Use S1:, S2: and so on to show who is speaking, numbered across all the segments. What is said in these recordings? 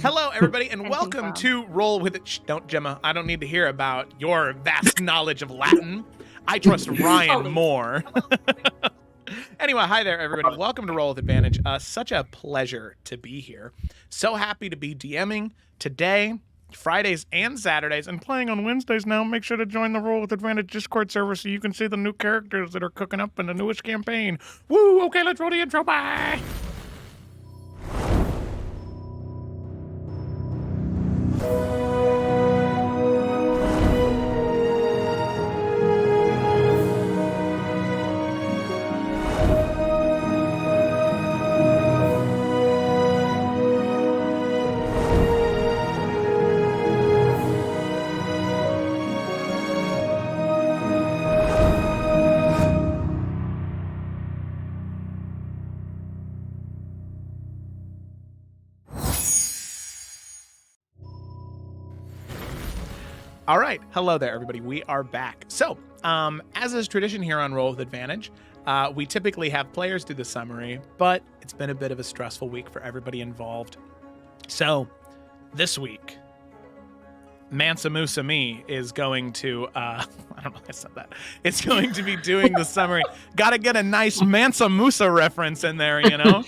S1: Hello, everybody, and
S2: I think
S1: welcome
S2: so.
S1: to Roll With It. Shh, don't, Gemma. I don't need to hear about your vast knowledge of Latin. I trust Ryan more. Anyway, hi there, everybody. Welcome to Roll With Advantage. Such a pleasure to be here. So happy to be DMing today, Fridays and Saturdays, and playing on Wednesdays now. Make sure to join the Roll With Advantage Discord server so you can see the new characters that are cooking up in the newest campaign. Woo! Okay, let's roll the intro. Bye! All right. Hello there, everybody. We are back. So, as is tradition here on Roll with Advantage, we typically have players do the summary, but it's been a bit of a stressful week for everybody involved. So, this week, Mansa Musa Me is going to, I don't know if I said that. It's going to be doing the summary. Got to get a nice Mansa Musa reference in there, you know?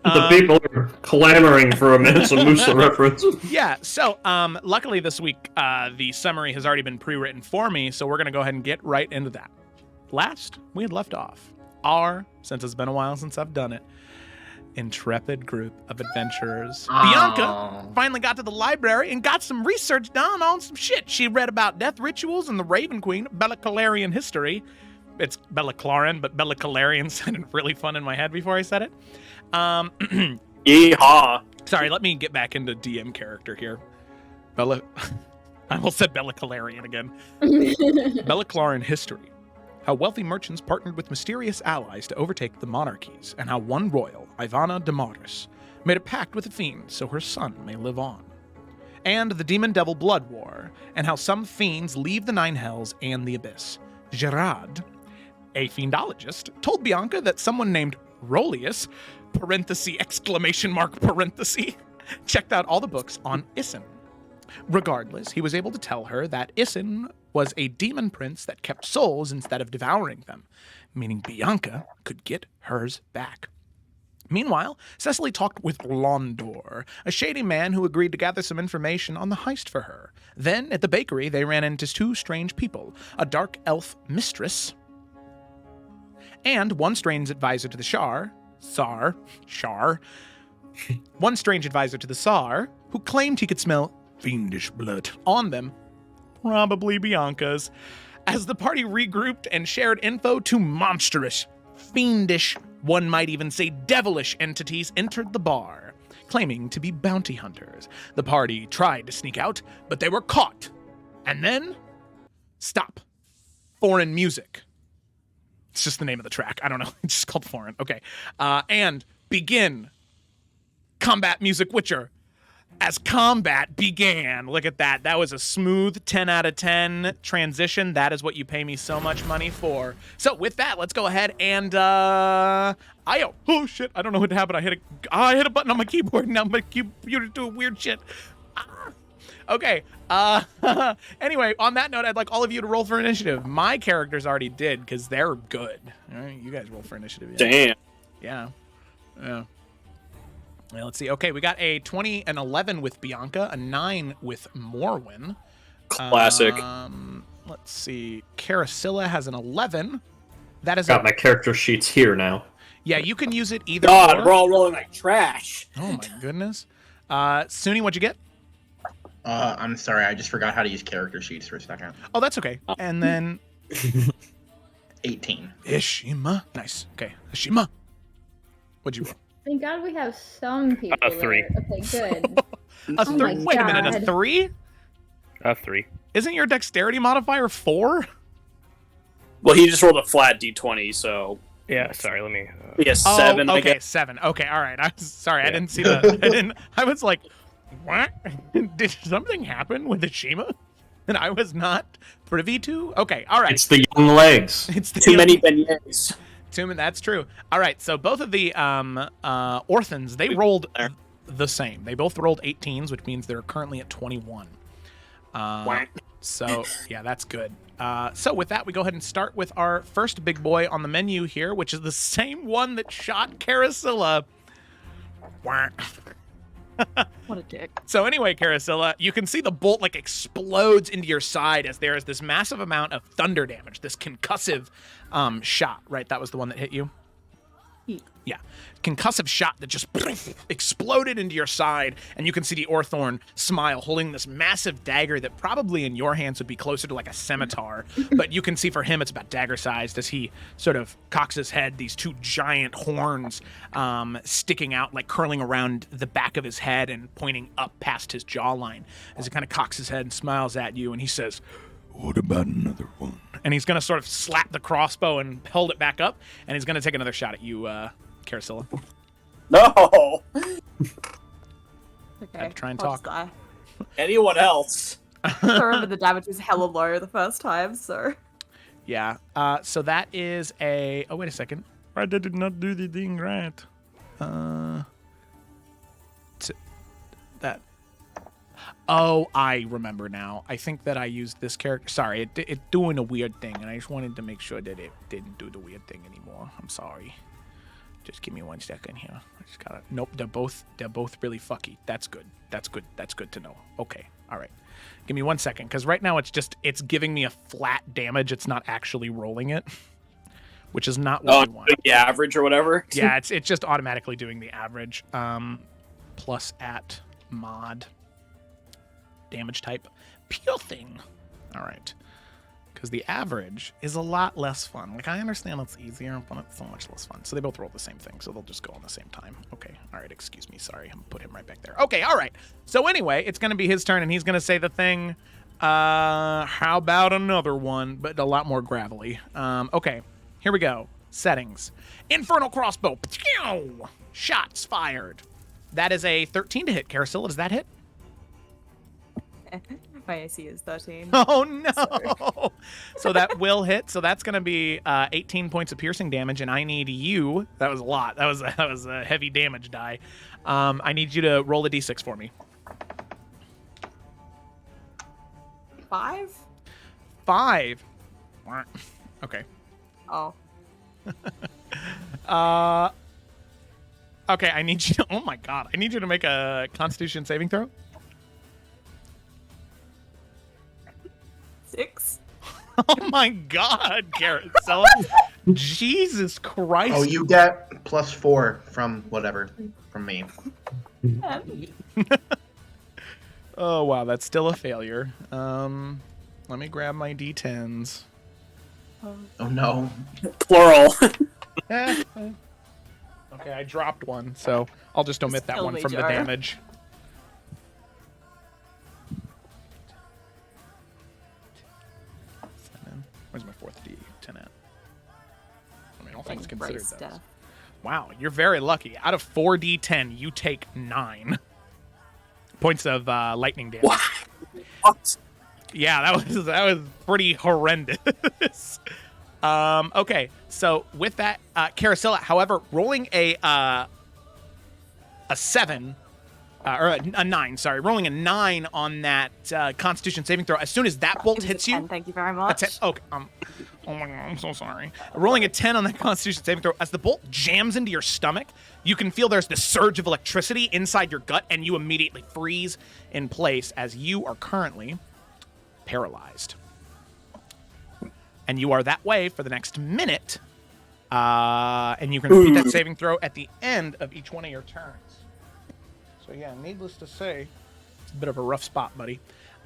S3: The people are clamoring for a Mansa Musa reference.
S1: Yeah, so luckily this week, the summary has already been pre-written for me, so we're going to go ahead and get right into that. Last, we had left off since it's been a while since I've done it, intrepid group of adventurers. Bianca finally got to the library and got some research done on some shit. She read about death rituals and the Raven Queen, Bellaclarian history. It's Bellaclarin, but Bellaclarian sounded really fun in my head before I said it.
S4: Yeehaw.
S1: Sorry, let me get back into DM character here. I almost said Bellaclarian again. Bellaclarin history. How wealthy merchants partnered with mysterious allies to overtake the monarchies, and how one royal, Ivana de Maris, made a pact with a fiend so her son may live on. And the demon-devil blood war, and how some fiends leave the Nine Hells and the Abyss. Gerard, a fiendologist, told Bianca that someone named Rolius, !! checked out all the books on Isin. Regardless, he was able to tell her that Isin was a demon prince that kept souls instead of devouring them, meaning Bianca could get hers back. Meanwhile, Cecily talked with Londor, a shady man who agreed to gather some information on the heist for her. Then, at the bakery, they ran into two strange people, a dark elf mistress, and one strange advisor to the Shar, one strange advisor to the Tsar, who claimed he could smell fiendish blood on them, probably Bianca's. As the party regrouped and shared info, two monstrous, fiendish, one might even say devilish entities entered the bar, claiming to be bounty hunters. The party tried to sneak out, but they were caught. And then, stop. Foreign music. It's just the name of the track. I don't know. It's just called Foreign. Okay. And begin. Combat music Witcher. As combat began. Look at that. That was a smooth 10 out of 10 transition. That is what you pay me so much money for. So with that, let's go ahead and oh shit. I don't know what happened. I hit a button on my keyboard. Now my computer's doing weird shit. Okay. Anyway, on that note, I'd like all of you to roll for initiative. My characters already did because they're good. All right, you guys roll for initiative.
S4: Damn.
S1: Yeah. Well, let's see. Okay, we got a 20 and 11 with Bianca, a 9 with Morwen.
S4: Classic.
S1: Let's see. Carasilla has an 11. That is
S3: Got my character sheets here now.
S1: Yeah, you can use it either.
S4: God,
S1: or.
S4: we're all rolling like trash.
S1: Oh my goodness. Suni, what'd you get?
S5: I'm sorry, I just forgot how to use character sheets for a second.
S1: Oh, that's okay. And then
S5: 18.
S1: Ishima. Nice. Okay. Ishima. What'd you roll?
S2: Thank God we have some people.
S6: A 3.
S2: There. Okay, good.
S1: A
S2: Oh
S1: 3.
S2: my
S1: Wait a minute, a
S2: God.
S1: 3?
S6: A 3.
S1: Isn't your dexterity modifier 4?
S4: Well, he just rolled a flat d20, so
S6: Yeah, sorry, let me...
S4: yeah, 7.
S1: Oh,
S4: I
S1: okay,
S4: guess.
S1: 7. Okay, all right. I was sorry, I
S6: Yeah.
S1: didn't see the. I was like, what? Did something happen with Ishima? And I was not privy to? Okay, all right.
S3: It's the young legs.
S1: It's the
S4: Too many beignets.
S1: That's true. All right, so both of the orphans, they rolled the same. They both rolled 18s, which means they're currently at 21. So, yeah, that's good. So with that, we go ahead and start with our first big boy on the menu here, which is the same one that shot Carasilla.
S7: What a dick.
S1: So anyway, Carasilla, you can see the bolt like explodes into your side as there is this massive amount of thunder damage, this concussive shot, right? That was the one that hit you? Yeah. Concussive shot that just exploded into your side, and you can see the Orthorn smile, holding this massive dagger that probably in your hands would be closer to like a scimitar, but you can see for him it's about dagger-sized as he sort of cocks his head, these two giant horns sticking out, like curling around the back of his head and pointing up past his jawline as he kind of cocks his head and smiles at you, and he says, "What about another one?" And he's going to sort of slap the crossbow and hold it back up, and he's going to take another shot at you, Carasilla.
S4: No!
S7: Okay.
S1: Had to try and
S7: I'll just
S1: talk.
S7: die.
S4: Anyone else?
S7: I remember the damage was hella low the first time, so.
S1: Yeah. So that is a... Oh, wait a second. I did not do the thing right. That... Oh, I remember now. I think that I used this character. Sorry, it doing a weird thing, and I just wanted to make sure that it didn't do the weird thing anymore. I'm sorry. Just give me 1 second here. I just gotta. Nope, they're both really fucky. That's good. That's good. That's good to know. Okay, all right. Give me 1 second, because right now it's giving me a flat damage. It's not actually rolling it, which is not what we want.
S4: The average or whatever.
S1: Yeah, it's just automatically doing the average. Plus at mod. Damage type pure thing. All right, because the average is a lot less fun. Like, I understand it's easier, but it's so much less fun. So they both roll the same thing, so they'll just go on the same time. Okay, all right, excuse me, sorry, I'm gonna put him right back there. Okay, all right, so anyway, it's gonna be his turn, and he's gonna say the thing, how about another one, but a lot more gravelly. Okay, here we go. Settings. Infernal crossbow. Shots fired. That is a 13 to hit. Carasilla, does that hit?
S7: My AC is 13.
S1: Oh no! So that will hit. So that's going to be 18 points of piercing damage, and I need you. That was a lot. That was a heavy damage die. I need you to roll a d6 for me.
S7: 5?
S1: 5. Okay.
S7: Oh.
S1: Okay. I need you. To, oh my god! I need you to make a Constitution saving throw.
S7: 6?
S1: Oh my god, Carasilla. Jesus Christ.
S5: Oh, you get +4 from whatever from me.
S1: Oh wow, that's still a failure. Let me grab my d10s.
S5: Oh no.
S4: Plural.
S1: Okay, I dropped one, so I'll just omit that
S7: kill
S1: one
S7: me,
S1: from the
S7: Jar.
S1: damage. Where's my 4th d10 at? I mean, all things considered,
S7: Embrace
S1: those.
S7: death.
S1: Wow, you're very lucky. Out of 4d10, you take 9 points of lightning damage.
S4: What?
S1: Yeah, that was pretty horrendous. Okay, so with that, Carasilla, however, rolling a 7 or a 9, sorry, rolling a 9 on that Constitution saving throw. As soon as that bolt
S7: It was a
S1: hits you,
S7: 10, thank you very much.
S1: a 10, okay, oh my god, I'm so sorry. Rolling a 10 on that Constitution saving throw. As the bolt jams into your stomach, you can feel there's this surge of electricity inside your gut, and you immediately freeze in place as you are currently paralyzed. And you are that way for the next minute. And you can repeat that saving throw at the end of each one of your turns. So yeah, needless to say, it's a bit of a rough spot, buddy.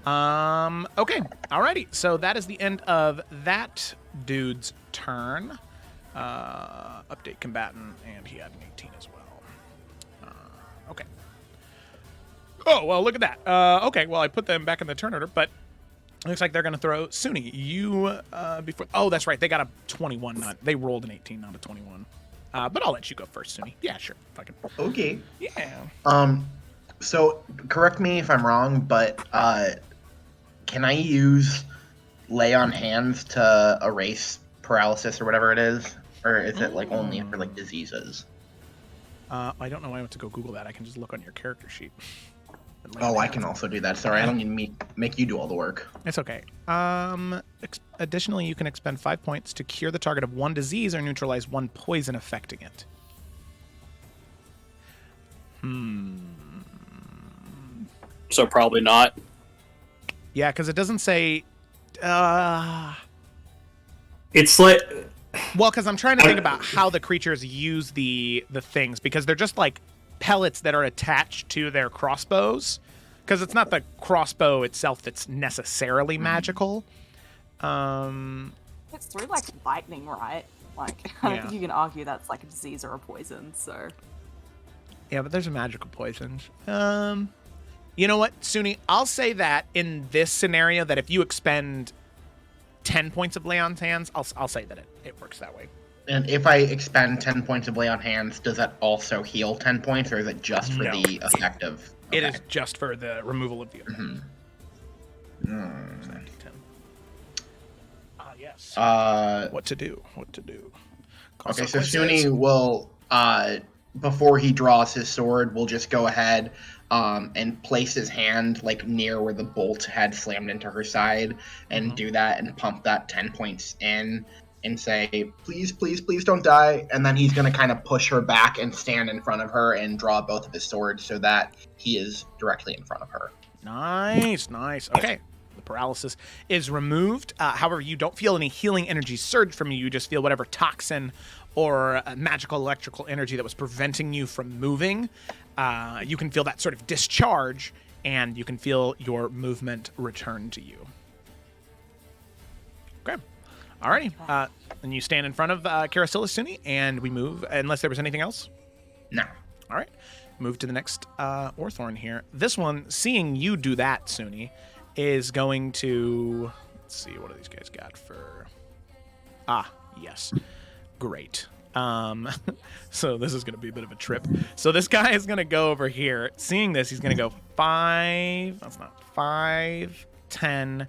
S1: Okay, alrighty. So that is the end of that dude's turn. Update combatant, and he had an 18 as well. Okay. Oh, well, look at that. Okay, well, I put them back in the turn order, but it looks like they're going to throw Suni. You, before... Oh, that's right. They got a 21. They rolled an 18, not a 21. But I'll let you go first, Suni. Yeah, sure. Fucking.
S5: Okay.
S1: Yeah.
S5: So correct me if I'm wrong, but can I use lay on hands to erase paralysis or whatever it is, or is it like only for like diseases?
S1: I don't know why I went to go Google that. I can just look on your character sheet.
S5: Oh, I can also do that. Sorry, I don't need to make you do all the work.
S1: It's okay. Additionally, you can expend 5 points to cure the target of one disease or neutralize one poison affecting it.
S4: So probably not.
S1: Yeah, because it doesn't say...
S3: It's like
S1: Well, because I'm trying to think about how the creatures use the things, because they're just like pellets that are attached to their crossbows. Because it's not the crossbow itself that's necessarily magical.
S7: It's through like lightning, right? Like, I don't
S1: Yeah.
S7: think you can argue that's like a disease or a poison, so.
S1: Yeah, but there's a magical poison. You know what, Suni? I'll say that in this scenario, that if you expend 10 points of Lay on Hands, I'll say that it works that way.
S5: And if I expend 10 points of Lay on Hands, does that also heal 10 points, or is it just for
S1: No.
S5: the effect of...
S1: It
S5: Okay.
S1: is just for the removal of the effect.
S5: Mm.
S1: Yes.
S5: Uh,
S1: What to do? What to do?
S5: okay, so
S1: Consequences.
S5: Suni will, before he draws his sword, will just go ahead and place his hand like near where the bolt had slammed into her side, and do that and pump that 10 points in and say, please, please, please don't die. And then he's going to kind of push her back and stand in front of her and draw both of his swords so that he is directly in front of her.
S1: Nice, nice. Okay. The paralysis is removed. However, you don't feel any healing energy surge from you. You just feel whatever toxin or magical electrical energy that was preventing you from moving. You can feel that sort of discharge, and you can feel your movement return to you. Okay. Alrighty. And you stand in front of Karasilis Suni, and we move, unless there was anything else.
S5: No.
S1: All right. Move to the next Orthorn here. This one, seeing you do that, Suni, is going to... Let's see, what do these guys got for... Yes. Great. So this is going to be a bit of a trip. So this guy is going to go over here. Seeing this, he's going to go 5... That's not 5, 10,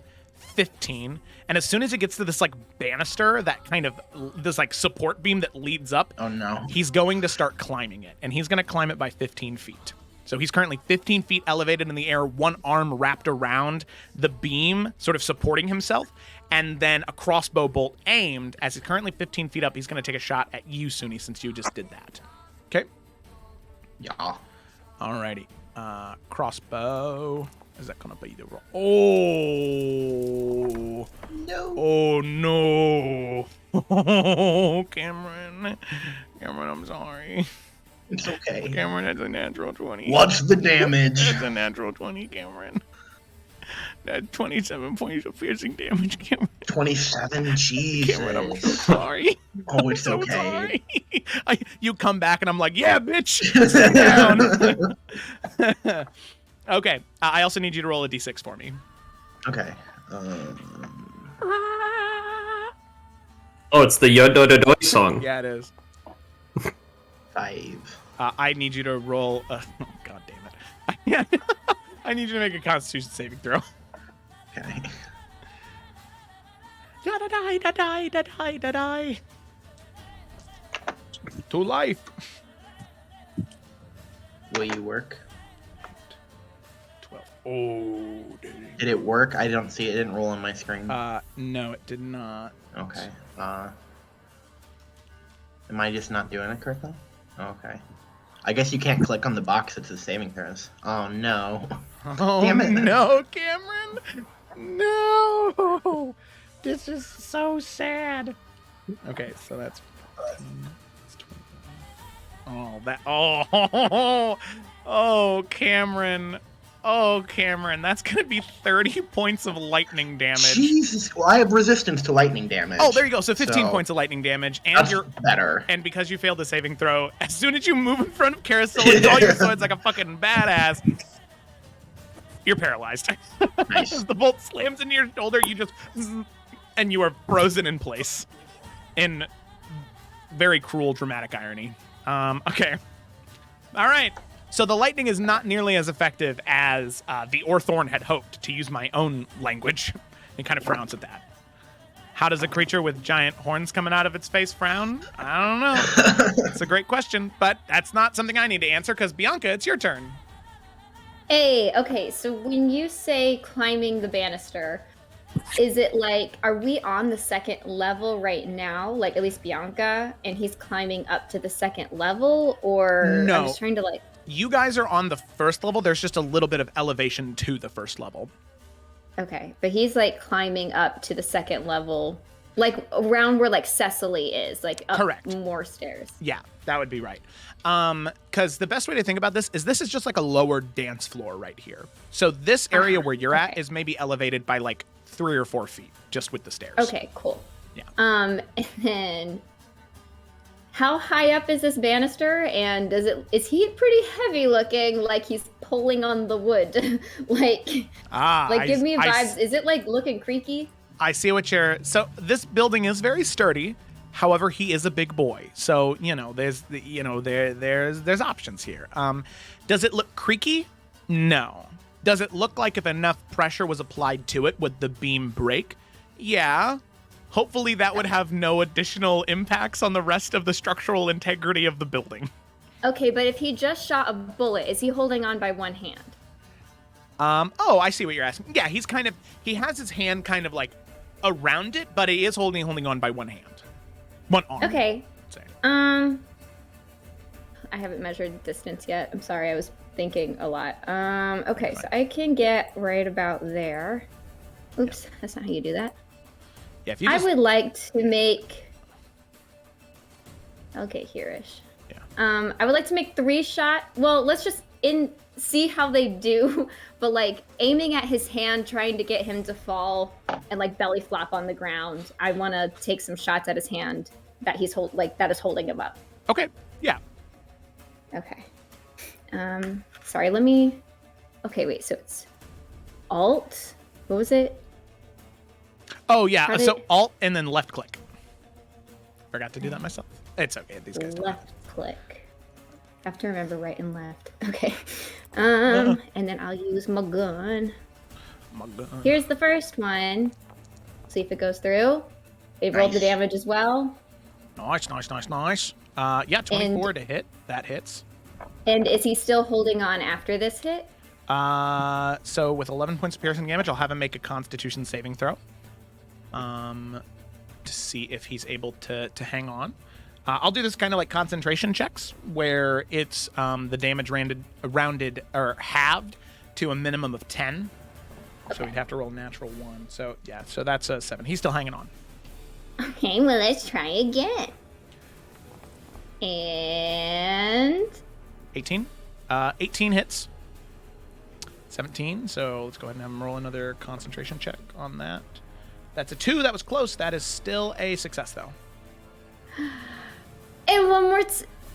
S1: 15. And as soon as it gets to this, like, banister, that kind of... This, like, support beam that leads up...
S5: Oh, no.
S1: He's going to start climbing it, and he's going to climb it by 15 feet. So he's currently 15 feet elevated in the air, one arm wrapped around the beam, sort of supporting himself, and then a crossbow bolt aimed. As he's currently 15 feet up, he's going to take a shot at you, Suni, since you just did that. Okay?
S5: Yeah.
S1: Alrighty. Crossbow. Is that going to be the roll? Oh!
S5: No.
S1: Oh, no! Oh, Cameron. Cameron, I'm sorry.
S5: It's okay.
S1: Cameron, that's a natural 20.
S5: What's the damage?
S1: That's a natural 20, Cameron. That's 27 points of piercing damage, Cameron.
S5: 27? Jesus.
S1: Cameron, I'm so sorry.
S5: Oh, it's
S1: So
S5: okay.
S1: sorry. You come back and I'm like, yeah, bitch. Sit down. Okay. I also need you to roll a d6 for me.
S5: Okay.
S3: oh, it's the Yodododoi song.
S1: Yeah, it is.
S5: 5.
S1: I need you to roll. God damn it. I need you to make a Constitution saving throw.
S5: Okay.
S1: Da-da-die, da-die, da-die, da-die. To life.
S5: Will you work?
S1: 12. Oh, dude.
S5: Did it work? I don't see it. It didn't roll on my screen.
S1: No, it did not.
S5: Okay. Am I just not doing it correctly? Okay. I guess you can't click on the box that says saving throws. Oh no.
S1: Oh,
S5: Damn it.
S1: no, Cameron. No. This is so sad. Okay, so that's... Oh, that... Oh, oh, Cameron. Oh, Cameron, that's going to be 30 points of lightning damage.
S5: Jesus. Well, I have resistance to lightning damage.
S1: Oh, there you go. So 15
S5: So,
S1: points of lightning damage, and
S5: That's
S1: you're...
S5: better.
S1: And because you failed the saving throw, as soon as you move in front of Carousel and draw your swords like a fucking badass, you're paralyzed.
S5: Nice.
S1: As the bolt slams into your shoulder, you just... And you are frozen in place. In very cruel, dramatic irony. Okay. All right. So the lightning is not nearly as effective as the Orthorn had hoped, to use my own language. He kind of frowns at that. How does a creature with giant horns coming out of its face frown? I don't know. It's a great question, but that's not something I need to answer because Bianca, it's your turn.
S2: Hey, okay, so when you say climbing the banister, is it like, are we on the second level right now? Like, at least Bianca, and he's climbing up to the second level? Or
S1: No.
S2: I'm just trying to, like...
S1: You guys are on the first level. There's just a little bit of elevation to the first level.
S2: Okay, but he's, like, climbing up to the second level, like, around where, like, Cecily is, like, up
S1: Correct.
S2: more stairs.
S1: Yeah, that would be right. Because the best way to think about this is is just like a lower dance floor right here. So this area where you're at
S2: okay.
S1: is maybe elevated by like 3 or 4 feet just with the stairs.
S2: Okay, cool.
S1: Yeah.
S2: And then how high up is this banister? And is he pretty heavy looking, like he's pulling on the wood? like give me vibes. Is it like looking creaky?
S1: I see what you're. So this building is very sturdy. However, he is a big boy, so there's options here. Does it look creaky? No. Does it look like if enough pressure was applied to it, would the beam break? Yeah. Hopefully, that would have no additional impacts on the rest of the structural integrity of the building.
S2: Okay, but if he just shot a bullet, is he holding on by one hand?
S1: Oh, I see what you're asking. Yeah, he has his hand kind of like around it, but he is holding on by one hand. One arm.
S2: Okay.
S1: Say.
S2: I haven't measured distance yet. I'm sorry, I was thinking a lot. Okay, so I can get right about there. Oops, that's not how you do that.
S1: Yeah, if you just...
S2: I would like to make... Okay, here-ish.
S1: Yeah.
S2: I would like to make 3 shot. Well, let's just see how they do, but like aiming at his hand, trying to get him to fall and like belly flop on the ground. I want to take some shots at his hand that he's that is holding him up.
S1: Okay. Yeah.
S2: Okay. Sorry, let me... Okay, wait, so it's Alt? What was it?
S1: Oh, yeah. So Alt and then left click. Forgot to do that myself. It's okay. These guys don't.
S2: Left click. I have to remember right and left. Okay. And then I'll use my gun. Here's the first one. See if it goes through. They rolled the damage as well.
S1: Nice. Yeah, 24 to hit. That hits.
S2: And is he still holding on after this hit?
S1: So with 11 points of piercing damage, I'll have him make a Constitution saving throw. To see if he's able to hang on. I'll do this kind of like concentration checks, where it's the damage rounded or halved to a minimum of 10. Okay. So we'd have to roll natural 1. So yeah, so that's a 7. He's still hanging on.
S2: Okay, well let's try again. And
S1: 18. 18 hits. 17. So let's go ahead and have him roll another concentration check on that. That's a 2. That was close. That is still a success, though.
S2: And one more...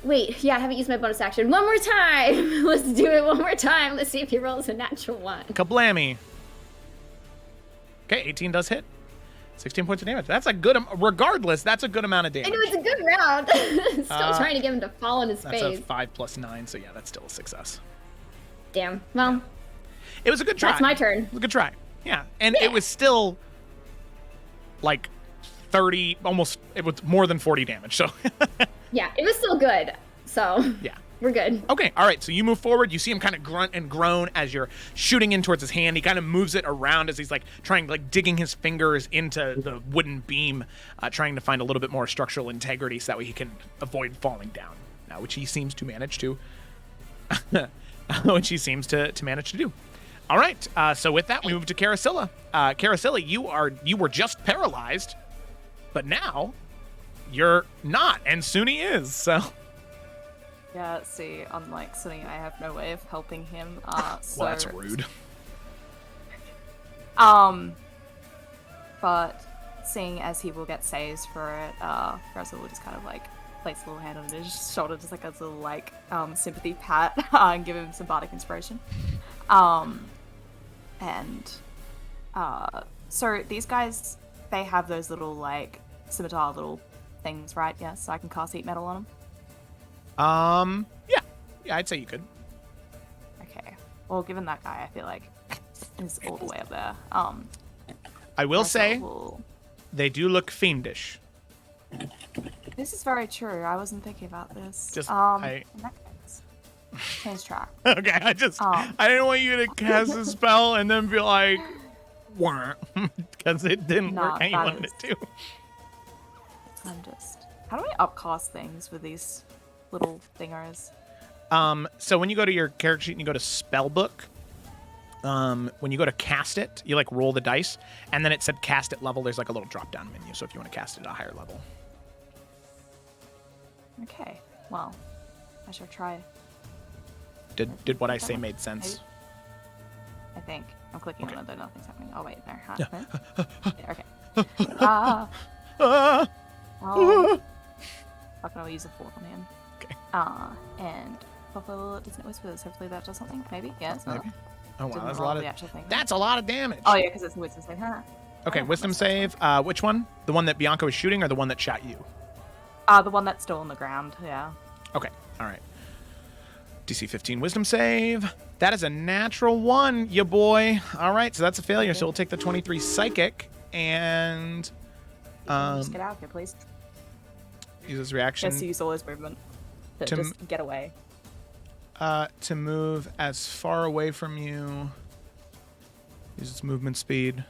S2: Wait, yeah, I haven't used my bonus action. One more time! Let's do it one more time. Let's see if he rolls a natural 1.
S1: Kablammy. Okay, 18 does hit. 16 points of damage. That's a good... Regardless, that's a good amount of damage.
S2: I know, it's a good round. Still trying to get him to fall on his face.
S1: That's a 5 plus 9, so yeah, that's still a success.
S2: Damn. Well...
S1: It was a good try.
S2: That's my turn.
S1: It was a good try. Yeah, and it was still... like 30, almost, it was more than 40 damage, so.
S2: Yeah, it was still good, so
S1: yeah,
S2: we're good.
S1: Okay, all right, so you move forward, you see him kind of grunt and groan as you're shooting in towards his hand. He kind of moves it around as he's like trying, like digging his fingers into the wooden beam, trying to find a little bit more structural integrity so that way he can avoid falling down, which he seems to manage to, manage to do. All right, so with that, we move to Carasilla. Carasilla, you were just paralyzed, but now you're not, and Suni is, so...
S7: Yeah, see, unlike Sunny, I have no way of helping him, so...
S1: Well, that's rude.
S7: But seeing as he will get saves for it, Carasilla will just kind of, like, place a little hand on his shoulder, just like a little, like, sympathy pat, and give him some bardic inspiration. So these guys, they have those little, like, scimitar little things, right? Yeah, so I can cast heat metal on them?
S1: Yeah, I'd say you could.
S7: Okay. Well, given that guy, I feel like is all the way up there.
S1: I will say, They do look fiendish.
S7: This is very true. I wasn't thinking about this.
S1: Just-
S7: in that case, change track.
S1: Okay, I didn't want you to cast a spell and then be like, because it didn't
S7: Nah,
S1: work how you
S7: that
S1: wanted
S7: is-
S1: it to.
S7: I'm just. How do I upcast things with these little thingers?
S1: So when you go to your character sheet and you go to spell book, when you go to cast it, you like roll the dice, and then it said cast at level. There's like a little drop down menu. So if you want to cast it at a higher level.
S7: Okay. Well, I shall try.
S1: Did what I say made sense?
S7: I think. I'm clicking
S1: Okay.
S7: on it, though nothing's happening. Oh, wait, there. Huh? Yeah, okay. Ah. Oh. Fucking, I'll use a fourth on him.
S1: Okay.
S7: And Buffalo doesn't whispers. Hopefully that does something. Maybe? Yeah, it's not.
S1: Maybe. Oh wow,
S7: Didn't
S1: that's a
S7: roll
S1: lot of.
S7: the actual thing.
S1: That's a lot of damage.
S7: Oh, yeah, because it's a wisdom save. Huh?
S1: Okay,
S7: Oh,
S1: wisdom
S7: that's
S1: save. Which one? The one that Bianca was shooting, or the one that shot you?
S7: The one that's still on the ground, yeah.
S1: Okay, all right. DC 15 wisdom save. That is a natural 1, ya boy. All right, so that's a failure. So we'll take the 23 psychic and
S7: Just get out of here, please.
S1: use his reaction
S7: Just use all his movement. To
S1: To
S7: just get away.
S1: to move as far away from you. Use its movement speed.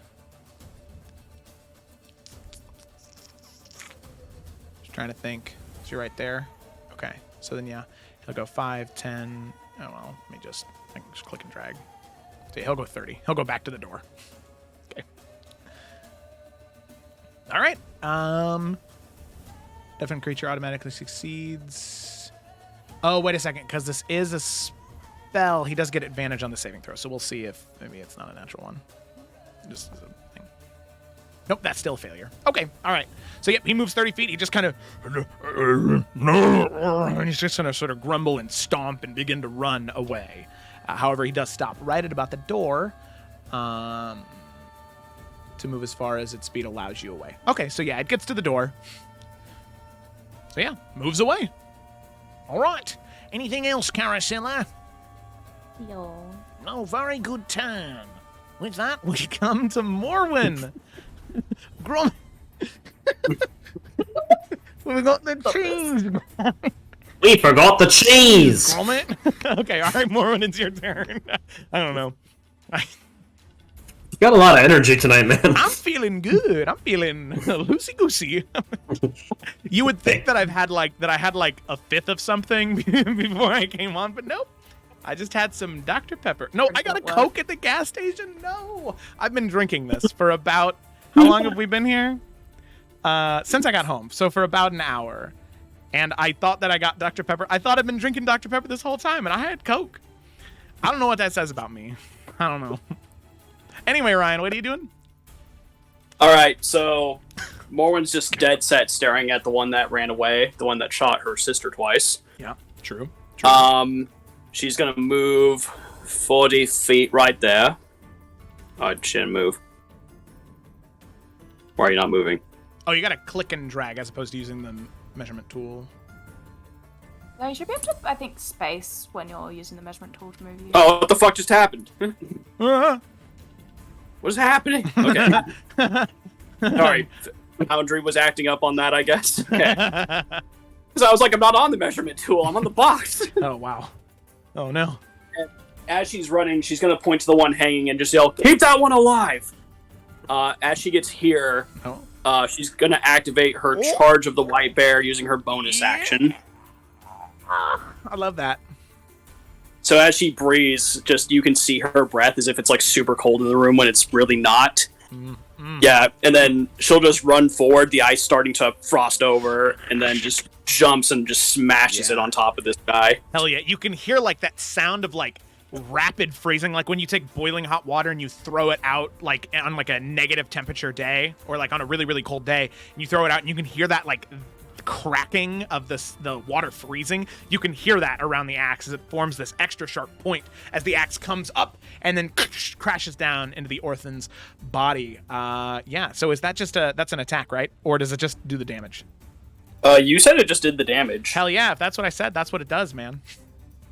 S1: Just trying to think. So you're right there. Okay, so then yeah, he'll go 5, 10. Oh well, let me just. I can just click and drag. So yeah, he'll go 30. He'll go back to the door. Okay. All right. Different creature automatically succeeds. Oh, wait a second, because this is a spell. He does get advantage on the saving throw, so we'll see if maybe it's not a natural one. Just as a thing. Nope, that's still a failure. Okay, all right. So yep, he moves 30 feet. He just kind of, and he's just gonna sort of grumble and stomp and begin to run away. However, he does stop right at about the door, to move as far as its speed allows you away. Okay, so yeah, it gets to the door. So yeah, moves away. All right. Anything else, Caracilla?
S7: Yo.
S1: No, very good turn. With that, we come to Morwen. Grom. We got the cheese.
S3: We forgot the cheese!
S1: Gromit. Okay, all right, Morwen, it's your turn. I don't know.
S3: You got a lot of energy tonight, man.
S1: I'm feeling good. I'm feeling loosey goosey. You would think that I had like a fifth of something before I came on, but nope. I just had some Dr. Pepper. No, I got a Coke at the gas station. No, I've been drinking this for about how long have we been here? Since I got home, so for about an hour. And I thought that I got Dr. Pepper. I thought I'd been drinking Dr. Pepper this whole time, and I had Coke. I don't know what that says about me. I don't know. Anyway, Ryan, what are you doing?
S4: All right, so Morwen's just dead set staring at the one that ran away, the one that shot her sister twice.
S1: Yeah, true.
S4: She's gonna move 40 feet right there. Oh, she didn't move. Why are you not moving?
S1: Oh, you gotta click and drag as opposed to using the measurement tool.
S7: No, you should be able to, I think, space when you're using the measurement tool to move you.
S4: Oh, what the fuck just happened?
S1: Ah.
S4: What is happening? Okay. Sorry. Foundry was acting up on that, I guess. Okay. Because I was like, I'm not on the measurement tool. I'm on the box.
S1: Oh, wow. Oh, no.
S4: And as she's running, she's going to point to the one hanging and just yell, keep that one alive! As she gets here, she's going to activate her charge of the white bear using her bonus action.
S1: I love that.
S4: So as she breathes, just you can see her breath as if it's like super cold in the room when it's really not. Yeah, and then she'll just run forward, the ice starting to frost over, and then just jumps and just smashes it on top of this guy.
S1: Hell yeah. You can hear like that sound of like rapid freezing, like when you take boiling hot water and you throw it out like on like a negative temperature day or like on a really, really cold day, and you throw it out and you can hear that like cracking of the water freezing. You can hear that around the axe as it forms this extra sharp point as the axe comes up and then crashes down into the orphan's body. Yeah, so is that just that's an attack, right? Or does it just do the damage?
S4: You said it just did the damage.
S1: Hell yeah, if that's what I said, that's what it does, man.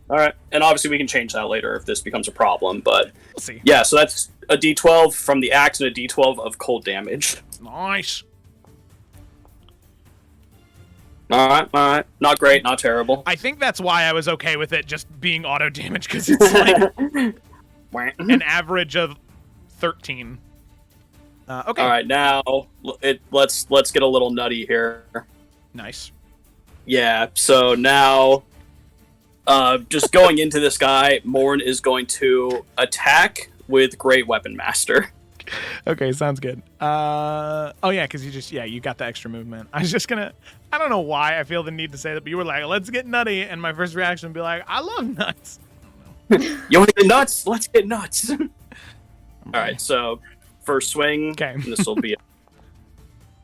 S4: All right, and obviously we can change that later if this becomes a problem, but
S1: We'll see.
S4: yeah, so that's a d12 from the axe and a d12 of cold damage.
S1: Nice.
S4: All right. Not great, not terrible.
S1: I think that's why I was okay with it just being auto damage, because it's like an average of 13. Okay.
S4: All right, now let's get a little nutty here.
S1: Nice.
S4: Yeah. So now, just going into this guy, Morn is going to attack with Great Weapon Master.
S1: Okay, sounds good. Oh yeah, because you got the extra movement. I was just gonna, I don't know why I feel the need to say that, but you were like, let's get nutty, and my first reaction would be like, I love nuts.
S4: You want to get nuts? Let's get nuts. All right, so first swing.
S1: Okay.
S4: This will be.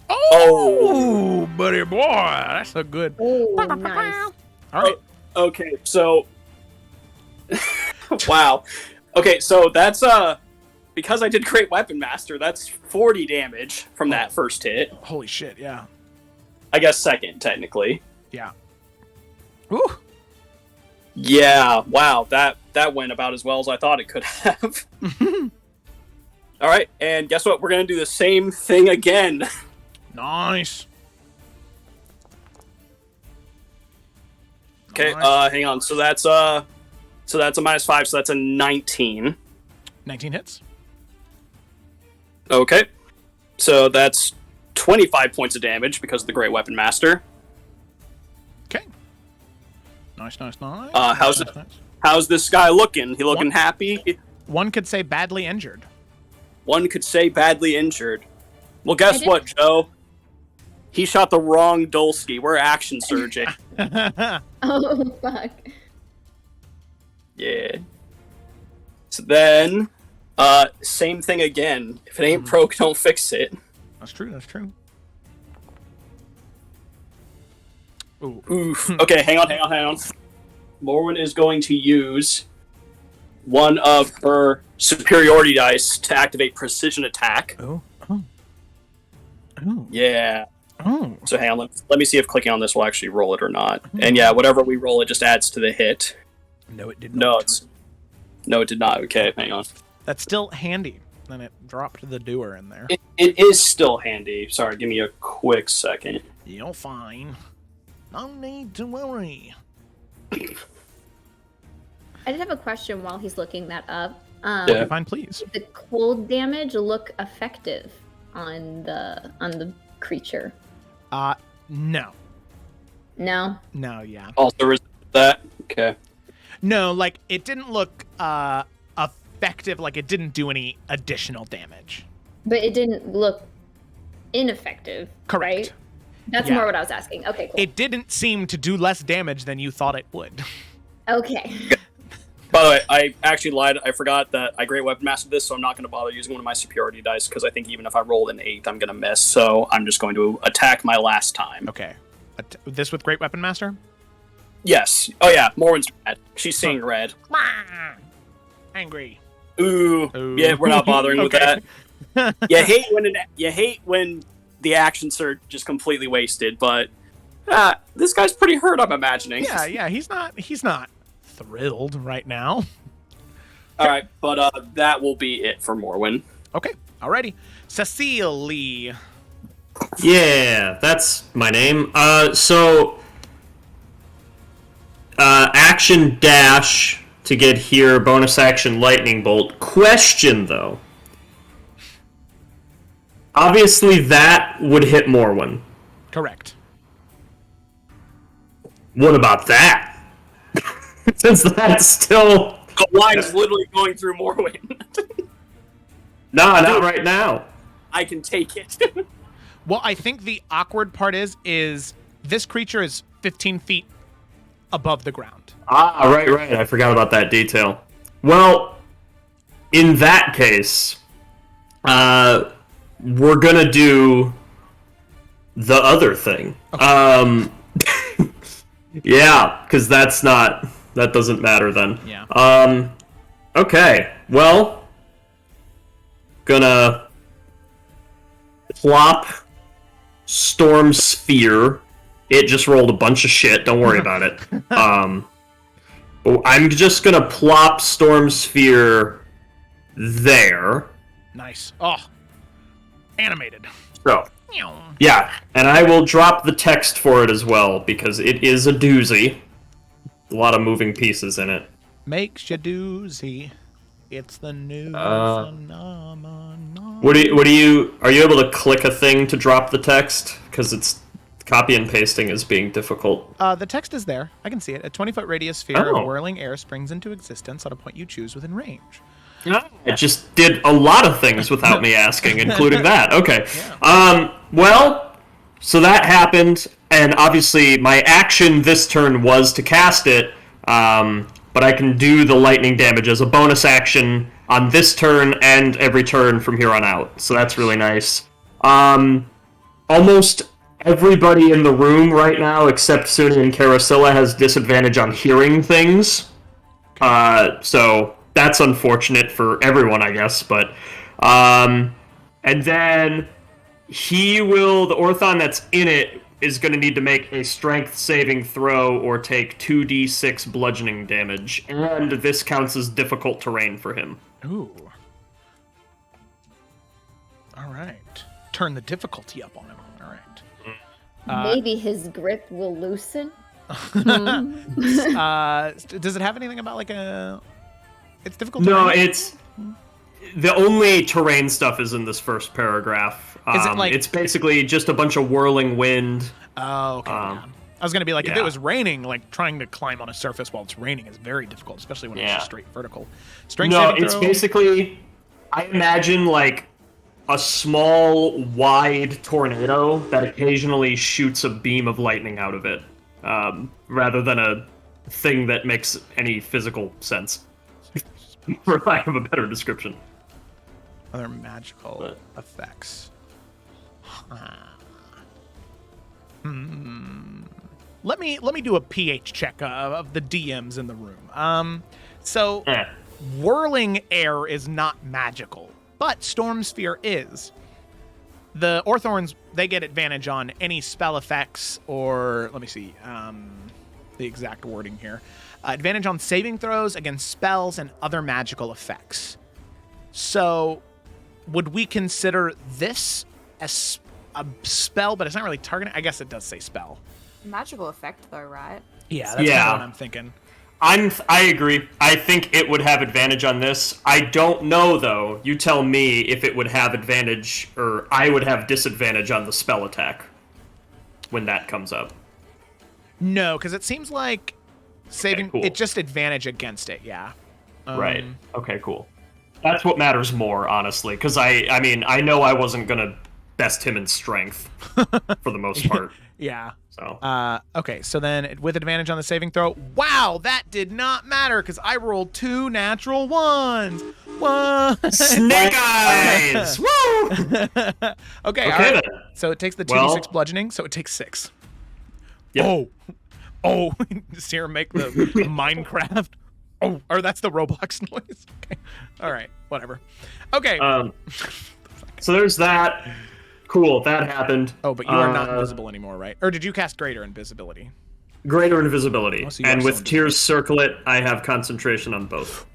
S1: Oh, buddy boy, that's a good.
S2: Oh, nice.
S1: All right.
S4: Okay, so. Wow. Okay, so that's because I did Great Weapon Master, that's 40 damage from that first hit.
S1: Holy shit! Yeah.
S4: I guess second, technically.
S1: Yeah. Woo.
S4: Yeah, wow, that went about as well as I thought it could have. All right, and guess what? We're gonna do the same thing again.
S1: Nice.
S4: Okay,
S1: Nice.
S4: hang on. So that's a -5, so that's a 19.
S1: 19 hits.
S4: Okay, so that's 25 points of damage because of the Great Weapon Master.
S1: Okay. Nice.
S4: How's
S1: Nice,
S4: it?
S1: nice.
S4: How's this guy looking? He looking happy?
S1: One could say badly injured.
S4: One could say badly injured. Well, guess
S2: did-
S4: what, Joe? He shot the wrong Dulski. We're action surging.
S2: Oh, fuck.
S4: Yeah. So then, same thing again. If it ain't broke, don't fix it.
S1: That's true. Ooh.
S4: Oof. Okay, hang on. Morwen is going to use one of her superiority dice to activate precision attack.
S1: Oh.
S4: Yeah.
S1: Oh.
S4: So hang on, let me see if clicking on this will actually roll it or not. And yeah, whatever we roll, it just adds to the hit.
S1: No, it did
S4: No,
S1: not.
S4: no, it did not. Okay, hang on.
S1: That's still handy. Then it dropped the doer in there.
S4: It is still handy. Sorry, give me a quick second.
S1: You're fine. No need to worry.
S2: I did have a question while he's looking that up.
S4: Yeah.
S1: Okay, fine, please.
S2: Did the cold damage look effective on the creature?
S1: No.
S2: No.
S1: No, yeah.
S4: Also resist that. Okay.
S1: No, like, it didn't look effective, like it didn't do any additional damage.
S2: But it didn't look ineffective.
S1: Correct.
S2: Right? That's
S1: Yeah.
S2: more what I was asking. Okay, cool.
S1: It didn't seem to do less damage than you thought it would.
S2: Okay.
S4: By the way, I actually lied. I forgot that I Great Weapon Mastered this, so I'm not going to bother using one of my superiority dice, because I think even if I roll an 8, I'm going to miss, so I'm just going to attack my last time.
S1: Okay. This with Great Weapon Master?
S4: Yes. Oh yeah, Morwen's mad. She's seeing red.
S1: Angry.
S4: Ooh.
S1: Ooh.
S4: Yeah, we're not bothering with
S1: Okay.
S4: that. You hate when the actions are just completely wasted, but this guy's pretty hurt, I'm imagining.
S1: Yeah, he's not thrilled right now.
S4: All right, but that will be it for Morwen.
S1: Okay, alrighty. Cecile Lee.
S3: Yeah, that's my name. Action dash to get here, bonus action lightning bolt. Question, though. Obviously, that would hit Morwen.
S1: Correct.
S3: What about that? Since that's still...
S4: The line is literally going through Morwen.
S3: Nah, not right now.
S4: I can take it.
S1: Well, I think the awkward part is this creature is 15 feet above the ground.
S3: Ah, right. I forgot about that detail. Well, in that case, we're gonna do the other thing.
S1: Okay.
S3: Yeah, because that doesn't matter then.
S1: Yeah.
S3: Okay. Well, gonna plop Storm Sphere. It just rolled a bunch of shit. Don't worry about it. I'm just gonna plop Storm Sphere there.
S1: Nice. Oh. Animated.
S3: So Yeah, and I will drop the text for it as well, because it is a doozy. A lot of moving pieces in it.
S1: Makes you doozy. It's the new phenomenon.
S3: Are you able to click a thing to drop the text? Because it's copy and pasting is being difficult.
S1: The text is there. I can see it. A 20-foot radius sphere
S3: Oh.
S1: of whirling air springs into existence on a point you choose within range.
S3: It just did a lot of things without me asking, including that. Okay. Well, so that happened, and obviously my action this turn was to cast it, but I can do the lightning damage as a bonus action on this turn and every turn from here on out. So that's really nice. Almost everybody in the room right now, except Suni and Carosilla, has disadvantage on hearing things. So that's unfortunate for everyone, I guess. But and then the Orthon that's in it is going to need to make a strength saving throw or take 2d6 bludgeoning damage, and this counts as difficult terrain for him.
S1: Ooh. All right. Turn the difficulty up on him. All right.
S2: Maybe his grip will loosen.
S1: Does it have anything about like a? It's difficult.
S3: No,
S1: terrain?
S3: it's the only terrain stuff is in this first paragraph.
S1: Is it like
S3: it's basically just a bunch of whirling wind.
S1: Oh, okay. Yeah. I was gonna be like, if
S3: yeah.
S1: it was raining, like trying to climb on a surface while it's raining is very difficult, especially when it's just straight vertical. Strength
S3: No,
S1: saving
S3: it's
S1: throw?
S3: basically, I imagine like a small, wide tornado that occasionally shoots a beam of lightning out of it, rather than a thing that makes any physical sense, for lack of a better description.
S1: Other magical effects. Let me do a pH check of the DMs in the room. So whirling air is not magical, but Storm Sphere is. The Orthorns, they get advantage on any spell effects or let me see the exact wording here. Advantage on saving throws against spells and other magical effects. So would we consider this as a spell, but it's not really targeting? I guess it does say spell.
S7: Magical effect, though, right?
S1: Yeah, that's kind of what I'm thinking.
S3: I agree. I think it would have advantage on this. I don't know, though. You tell me if it would have advantage, or I would have disadvantage on the spell attack when that comes up.
S1: No, because it seems like saving
S3: cool.
S1: it just advantage against it. Yeah.
S3: Right. Okay. Cool. That's what matters more, honestly, because I mean, I know I wasn't gonna best him in strength for the most part.
S1: Yeah.
S3: So.
S1: Okay, so then with advantage on the saving throw, wow, that did not matter because I rolled 2 natural ones. What?
S3: Snake eyes! Woo!
S1: Okay, all right. So it takes the 2d6 bludgeoning, so it takes 6.
S3: Yep.
S1: Oh, just hear him make the Minecraft. Oh, or that's the Roblox noise. Okay, all right, whatever. Okay.
S3: So there's that. Cool, that happened.
S1: Oh, but you are not invisible anymore, right? Or did you cast Greater Invisibility?
S3: Greater invisibility.
S1: So
S3: and with Tears Circlet, I have concentration on both.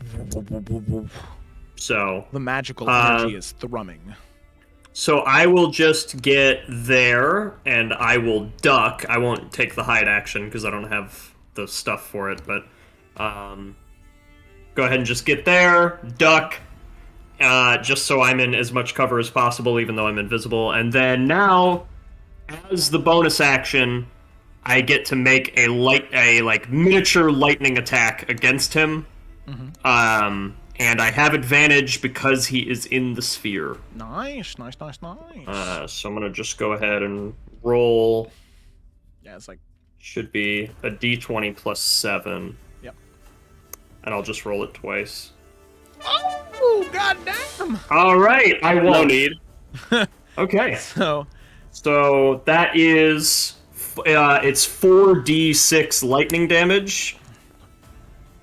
S3: So
S1: the magical energy is thrumming.
S3: So I will just get there, and I will duck. I won't take the hide action because I don't have the stuff for it, but go ahead and just get there, duck, just so I'm in as much cover as possible, even though I'm invisible. And then now, as the bonus action, I get to make a miniature lightning attack against him. Mm-hmm. And I have advantage because he is in the sphere.
S1: Nice.
S3: So I'm gonna just go ahead and roll.
S1: Yeah, it's like
S3: should be a d20 plus 7.
S1: Yep.
S3: And I'll just roll it twice.
S1: Oh, goddamn!
S3: All right, I won't.
S4: No need.
S3: Okay.
S1: So
S3: that is it's 4d6 lightning damage.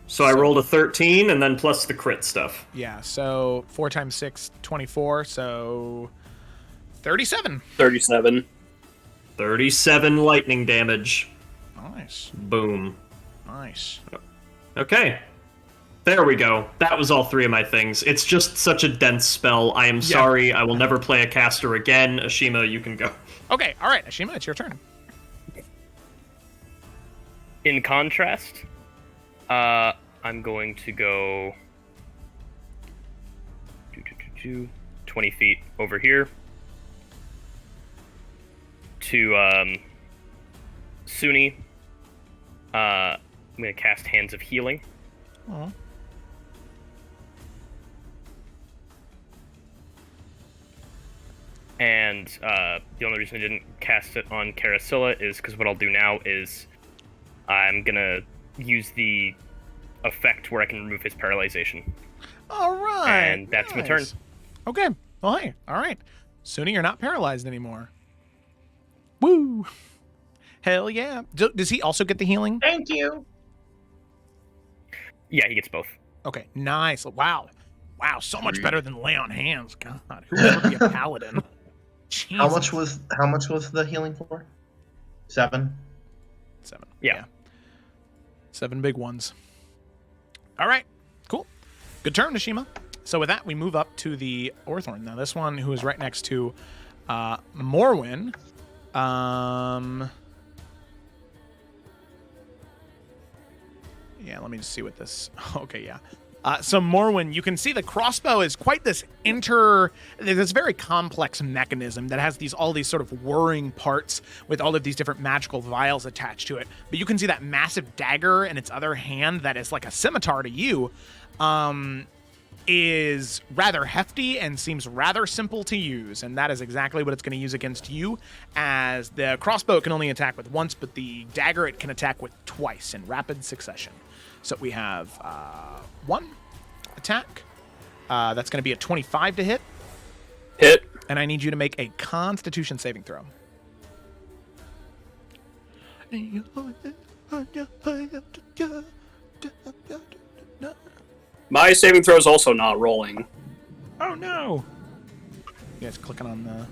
S3: So I rolled a 13 and then plus the crit stuff.
S1: Yeah, so 4 times 6, 24, so 37.
S4: 37.
S3: 37 lightning damage.
S1: Nice.
S3: Boom.
S1: Nice.
S3: Okay. There we go. That was all 3 of my things. It's just such a dense spell. I am sorry. I will never play a caster again. Ashima, you can go.
S1: Okay, all right, Ashima, it's your turn.
S6: In contrast, I'm going to go 20 feet over here to Suni. I'm going to cast Hands of Healing.
S1: Aw.
S6: And the only reason I didn't cast it on Carasilla is because what I'll do now is I'm going to use the effect where I can remove his paralyzation.
S1: All right.
S6: And that's my turn.
S1: Okay. Well, hey. All right. Suni, you're not paralyzed anymore. Woo. Hell yeah. Does he also get the healing?
S5: Thank you.
S6: Yeah, he gets both.
S1: Okay. Nice. Wow. Wow. So much better than lay on hands. God, who would ever be a paladin? Jesus.
S5: How much was the healing for? 7?
S1: 7.
S6: Yeah.
S1: 7 big ones. All right. Cool. Good turn, Nishima. So with that, we move up to the Orthorn. Now, this one who is right next to Morwen. Yeah, let me just see what this... Okay, yeah. So Morwen, you can see the crossbow is quite this very complex mechanism that has all these sort of whirring parts with all of these different magical vials attached to it. But you can see that massive dagger in its other hand that is like a scimitar to you, is rather hefty and seems rather simple to use. And that is exactly what it's going to use against you, as the crossbow can only attack with once, but the dagger it can attack with twice in rapid succession. So we have 1 attack. That's going to be a 25 to hit.
S4: Hit.
S1: And I need you to make a Constitution saving throw.
S4: My saving throw is also not rolling.
S1: Oh no! You guys clicking on the...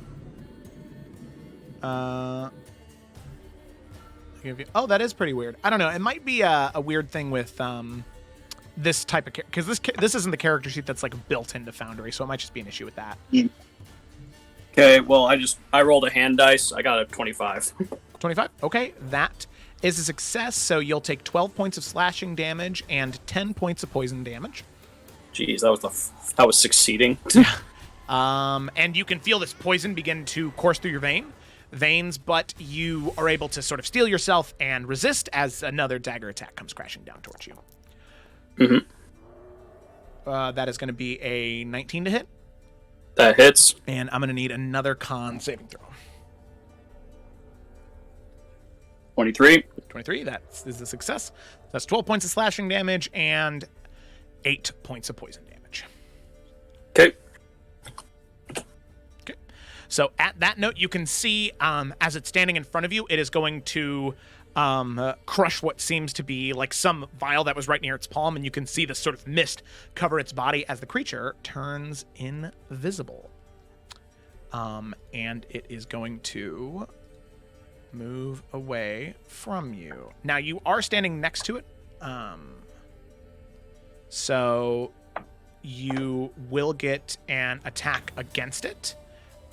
S1: Oh, that is pretty weird. I don't know. It might be a weird thing with this type of character, because this isn't the character sheet that's like built into Foundry, so it might just be an issue with that.
S4: Okay, well, I rolled a hand dice. I got a 25.
S1: 25. Okay, that is a success. So you'll take 12 points of slashing damage and 10 points of poison damage.
S4: Jeez, that was succeeding.
S1: And you can feel this poison begin to course through your veins, but you are able to sort of steel yourself and resist as another dagger attack comes crashing down towards you.
S4: Mm-hmm.
S1: That is going to be a 19 to hit.
S4: That hits.
S1: And I'm going to need another con saving throw.
S4: 23.
S1: 23, that is a success. That's 12 points of slashing damage and 8 points of poison damage.
S4: Okay.
S1: So at that note, you can see as it's standing in front of you, it is going to crush what seems to be like some vial that was right near its palm, and you can see this sort of mist cover its body as the creature turns invisible. And it is going to move away from you. Now, you are standing next to it, so you will get an attack against it.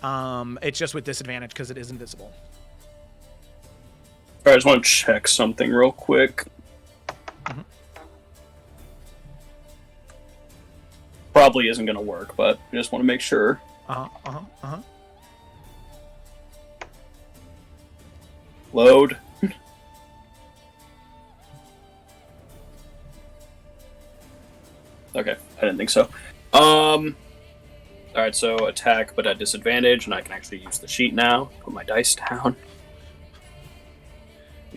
S1: It's just with disadvantage because it is invisible.
S4: I just want to check something real quick.
S1: Mm-hmm.
S4: Probably isn't going to work, but I just want to make sure. Load. Okay, I didn't think so. Alright, so attack, but at disadvantage, and I can actually use the sheet now. Put my dice down.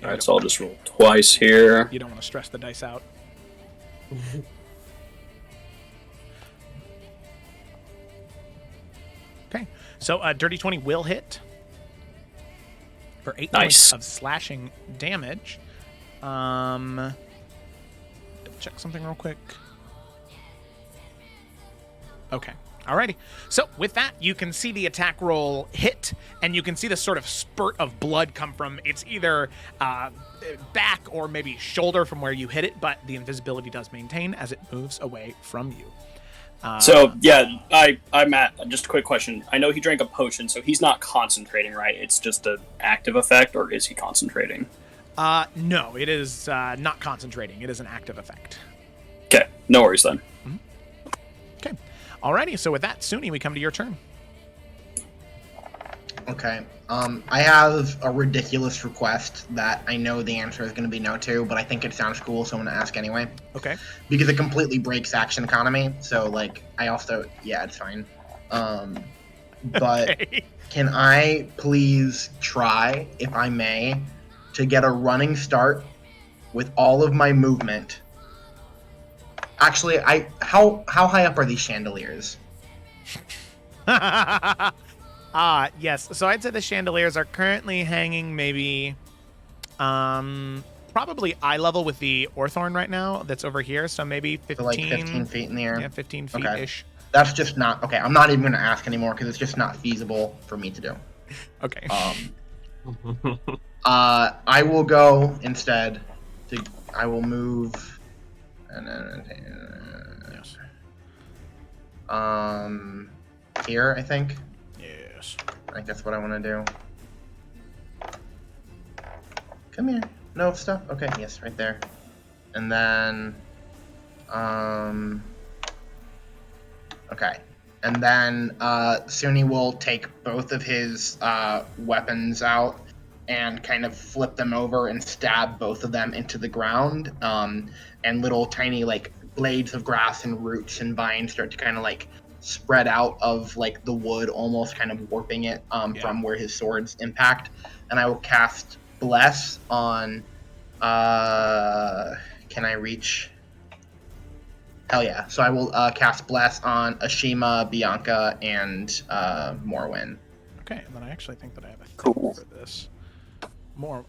S4: Alright, so I'll just roll twice here.
S1: You don't want to stress the dice out. Okay, so Dirty 20 will hit for 8 points of slashing damage. Double check something real quick. Okay. Alrighty. So with that, you can see the attack roll hit, and you can see the sort of spurt of blood come from it's either back or maybe shoulder from where you hit it, but the invisibility does maintain as it moves away from you.
S4: I'm at just a quick question. I know he drank a potion, so he's not concentrating, right? It's just an active effect, or is he concentrating?
S1: No, it is not concentrating. It is an active effect.
S4: Okay, no worries then.
S1: Okay. Alrighty, so with that, Suni, we come to your turn.
S5: Okay. I have a ridiculous request that I know the answer is going to be no to, but I think it sounds cool, so I'm going to ask anyway.
S1: Okay.
S5: Because it completely breaks action economy, so, like, I also... Yeah, it's fine. But
S1: Okay.
S5: can I please try, if I may, to get a running start with all of my movement? Actually, how high up are these chandeliers?
S1: Yes. So I'd say the chandeliers are currently hanging maybe probably eye level with the Orthorn right now that's over here, so maybe 15,
S5: So like 15 feet in the air?
S1: Yeah, 15 feet-ish.
S5: That's just not... Okay, I'm not even going to ask anymore because it's just not feasible for me to do.
S1: Okay.
S5: I will go instead. I will move...
S1: Yes.
S5: Here, I think.
S1: Yes.
S5: I think that's what I want to do. Come here. No, stop. Okay, yes, right there. And then, okay. And then, Suni will take both of his, weapons out and kind of flip them over and stab both of them into the ground. And little tiny, like, blades of grass and roots and vines start to kind of, like, spread out of, like, the wood, almost kind of warping it from where his swords impact. And I will cast Bless on... can I reach... Hell yeah. So I will cast Bless on Ashima, Bianca, and Morwen.
S1: Okay, and then I actually think that I have a thing
S4: Cool.
S1: for this. More...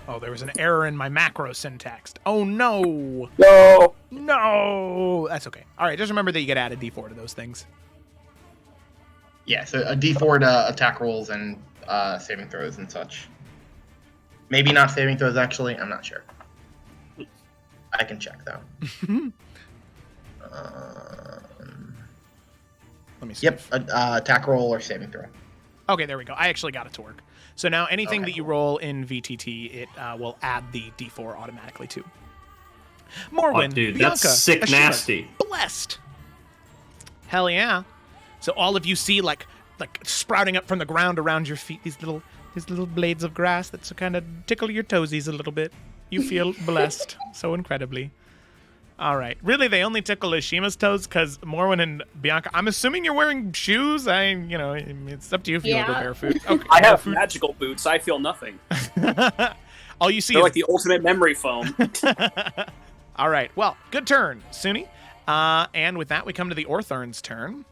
S1: Oh, there was an error in my macro syntax. Oh, no!
S4: No!
S1: No! That's okay. All right, just remember that you get added D4 to those things.
S5: Yeah, so a D4 to attack rolls and saving throws and such. Maybe not saving throws, actually. I'm not sure. I can check, though.
S1: Let me see.
S5: Yep, attack roll or saving throw.
S1: Okay, there we go. I actually got it to work. So now anything
S5: Okay,
S1: that you
S5: cool.
S1: roll in VTT, it will add the D4 automatically too. Morwen,
S3: Oh, dude,
S1: Bianca,
S3: that's sick
S1: Ashima,
S3: nasty.
S1: Blessed. Hell yeah. So all of you see like sprouting up from the ground around your feet these little blades of grass that kind of tickle your toesies a little bit. You feel blessed so incredibly. All right. Really, they only tickle Ashima's toes because Morwen and Bianca. I'm assuming you're wearing shoes. It's up to you if you want to go
S2: Yeah.
S1: barefoot. Okay,
S4: I have
S1: barefoot.
S4: magical boots. I feel nothing.
S1: All you see
S4: They're
S1: is
S4: like the ultimate memory foam.
S1: All right. Well, good turn, Suni. And with that, we come to the Orthorn's turn.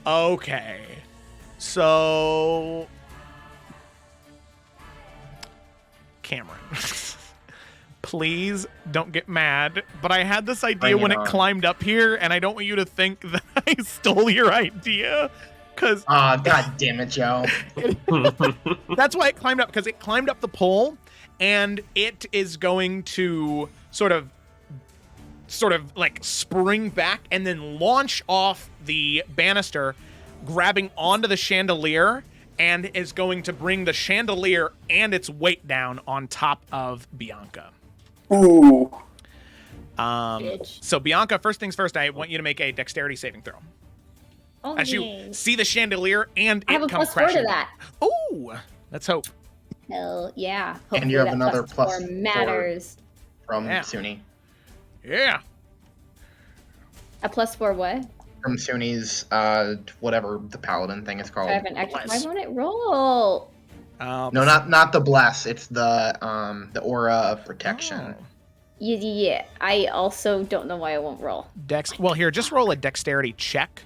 S1: Okay. So, Cameron, please don't get mad, but I had this idea
S5: Bring it
S1: when it
S5: on.
S1: climbed up here, and I don't want you to think that I stole your idea, because
S5: God damn it, Joe.
S1: that's why it climbed up, because it climbed up the pole, and it is going to sort of like spring back and then launch off the banister, grabbing onto the chandelier, and is going to bring the chandelier and its weight down on top of Bianca.
S4: Ooh.
S2: Bitch.
S1: So Bianca, first things first, I want you to make a dexterity saving throw.
S2: Oh,
S1: As you
S2: yay.
S1: see the chandelier and
S2: I have
S1: it
S2: a
S1: come
S2: +4
S1: crashing.
S2: to that.
S1: Ooh, let's hope.
S2: Hell yeah.
S5: And
S2: Hopefully
S5: you have
S2: that
S5: another
S2: +4
S5: +4.
S2: matters.
S5: From
S1: Yeah.
S5: Suni.
S1: Yeah.
S2: A +4 what?
S5: From Suni's, whatever the paladin thing is called.
S2: I have an extra.
S1: Bless.
S2: Why won't it roll?
S5: No, not the bless. It's the aura of protection.
S1: Oh.
S2: Yeah. I also don't know why it won't roll.
S1: Dex. Well, here, just roll a dexterity check.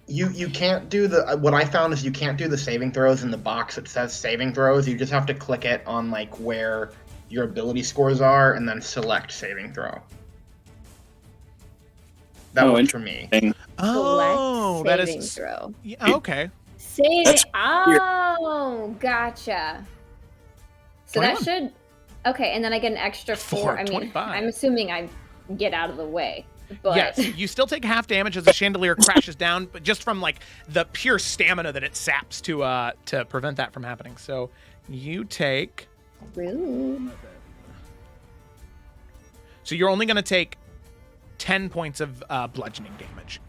S5: You can't do the... What I found is you can't do the saving throws in the box that says saving throws. You just have to click it on, like, where your ability scores are and then select saving throw. That
S4: Oh,
S5: works for me.
S1: Oh, that
S2: Saving
S1: is.
S2: throw.
S1: Yeah, okay.
S2: Saving.
S4: That's
S2: Oh, gotcha. So
S1: 21.
S2: that should. Okay, and then I get an extra 4. I mean,
S1: 25.
S2: I'm assuming I get out of the way. But
S1: Yes, you still take half damage as the chandelier crashes down, but just from like the pure stamina that it saps to prevent that from happening. So you take.
S2: Rude.
S1: So you're only going to take 10 points of bludgeoning damage.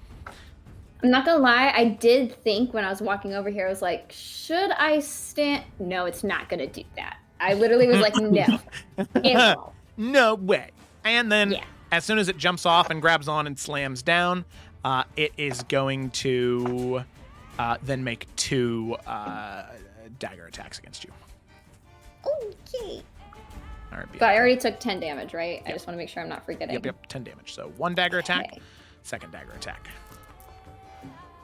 S2: I'm not gonna lie, I did think when I was walking over here, I was like, should I stand? No, it's not gonna do that. I literally was like, no, it won't.
S1: No way. And then
S2: Yeah.
S1: as soon as it jumps off and grabs on and slams down, it is going to then make 2 dagger attacks against you.
S2: Okay.
S1: All right,
S2: But I already took 10 damage, right? I
S1: Yep.
S2: just want to make sure I'm not forgetting.
S1: Yep, 10 damage. So 1 dagger attack,
S2: Okay.
S1: 2nd dagger attack.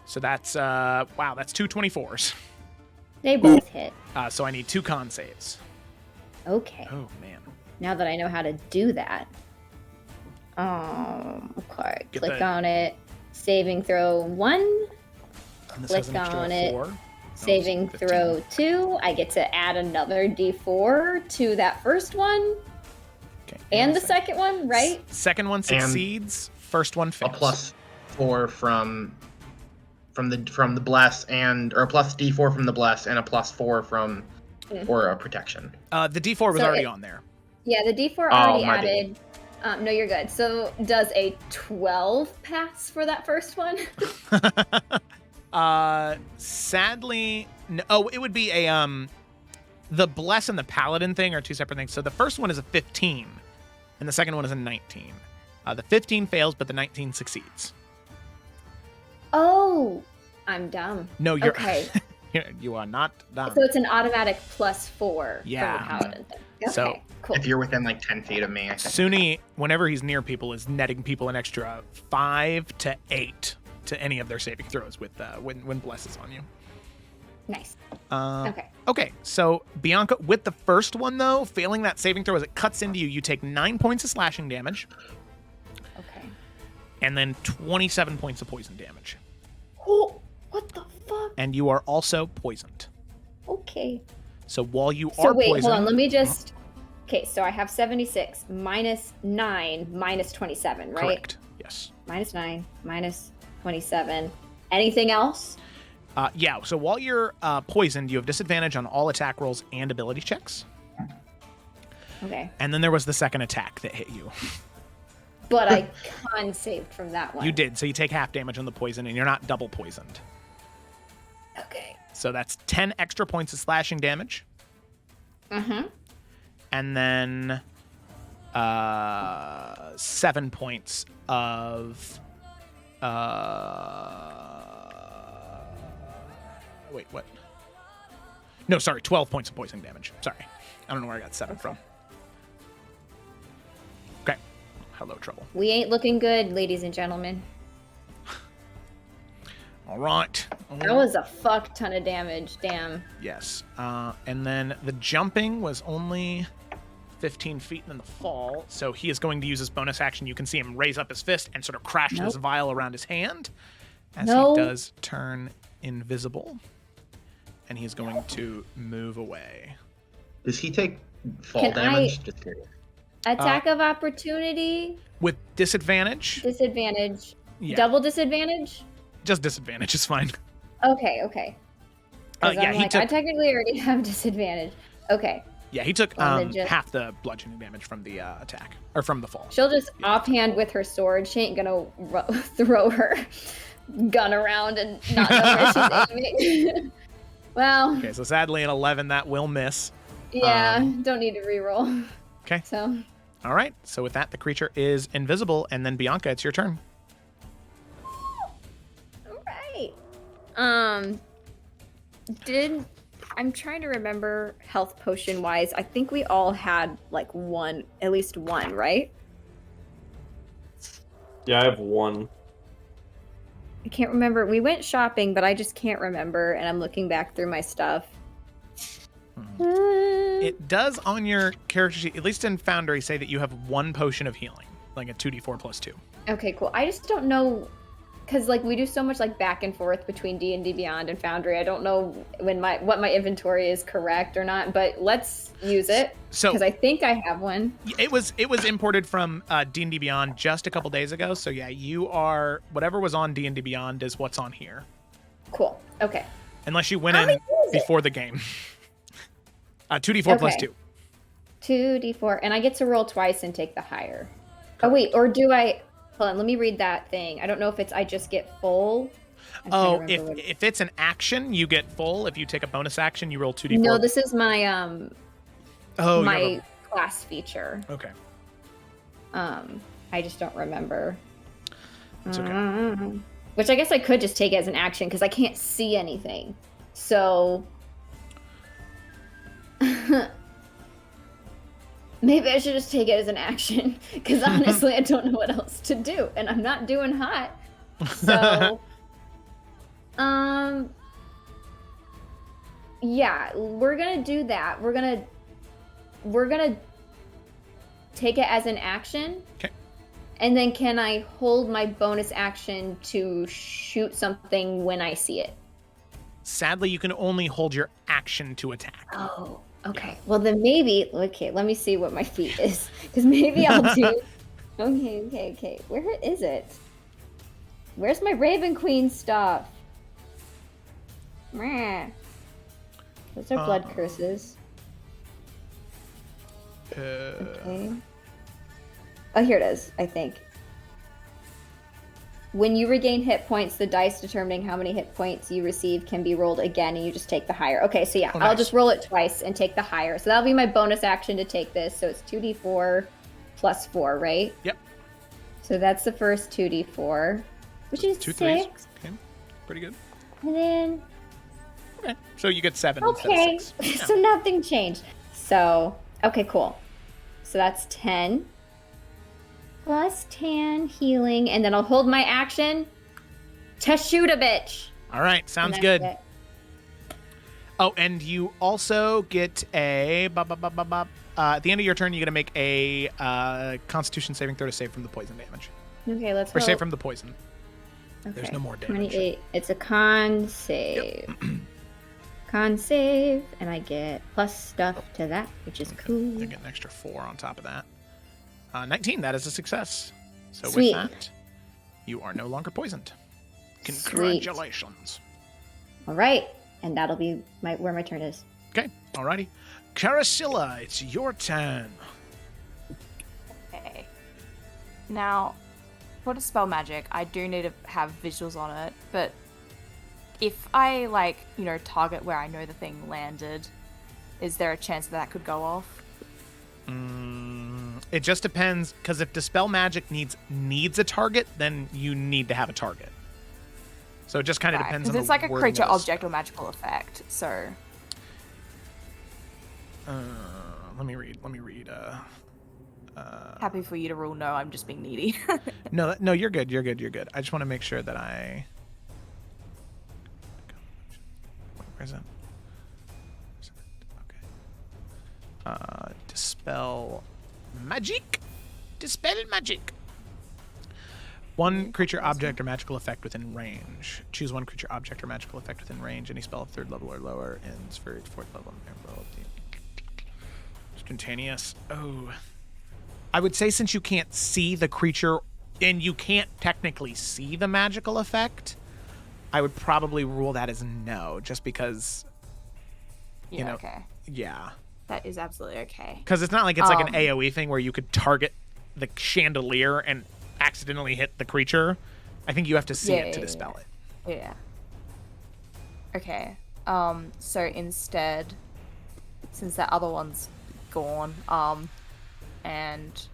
S1: So that's, wow, that's 2 24s.
S2: They both hit.
S1: So I need 2 con saves.
S2: Okay.
S1: Oh, man.
S2: Now that I know how to do that. Okay.
S1: Get
S2: Click
S1: the-
S2: on it. Saving throw 1.
S1: And this
S2: Click
S1: has an extra
S2: on it.
S1: 4.
S2: Saving
S1: 15.
S2: throw 2. I get to add another d4 to that first one.
S1: Okay.
S2: And the second one, right?
S1: Second one succeeds. First one
S5: A
S1: fails.
S5: +4 from the bless or a +d4 from the bless and a +4 from or a protection.
S1: The D4 was
S2: So
S1: already
S2: it-
S1: on there.
S2: Yeah, the d4 already
S5: my
S2: added. No, you're good. So does a 12 pass for that first one?
S1: Sadly, no. Oh, it would be a the bless and the paladin thing are 2 separate things. So the first one is a 15, and the second one is a 19. The 15 fails, but the 19 succeeds.
S2: Oh, I'm dumb.
S1: No, you're
S2: Okay.
S1: you are not dumb.
S2: So it's an automatic +4
S1: Yeah.
S2: from the paladin thing. Okay,
S1: So-
S2: cool.
S5: If you're within like 10 feet of me, I think.
S1: Suni, whenever he's near people, is netting people an extra 5 to 8 to any of their saving throws with when bless is on you.
S2: Nice.
S1: Okay.
S2: Okay.
S1: Okay, so Bianca, with the first one though, failing that saving throw as it cuts into you, you take 9 points of slashing damage
S2: Okay.
S1: and then 27 points of poison damage.
S2: Oh, what the fuck?
S1: And you are also poisoned.
S2: Okay.
S1: So while you
S2: So
S1: are
S2: wait,
S1: poisoned,
S2: hold on. Let me just. Okay, so I have 76 minus 9 minus 27, right?
S1: correct. Yes.
S2: Minus 9 minus 27. Anything else?
S1: Yeah. So while you're poisoned, you have disadvantage on all attack rolls and ability checks.
S2: Okay.
S1: And then there was the second attack that hit you.
S2: But I con saved from that one.
S1: You did. So you take half damage on the poison, and you're not double poisoned.
S2: Okay.
S1: So that's 10 extra points of slashing damage.
S2: Mm-hmm.
S1: And then 7 points of wait, what? No, sorry, 12 points of poison damage. Sorry. I don't know where I got 7 from. Okay. Hello, trouble.
S2: We ain't looking good, ladies and gentlemen.
S1: All right.
S2: That was a fuck ton of damage. Damn.
S1: Yes. And then the jumping was only 15 feet in the fall, so he is going to use his bonus action. You can see him raise up his fist and sort of crash this
S2: Nope.
S1: vial around his hand as
S2: No.
S1: he does turn invisible. And he's going to move away.
S5: Does he take fall
S2: Can
S5: damage? Just curious.
S2: Attack of opportunity,
S1: With disadvantage?
S2: disadvantage,
S1: Yeah.
S2: double disadvantage.
S1: Just disadvantage is fine.
S2: Okay, okay. 'Cause
S1: Yeah,
S2: I'm
S1: he
S2: like,
S1: took
S2: I technically already have disadvantage. Okay.
S1: Yeah, he took
S2: On the ju-
S1: half the bludgeoning damage from the attack. Or from the fall.
S2: She'll just offhand with her sword. She ain't gonna throw her gun around and not know where she's aiming. Well,
S1: Okay, so sadly an 11, that will miss.
S2: yeah, don't need to reroll.
S1: Okay.
S2: So,
S1: All right, so with that, the creature is invisible, and then Bianca, it's your turn.
S2: all right. I'm trying to remember health potion wise. I think we all had like one, at least one, right?
S3: Yeah, I have 1.
S2: I can't remember. We went shopping, but I just can't remember, and I'm looking back through my stuff.
S1: It does on your character sheet, at least in Foundry, say that you have 1 potion of healing. like a 2d4 plus 2.
S2: Okay, cool. I just don't know, because like we do so much like back and forth between D&D Beyond and Foundry. I don't know what my inventory is correct or not, but let's use it
S1: So
S2: because I think I have one.
S1: it was imported from D&D Beyond just a couple days ago. So yeah, you are whatever was on D&D Beyond is what's on here,
S2: Cool. Okay.
S1: unless you went
S2: I'll
S1: in
S2: use it.
S1: before the game. 2d4 plus
S2: Okay.
S1: 2.
S2: 2d4, and I get to roll twice and take the higher. Oh wait, or do I? Hold on, let me read that thing. I don't know if it's I just get full. I'm trying
S1: Oh,
S2: to remember what-
S1: if it's an action, you get full. If you take a bonus action, you roll 2d4.
S2: No, this is my
S1: oh, you have
S2: my class feature.
S1: okay.
S2: I just don't remember.
S1: It's okay.
S2: Which I guess I could just take it as an action because I can't see anything. So maybe I should just take it as an action because honestly I don't know what else to do and I'm not doing hot. So yeah, we're gonna do that. We're gonna take it as an action.
S1: Okay.
S2: And then can I hold my bonus action to shoot something when I see it?
S1: Sadly, you can only hold your action to attack.
S2: Oh, okay. Well, then maybe, okay, let me see what my feat is. Because maybe I'll do. Okay. Where is it? Where's my Raven Queen stuff? Meh. Those are blood curses. Okay. Oh, here it is, I think. When you regain hit points, the dice determining how many hit points you receive can be rolled again, and you just take the higher. Okay, so yeah,
S1: Oh,
S2: I'll
S1: nice.
S2: just roll it twice and take the higher. So that'll be my bonus action to take this. So it's 2d4 plus 4, right?
S1: Yep.
S2: So that's the first 2d4, which is
S1: 2
S2: 6.
S1: 3s. Okay. Pretty good.
S2: And then,
S1: Okay. So you get 7
S2: okay,
S1: instead of 6. Yeah.
S2: so nothing changed. So, okay, cool. So that's 10. Plus 10 healing, and then I'll hold my action to shoot a bitch.
S1: All right.
S2: And
S1: Sounds
S2: that's
S1: good.
S2: it.
S1: Oh, and you also get a... at the end of your turn, you're going to make a Constitution saving throw to save from the poison damage.
S2: Okay, let's
S1: Or
S2: hope.
S1: save from the poison.
S2: Okay.
S1: There's no more damage.
S2: 28. It's a con save. Con save, and I get plus stuff to that, which is cool.
S1: You get an extra 4 on top of that. 19, that is a success. So
S2: Sweet.
S1: with that, you are no longer poisoned.
S2: Sweet.
S1: Congratulations.
S2: All right, and that'll be where my turn is.
S1: Okay, alrighty. Carasilla, it's your turn.
S7: Okay. Now, for Dispel Magic, I do need to have visuals on it, but if I, target where I know the thing landed, is there a chance that could go off?
S1: It just depends, because if Dispel Magic needs a target, then you need to have a target. So it just kind of depends on
S7: Because
S1: the
S7: it's like a
S1: wording
S7: creature,
S1: of the
S7: object, or magical effect, so...
S1: Let me read.
S7: Happy for you to rule no, I'm just being needy.
S1: No, you're good. I just want to make sure that I... Where is it? Okay. Dispel Magic. One creature, object, or magical effect within range. Choose one creature, object, or magical effect within range. Any spell of 3rd level or lower ends for 4th level. Instantaneous. Oh. I would say since you can't see the creature, and you can't technically see the magical effect, I would probably rule that as no, just because,
S7: Yeah, okay.
S1: yeah.
S7: That is absolutely okay.
S1: Because it's not like it's like an AoE thing where you could target the chandelier and accidentally hit the creature. I think you have to see it to dispel it.
S7: Yeah. Okay. So instead, since that other one's gone, and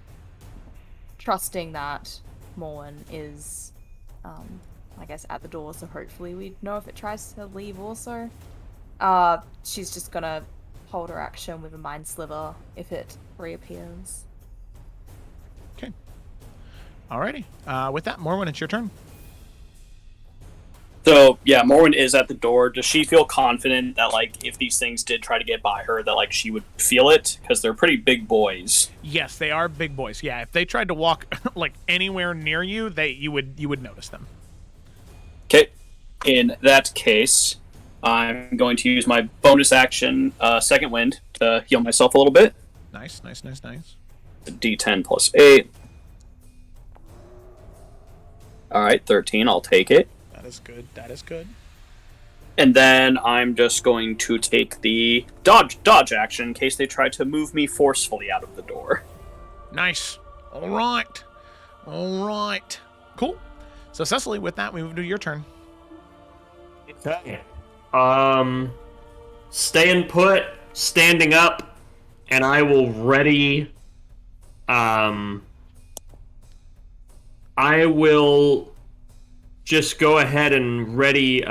S7: trusting that Morwen is, I guess, at the door, so hopefully we'd know if it tries to leave also. She's just gonna hold her action with a Mind Sliver if it reappears.
S1: Okay. Alrighty. With that, Morwen, it's your turn.
S4: So yeah, Morwen is at the door. Does she feel confident that like if these things did try to get by her, that like she would feel it? Because they're pretty big boys.
S1: Yes, they are big boys. Yeah, if they tried to walk like anywhere near you, you would notice them.
S4: Okay. In that case, I'm going to use my bonus action, Second Wind, to heal myself a little bit.
S1: Nice.
S4: D10 plus 8. All right, 13. I'll take it.
S1: That is good.
S4: And then I'm just going to take the dodge action in case they try to move me forcefully out of the door.
S1: Nice. All right. Cool. So Cecily, with that, we move to your turn.
S3: Okay. Staying put, standing up, and I will ready. I will just go ahead and ready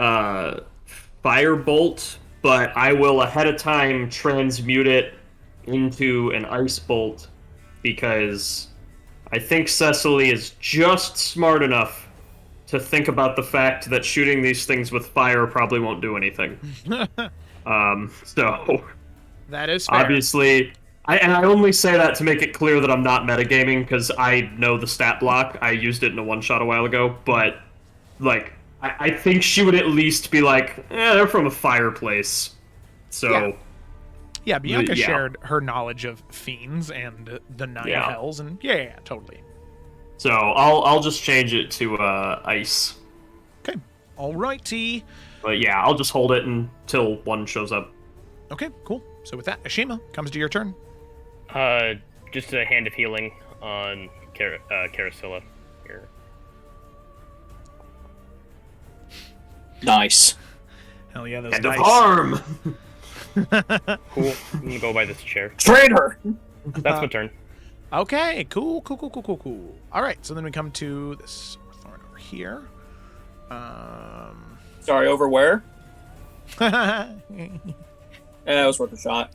S3: Firebolt, but I will ahead of time transmute it into an Ice Bolt because I think Cecily is just smart enough to think about the fact that shooting these things with fire probably won't do anything. So
S1: That is fair.
S3: obviously, I only say that to make it clear that I'm not metagaming because I know the stat block. I used it in a one-shot a while ago, but like I think she would at least be like, they're from a fireplace. So
S1: Yeah, Bianca
S3: yeah.
S1: shared her knowledge of fiends and the nine hells, and yeah, totally.
S3: So I'll just change it to ice.
S1: Okay, alrighty.
S3: But yeah, I'll just hold it until one shows up.
S1: Okay, cool. So with that, Ashima, comes to your turn.
S6: Just a hand of healing on Carasilla here.
S4: Nice.
S1: Hell yeah, those
S3: Hand of
S1: dice.
S3: harm!
S6: Cool. I'm gonna go by this chair.
S4: Traitor!
S6: That's my turn.
S1: Okay, cool. All right, so then we come to this thorn over here.
S4: Sorry, over where?
S1: Yeah.
S4: It was worth a shot.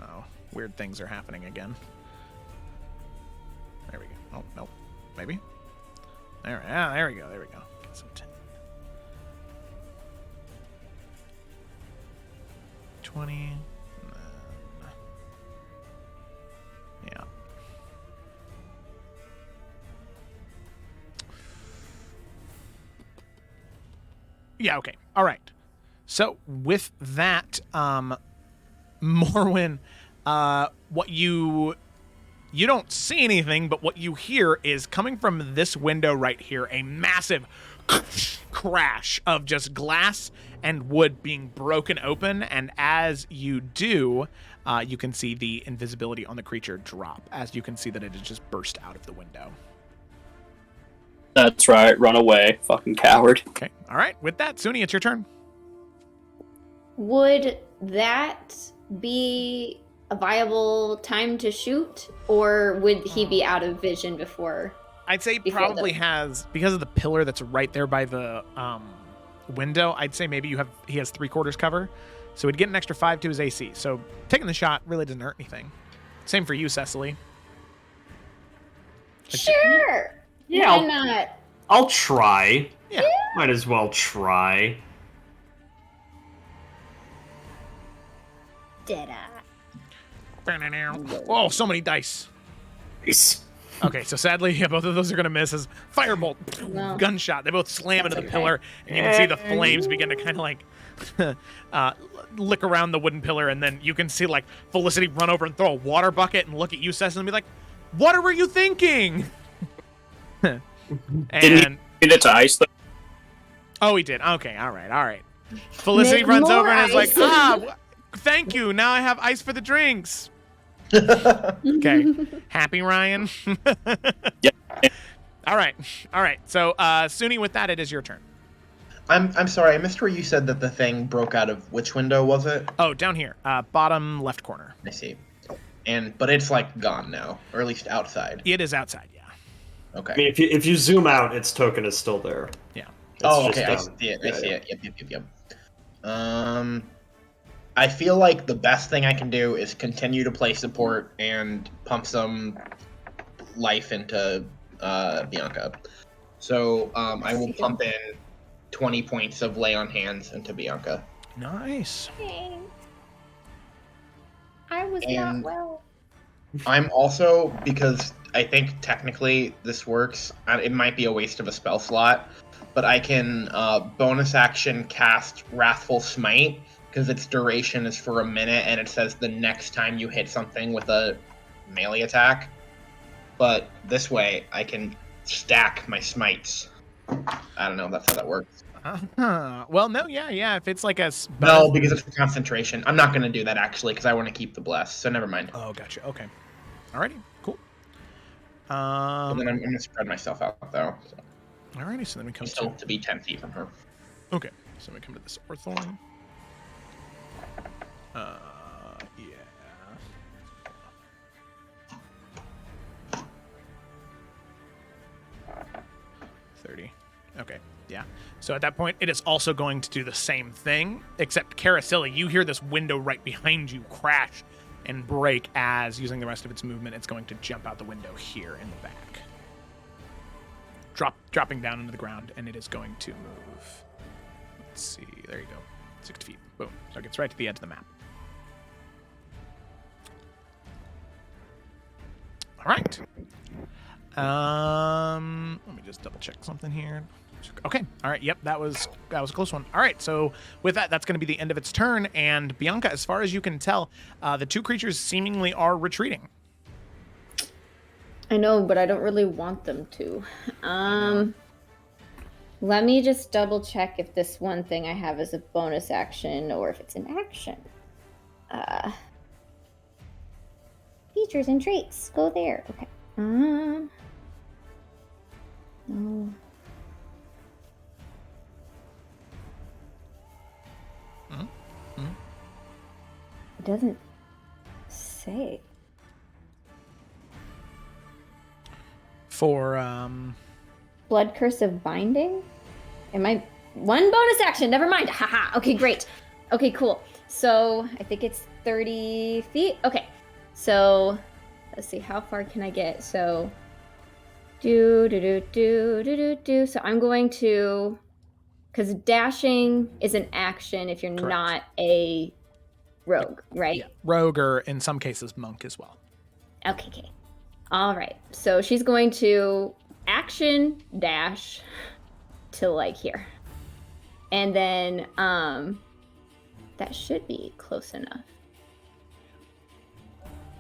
S1: Oh, weird things are happening again. There we go. Oh, no. Maybe? There we go. Get some 10. 20. And then... Yeah. Yeah, okay. All right. So with that, Morwen, what you don't see anything, but what you hear is coming from this window right here, a massive crash of just glass and wood being broken open. And as you do, you can see the invisibility on the creature drop, as you can see that it has just burst out of the window.
S4: That's right, run away, fucking coward.
S1: Okay. All right. With that, Suni, it's your turn.
S2: Would that be a viable time to shoot, or would he be out of vision before?
S1: I'd say
S2: Before
S1: probably
S2: the-
S1: has, because of the pillar that's right there by the window, I'd say maybe he has 3/4 cover. So he'd get an extra 5 to his AC. So taking the shot really doesn't hurt anything. Same for you, Cecily.
S2: Sure.
S3: Yeah,
S2: Why not?
S3: I'll try.
S1: Yeah.
S3: Might as well try.
S2: Did I?
S1: Oh, so many dice.
S3: Nice.
S1: Okay, so sadly, yeah, both of those are going to miss as firebolt,
S2: No.
S1: gunshot. They both slam into the
S2: okay.
S1: pillar, and you can see the flames begin to kind of like lick around the wooden pillar, and then you can see like Felicity run over and throw a water bucket and look at you, Cecily, and be like, "What were you thinking?"
S4: Didn't
S1: And
S4: Get it to ice, though.
S1: oh, he did. Okay, all right. Felicity
S2: Make
S1: runs
S2: more
S1: over and is like,
S2: ice.
S1: thank you. Now I have ice for the drinks. Okay. Happy, Ryan?
S4: Yeah.
S1: All right. So, Suni, with that, it is your turn.
S5: I'm sorry, I missed where you said that the thing broke out of which window was it?
S1: Oh, down here. Bottom left corner.
S5: I see. But it's like gone now, or at least outside.
S1: It is outside, yeah.
S5: Okay.
S3: I mean, if you zoom out, its token is still there.
S1: Yeah.
S5: Oh,
S3: It's
S5: okay. I
S3: just
S5: see it. I
S3: yeah,
S5: see
S3: yeah.
S5: it. Yep. I feel like the best thing I can do is continue to play support and pump some life into Bianca. So I will pump in 20 points of lay on hands into Bianca.
S1: Nice.
S2: Thanks. I was not
S5: And-
S2: well.
S5: I'm also, because I think technically this works, it might be a waste of a spell slot, but I can bonus action cast Wrathful Smite, because its duration is for a minute, and it says the next time you hit something with a melee attack. But this way, I can stack my smites. I don't know if that's how that works.
S1: Well, no, yeah. If it's like a
S5: No, because it's for concentration. I'm not going to do that, actually, because I want to keep the bless, so never mind.
S1: Oh, gotcha. Okay. Alrighty, cool.
S5: But then I'm going to spread myself out, though. So.
S1: Alrighty, so then we come
S5: Still to be 10 feet from her.
S1: Okay, so we come to this Orthorn. Yeah. 30. Okay, yeah. So at that point, it is also going to do the same thing, except Carasilla, you hear this window right behind you crash and break as, using the rest of its movement, it's going to jump out the window here in the back. Dropping down into the ground, and it is going to move. Let's see, there you go. 60 feet. Boom. So it gets right to the edge of the map. All right. Let me just double check something here. Okay. All right. Yep. That was a close one. All right. So with that, that's going to be the end of its turn. And Bianca, as far as you can tell, the two creatures seemingly are retreating.
S2: I know, but I don't really want them to. Let me just double check if this one thing I have is a bonus action or if it's an action. Features and traits. Go there. Okay. No. It doesn't say.
S1: For
S2: Blood Curse of Binding? Am I... One bonus action, never mind. Haha, okay, great. Okay, cool. So, I think it's 30 feet. Okay, so, let's see, how far can I get? So, So I'm going to... Because dashing is an action if you're
S1: Correct.
S2: not a rogue, right?
S1: yeah, rogue or in some cases monk as well.
S2: Okay. All right. So she's going to action dash to like here. And then that should be close enough.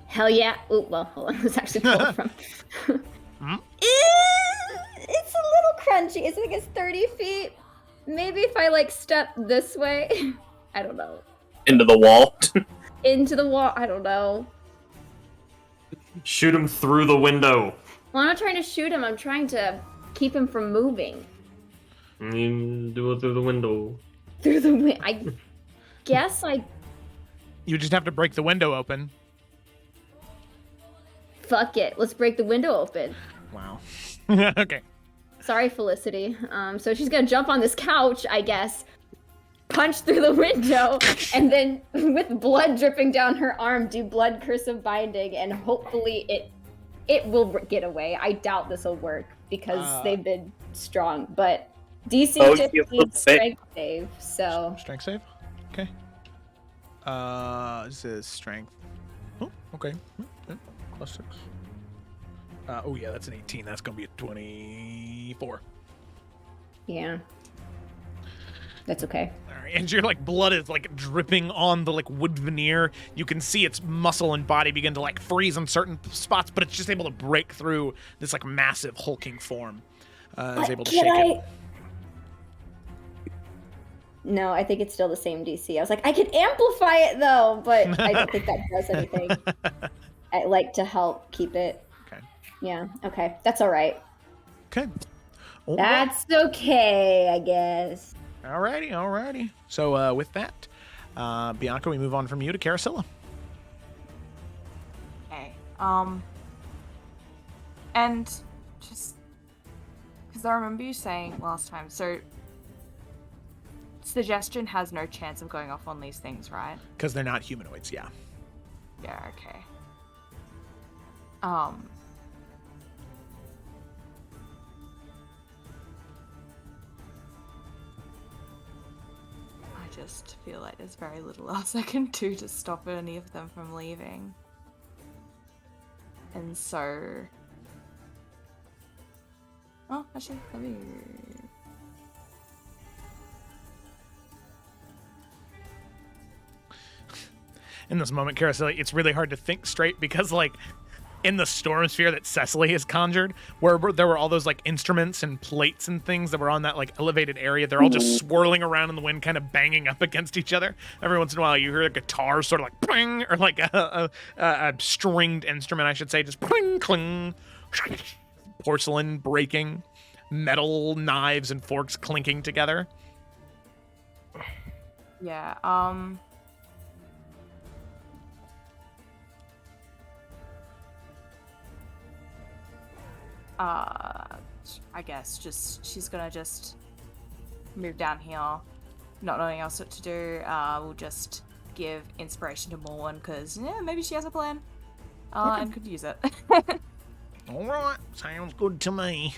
S2: Hell yeah. Ooh, well, hold on. It's actually pulled from. It's a little crunchy. I think it's 30 feet. Maybe if I like step this way. I don't know.
S4: Into the wall.
S2: Into the wall. I don't know.
S3: Shoot him through the window.
S2: Well, I'm not trying to shoot him. I'm trying to keep him from moving.
S3: You do it through the window.
S2: Through the window. I guess I...
S1: You just have to break the window open.
S2: Fuck it. Let's break the window open.
S1: Wow. Okay.
S2: Sorry, Felicity. So she's gonna jump on this couch, I guess, punch through the window, and then with blood dripping down her arm, do Blood Curse of Binding, and hopefully it will get away. I doubt this will work because they've been strong, but DC 15 strength save, so...
S1: Strength save? Okay. This is strength. Oh, okay. Plus 6. Oh yeah, that's an 18. That's gonna be a 24.
S2: Yeah. That's okay.
S1: All right, and your like blood is like dripping on the like wood veneer. You can see its muscle and body begin to like freeze in certain spots, but it's just able to break through this like massive hulking form. Is able to shake it.
S2: No, I think it's still the same DC. I was like, I can amplify it though, but I don't think that does anything. I like to help keep it.
S1: Okay.
S2: Yeah. Okay. That's all right.
S1: Okay. All
S2: That's okay, I guess.
S1: Alrighty. So with that, Bianca, we move on from you to Carasilla.
S7: Okay. And just because I remember you saying last time, so suggestion has no chance of going off on these things, right?
S1: Because they're not humanoids, yeah.
S7: Yeah. Okay. just feel like there's very little else I can do to stop any of them from leaving. And so... Oh, actually, let me...
S1: In this moment, Carousel, it's really hard to think straight because, like, in the storm sphere that Cecily has conjured, where there were all those, like, instruments and plates and things that were on that, like, elevated area, they're all just swirling around in the wind, kind of banging up against each other. Every once in a while, you hear a guitar sort of like, pling, or like a stringed instrument, I should say, just pling, cling, porcelain breaking, metal knives and forks clinking together.
S7: Yeah, I guess she's gonna just move down here, not knowing else what to do. We'll just give inspiration to Morwen because maybe she has a plan and could use it.
S1: All right, sounds good to me.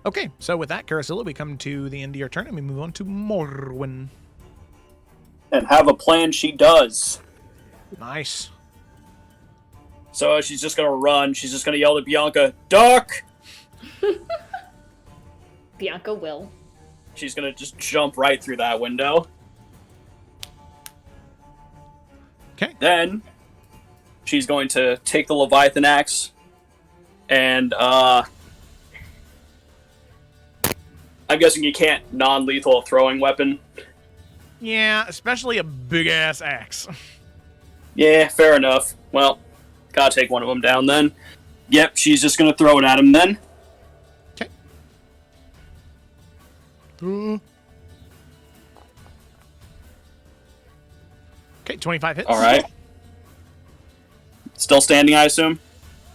S1: Okay, so with that, Carasilla, we come to the end of your turn and we move on to Morwen.
S4: And have a plan she does.
S1: Nice.
S4: So she's just gonna run. She's just gonna yell to Bianca, "Duck!"
S2: Bianca will.
S4: She's gonna just jump right through that window.
S1: Okay.
S4: Then she's going to take the Leviathan axe and I'm guessing you can't non-lethal throwing weapon.
S1: Yeah, especially a big-ass axe.
S4: Yeah, fair enough. Well, gotta take one of them down then. Yep, she's just gonna throw it at him then.
S1: Okay. Okay, 25 hits.
S4: Alright. Still standing, I assume?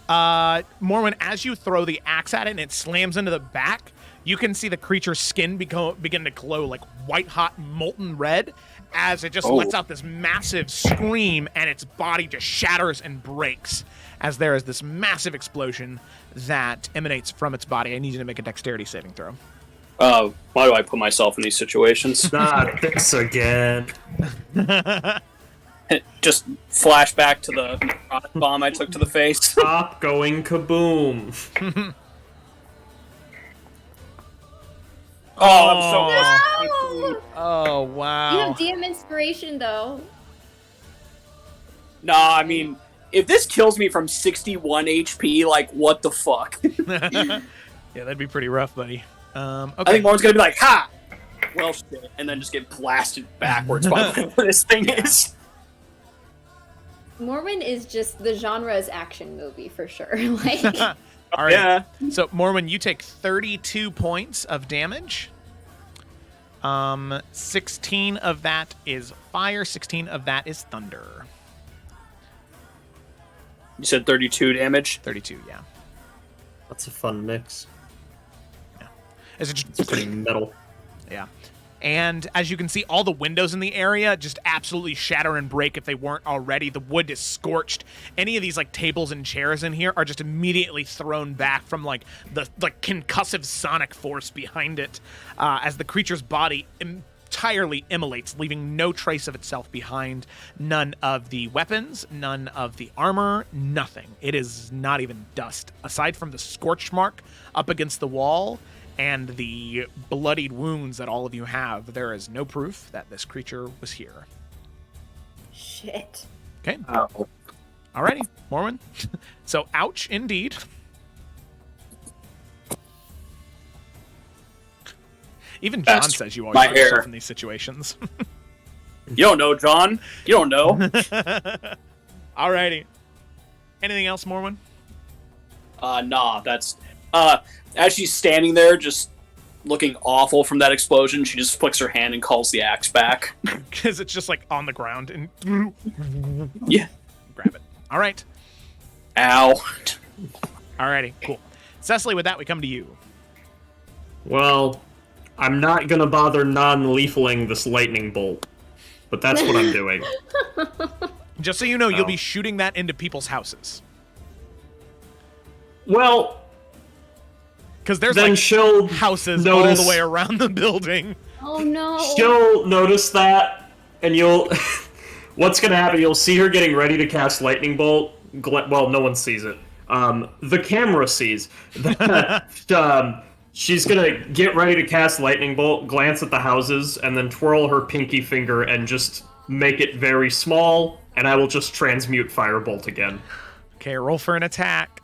S1: Morwen, as you throw the axe at it and it slams into the back, you can see the creature's skin begin to glow like white-hot molten red as it just lets out this massive scream and its body just shatters and breaks as there is this massive explosion that emanates from its body. I need you to make a dexterity saving throw.
S4: Why do I put myself in these situations?
S3: Not this again.
S4: Just flash back to the bomb I took to the face.
S3: Stop going kaboom.
S4: I'm so
S2: No!
S1: Oh, wow.
S2: You have DM inspiration though.
S4: Nah, I mean, if this kills me from 61 HP, like, what the fuck?
S1: Yeah, that'd be pretty rough, buddy. Okay.
S4: I think Morgan's gonna be like, ha! Well, shit. And then just get blasted backwards by whatever this thing is.
S2: Morwen is just the genre's action movie for sure. Like,
S1: All right.
S4: Yeah.
S1: So, Morwen, you take 32 points of damage. 16 of that is fire. 16 of that is thunder.
S4: You said 32 damage?
S1: 32, yeah.
S3: That's a fun mix.
S1: Is it
S3: It's pretty metal.
S1: Yeah. And as you can see, all the windows in the area just absolutely shatter and break if they weren't already. The wood is scorched. Any of these like tables and chairs in here are just immediately thrown back from like the concussive sonic force behind it as the creature's body entirely immolates, leaving no trace of itself behind. None of the weapons, none of the armor, nothing. It is not even dust. Aside from the scorch mark up against the wall and the bloodied wounds that all of you have, there is no proof that this creature was here.
S2: shit.
S1: Okay.
S4: Oh.
S1: Alrighty, Morwen. So, ouch, indeed. Even John
S4: That's
S1: says you always
S4: my
S1: put yourself
S4: hair.
S1: in these situations.
S4: You don't know, John. You don't know.
S1: Alrighty. Anything else, Morwen?
S4: Nah, that's... as she's standing there, just looking awful from that explosion, she just flicks her hand and calls the axe back.
S1: Because it's just like on the ground and
S4: Yeah.
S1: grab it. All right.
S4: Ow.
S1: Alrighty, cool. Cecily, with that, we come to you.
S3: Well, I'm not gonna bother non-lethaling this lightning bolt, but that's what I'm doing.
S1: Just so you know, you'll
S3: Oh.
S1: be shooting that into people's houses.
S3: Well,
S1: Because there's
S3: then
S1: like
S3: she'll
S1: houses
S3: notice,
S1: all the way around the building.
S2: Oh no.
S3: She'll notice that and you'll. What's gonna happen? You'll see her getting ready to cast lightning bolt. Well, no one sees it. The camera sees that. She's gonna get ready to cast lightning bolt, glance at the houses, and then twirl her pinky finger and just make it very small. And I will just transmute firebolt again.
S1: Okay, roll for an attack.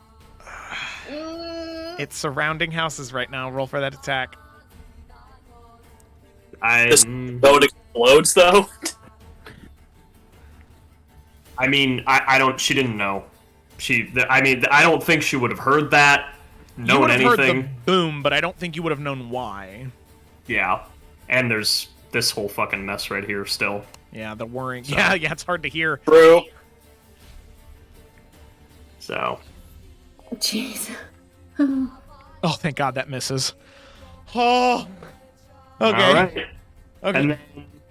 S1: It's surrounding houses right now. Roll for that attack.
S4: This boat explodes, though.
S3: I mean, I don't. She didn't know. I don't think she would have heard that,
S1: You would
S3: known
S1: have heard
S3: anything.
S1: the boom, but I don't think you would have known why.
S3: Yeah, and there's this whole fucking mess right here still.
S1: Yeah, the whirring. Yeah, it's hard to hear.
S4: True.
S3: So.
S2: Jeez.
S1: Oh, thank God that misses. Oh. Okay.
S3: All right.
S1: Okay.
S3: And then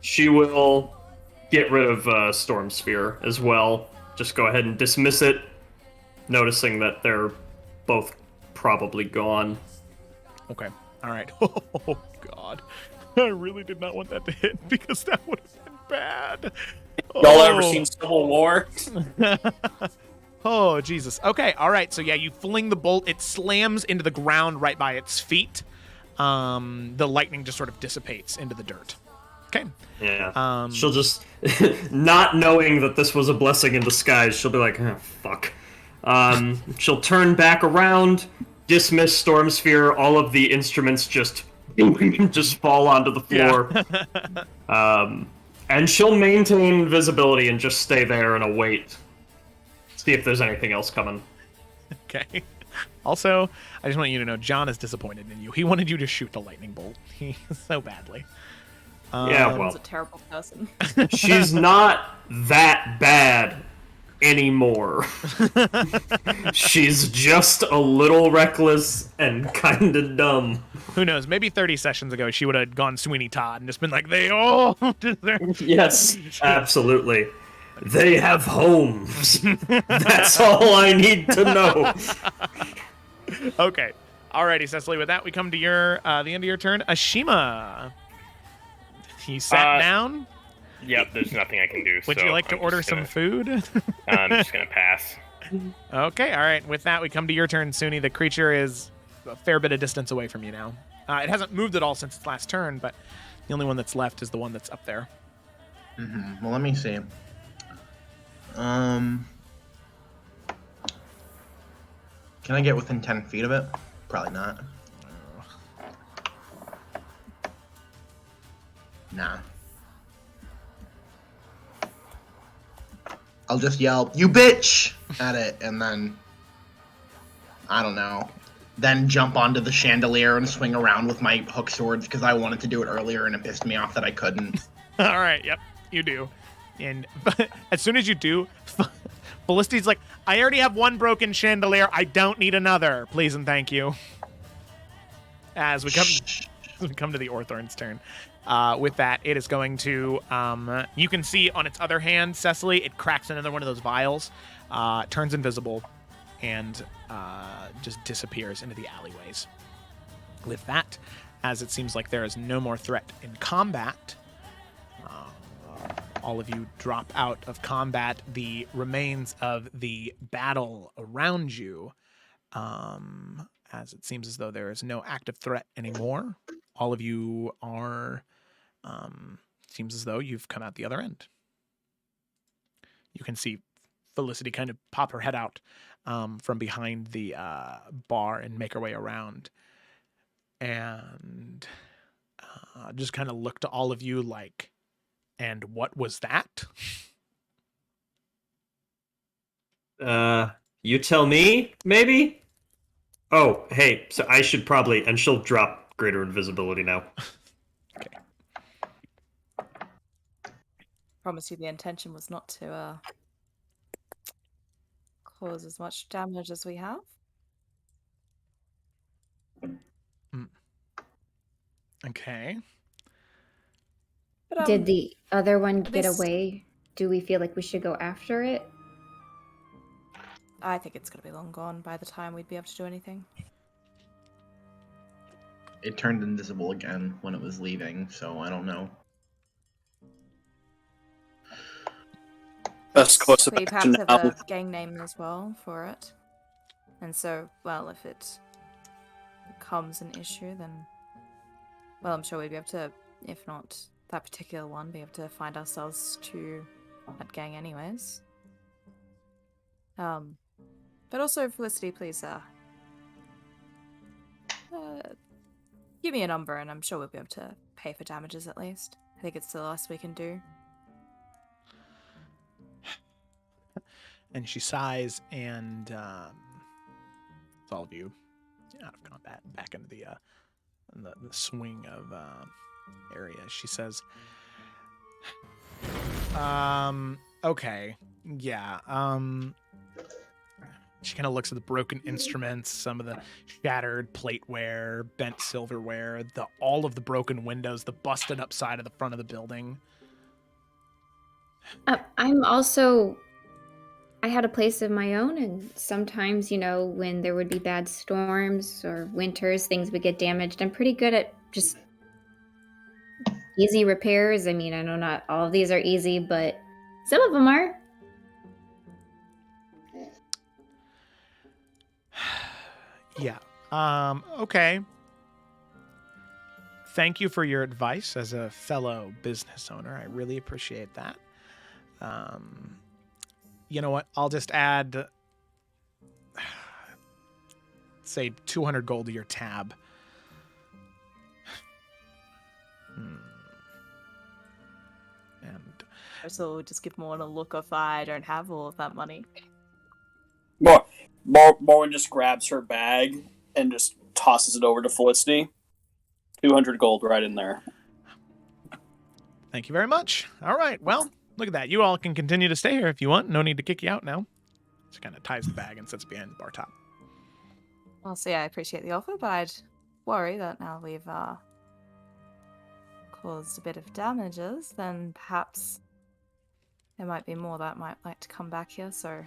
S3: she will get rid of Storm Sphere as well. Just go ahead and dismiss it, noticing that they're both probably gone.
S1: Okay. All right. Oh, God. I really did not want that to hit because that would have been bad.
S4: Y'all ever seen Civil War?
S1: Oh, Jesus. Okay. All right. So, yeah, you fling the bolt. It slams into the ground right by its feet. The lightning just sort of dissipates into the dirt. Okay.
S3: Yeah. She'll just, not knowing that this was a blessing in disguise, she'll be like, oh, fuck. She'll turn back around, dismiss Storm Sphere, all of the instruments just fall onto the floor. Yeah. And she'll maintain visibility and just stay there and await. See if there's anything else coming.
S1: Okay. Also, I just want you to know, John is disappointed in you. He wanted you to shoot the lightning bolt. So badly.
S3: Yeah, well.
S7: He's a terrible person.
S3: She's not that bad anymore. She's just a little reckless and kind of dumb.
S1: Who knows? Maybe 30 sessions ago, she would have gone Sweeney Todd and just been like, they all deserve.
S3: Yes, absolutely. They have homes. That's all I need to know.
S1: Okay. Alrighty, Cecily. With that, we come to your the end of your turn. Ashima. He sat down.
S6: Yep, there's nothing I can do.
S1: Would you like to order some food?
S6: I'm just gonna pass.
S1: Okay, all right. With that, we come to your turn, Suni. The creature is a fair bit of distance away from you now. It hasn't moved at all since its last turn, but the only one that's left is the one that's up there.
S5: Mm-hmm. Well, let me see. Can I get within 10 feet of it? Probably not. Nah. I'll just yell, "You bitch!" at it, and then, I don't know, then jump onto the chandelier and swing around with my hook swords because I wanted to do it earlier and it pissed me off that I couldn't.
S1: All right, yep, you do. And as soon as you do, Felicity's like, I already have one broken chandelier. I don't need another. Please and thank you. As we come to the Orthorn's turn. With that, it is going to, you can see on its other hand, Cecily, it cracks another one of those vials, turns invisible, and just disappears into the alleyways. With that, as it seems like there is no more threat in combat, all of you drop out of combat. The remains of the battle around you, as it seems as though there is no active threat anymore. All of you are, seems as though you've come out the other end. You can see Felicity kind of pop her head out from behind the bar and make her way around. And just kind of look to all of you like, and what was that?
S3: You tell me, maybe? Oh, hey, so I should probably, and she'll drop greater invisibility now.
S1: Okay.
S7: Promise you the intention was not to cause as much damage as we have.
S1: Okay.
S7: But,
S2: Did the other one get
S7: this-
S2: away? Do we feel like we should go after it?
S7: I think it's going to be long gone by the time we'd be able to do anything.
S5: It turned invisible again when it was leaving, so I don't know.
S4: Best course of
S7: we
S4: action
S7: perhaps have
S4: now.
S7: a gang name as well for it. And so, well, if it becomes an issue, then, well, I'm sure we'd be able to, if not that particular one, be able to find ourselves to that gang anyways. But also, Felicity, please, give me a number and I'm sure we'll be able to pay for damages at least. I think it's the last we can do.
S1: And she sighs, and it's all of you out of combat, back into the swing of area. She says, okay, yeah, she kind of looks at the broken instruments, some of the shattered plateware, bent silverware, all of the broken windows, the busted up side of the front of the building.
S2: I had a place of my own, and sometimes, when there would be bad storms or winters, things would get damaged. I'm pretty good at just easy repairs. I mean, I know not all of these are easy, but some of them are.
S1: Yeah. Okay. Thank you for your advice as a fellow business owner. I really appreciate that. You know what? I'll just add, say, 200 gold to your tab. And
S7: So we'll just give Morn a look of I don't have all of that money.
S4: Morwen just grabs her bag and just tosses it over to Felicity. 200 gold right in there.
S1: thank you very much. All right. Well, look at that. You all can continue to stay here if you want. No need to kick you out now. She kind of ties the bag and sits behind the bar top.
S7: Well, so yeah, I appreciate the offer, but I'd worry that now we've caused a bit of damages, then perhaps there might be more that might like to come back here, so...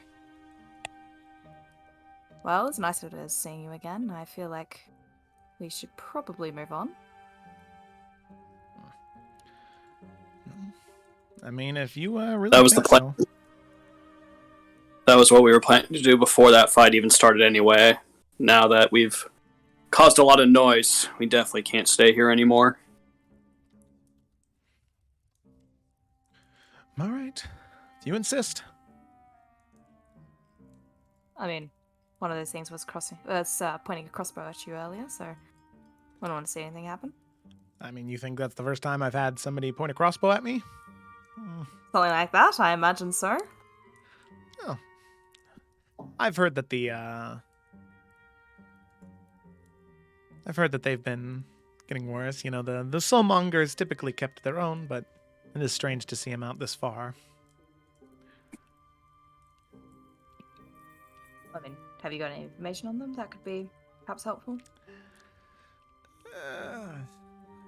S7: Well, it's nice it is seeing you again. I feel like we should probably move on.
S1: I mean, if you really
S4: That was
S1: think
S4: the plan.
S1: so.
S4: That was what we were planning to do before that fight even started anyway. Now that we've caused a lot of noise, we definitely can't stay here anymore.
S1: All right. If you insist.
S7: I mean, one of those things was pointing a crossbow at you earlier, so I wouldn't want to see anything happen.
S1: I mean, you think that's the first time I've had somebody point a crossbow at me?
S7: Something like that, I imagine so.
S1: Oh. I've heard that I've heard that they've been getting worse. You know, the soul mongers typically kept their own, but it is strange to see them out this far.
S7: I mean, have you got any information on them that could be perhaps helpful?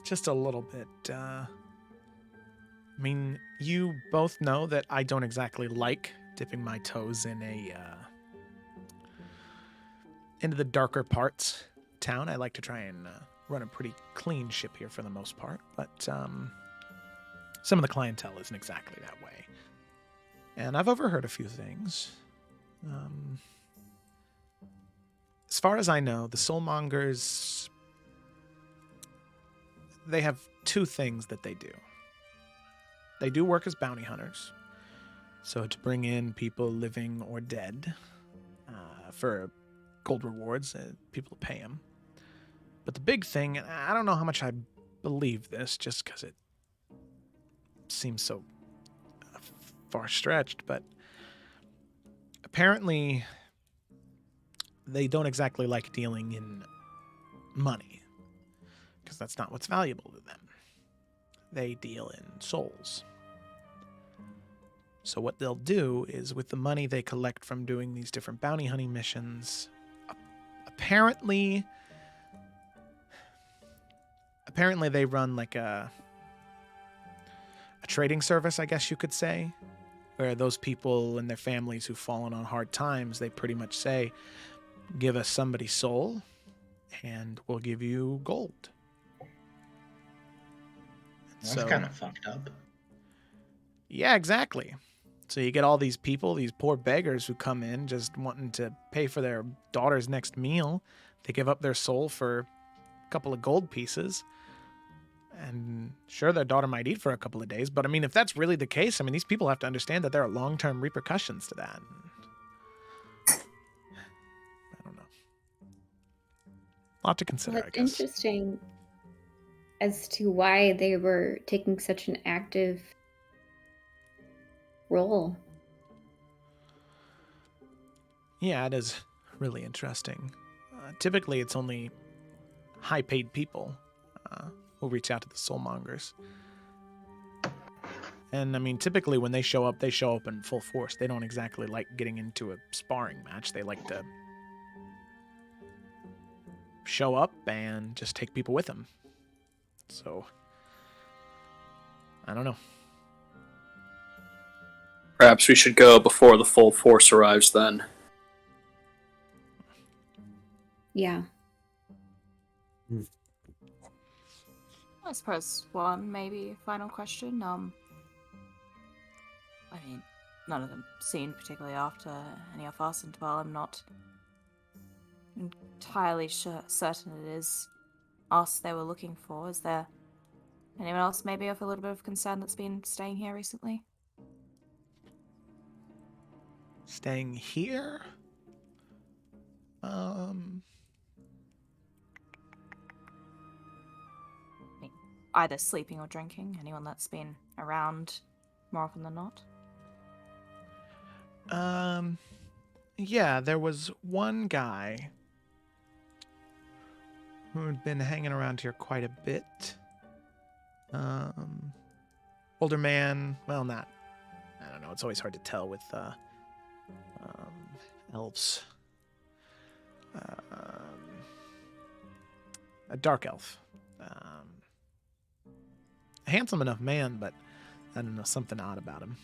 S1: Just a little bit. I mean, you both know that I don't exactly like dipping my toes in into the darker parts of town. I like to try and run a pretty clean ship here for the most part, but some of the clientele isn't exactly that way. And I've overheard a few things. As far as I know, the Soulmongers, they have two things that they do. They do work as bounty hunters, so to bring in people living or dead for gold rewards, people pay them. But the big thing, and I don't know how much I believe this, just because it seems so far-stretched, but apparently they don't exactly like dealing in money, because that's not what's valuable to them. They deal in souls. So what they'll do is, with the money they collect from doing these different bounty hunting missions, apparently they run like a trading service, I guess you could say, where those people and their families who've fallen on hard times, they pretty much say, give us somebody's soul and we'll give you gold.
S5: That's kind of fucked up.
S1: Yeah, exactly. So you get all these people, these poor beggars who come in just wanting to pay for their daughter's next meal. They give up their soul for a couple of gold pieces. And sure, their daughter might eat for a couple of days, but I mean, if that's really the case, I mean, these people have to understand that there are long-term repercussions to that. I don't know. A lot to consider,
S2: Well,
S1: I
S2: it's
S1: guess.
S2: interesting as to why they were taking such an active role.
S1: Yeah, it is really interesting. Typically, it's only high-paid people who reach out to the Soulmongers. And, I mean, typically when they show up in full force. They don't exactly like getting into a sparring match. They like to show up and just take people with them. So, I don't know.
S4: Perhaps we should go before the full force arrives then.
S2: Yeah.
S7: I suppose one maybe final question. I mean, none of them seemed particularly after any of us, and while I'm not entirely certain it is us they were looking for, is there anyone else maybe of a little bit of concern that's been staying here recently?
S1: Staying here?
S7: Either sleeping or drinking? Anyone that's been around more often than not?
S1: Yeah, there was one guy who had been hanging around here quite a bit. Older man, well, not, I don't know, it's always hard to tell with, elves. A dark elf. A handsome enough man, but I don't know, something odd about him.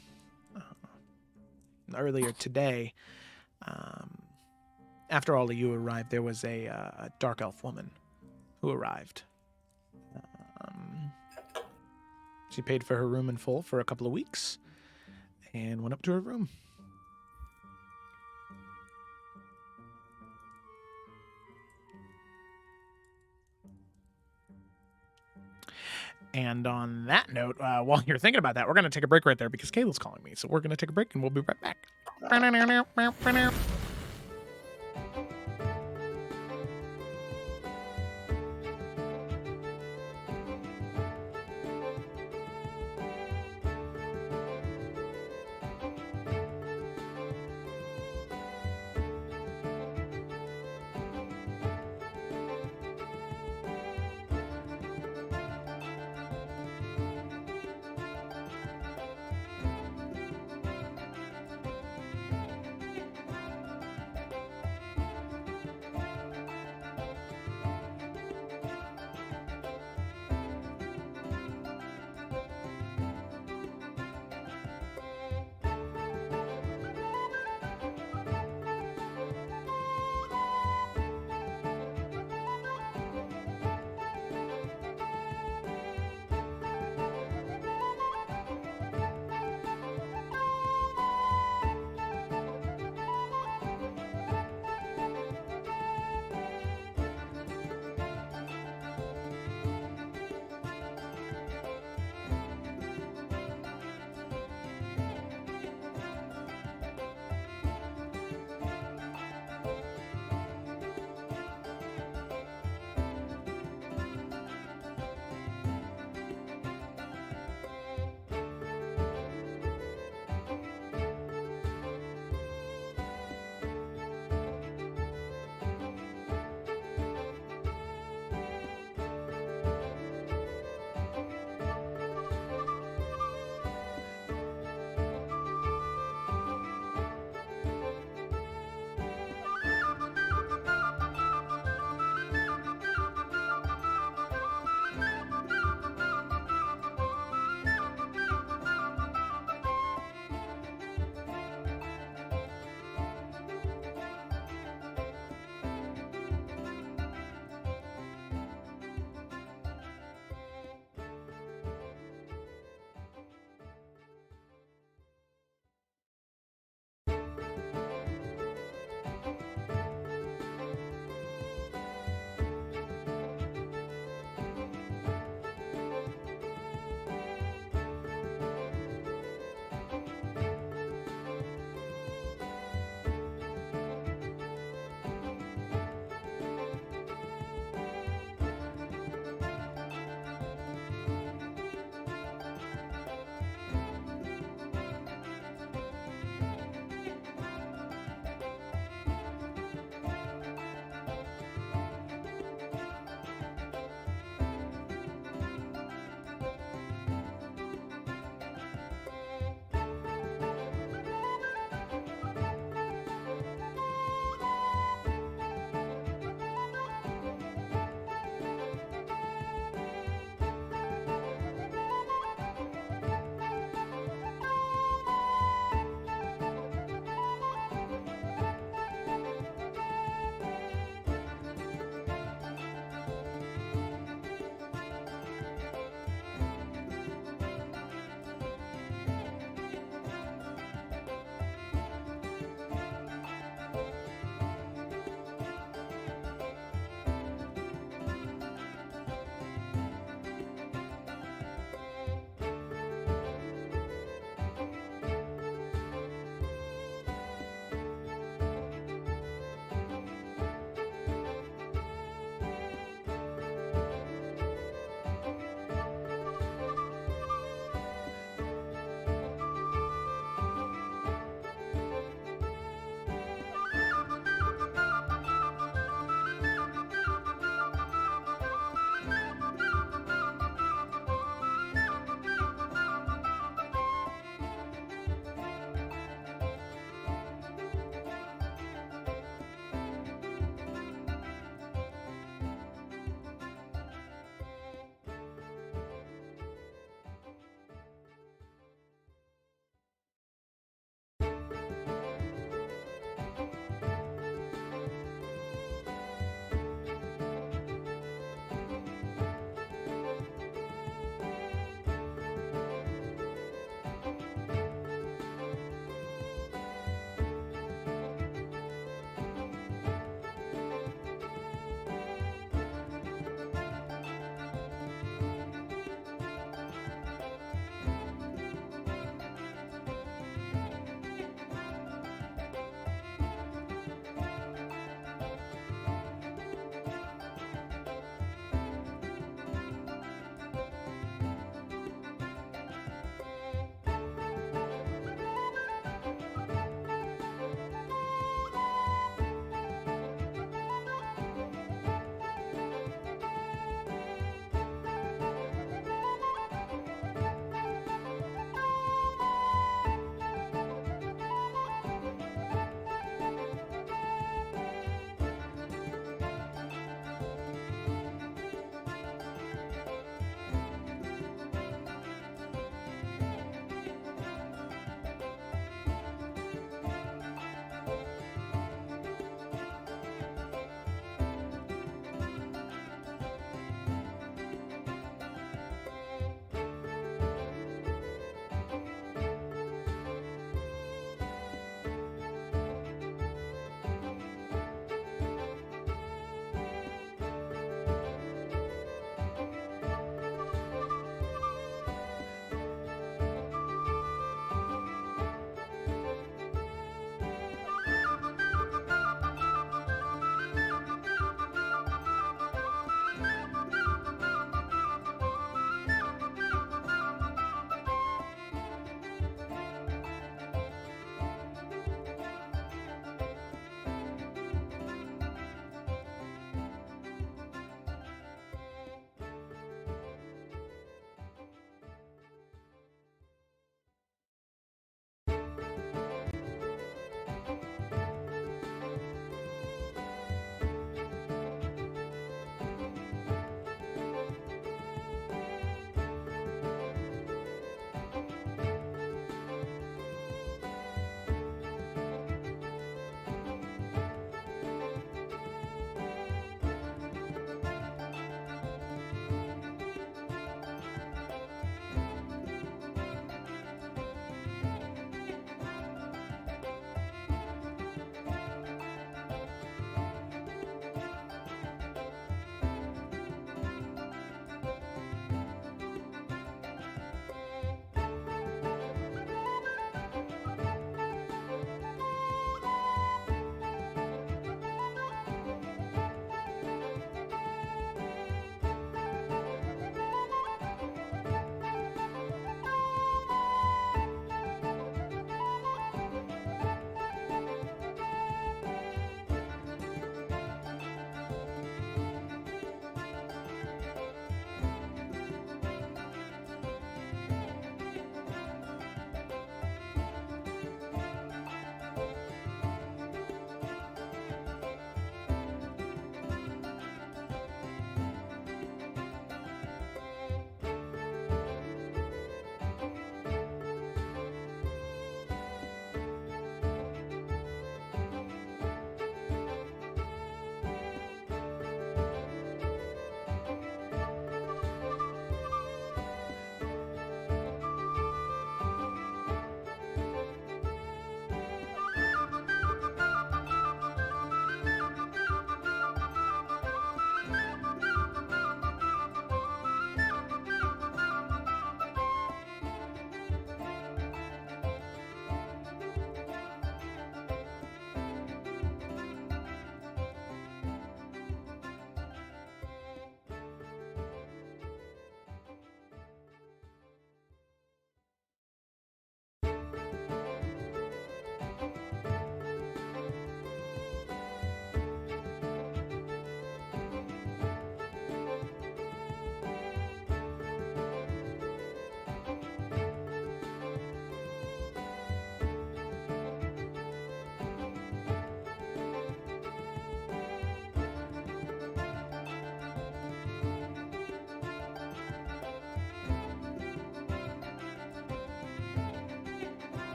S1: Earlier today, after all of you arrived, there was a dark elf woman who arrived. She paid for her room in full for a couple of weeks and went up to her room. And on that note, while you're thinking about that, we're going to take a break right there because Kayla's calling me. So we're going to take a break and we'll be right back.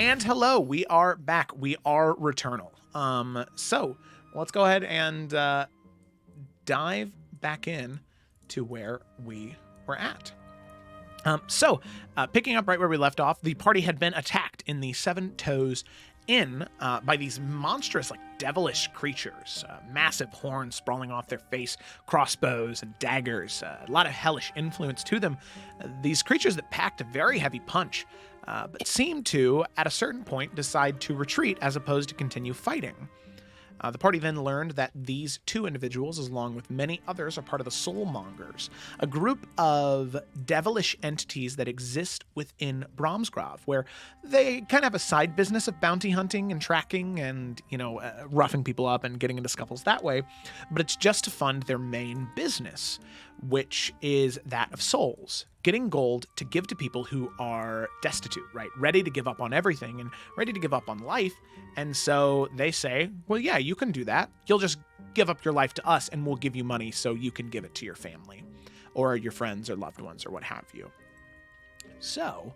S1: And hello, we are back. We are returnal. So let's go ahead and dive back in to where we were at. Picking up right where we left off, the party had been attacked in the Seven Toes Inn by these monstrous, like devilish creatures, massive horns sprawling off their face, crossbows and daggers, a lot of hellish influence to them. These creatures that packed a very heavy punch, but seemed to, at a certain point, decide to retreat as opposed to continue fighting. The party then learned that these two individuals, along with many others, are part of the Mongers, a group of devilish entities that exist within Bromsgrove, where they kind of have a side business of bounty hunting and tracking and, roughing people up and getting into scuffles that way, but it's just to fund their main business, which is that of souls. Getting gold to give to people who are destitute, right? Ready to give up on everything and ready to give up on life. And so they say, well, yeah, you can do that. You'll just give up your life to us and we'll give you money so you can give it to your family or your friends or loved ones or what have you. So,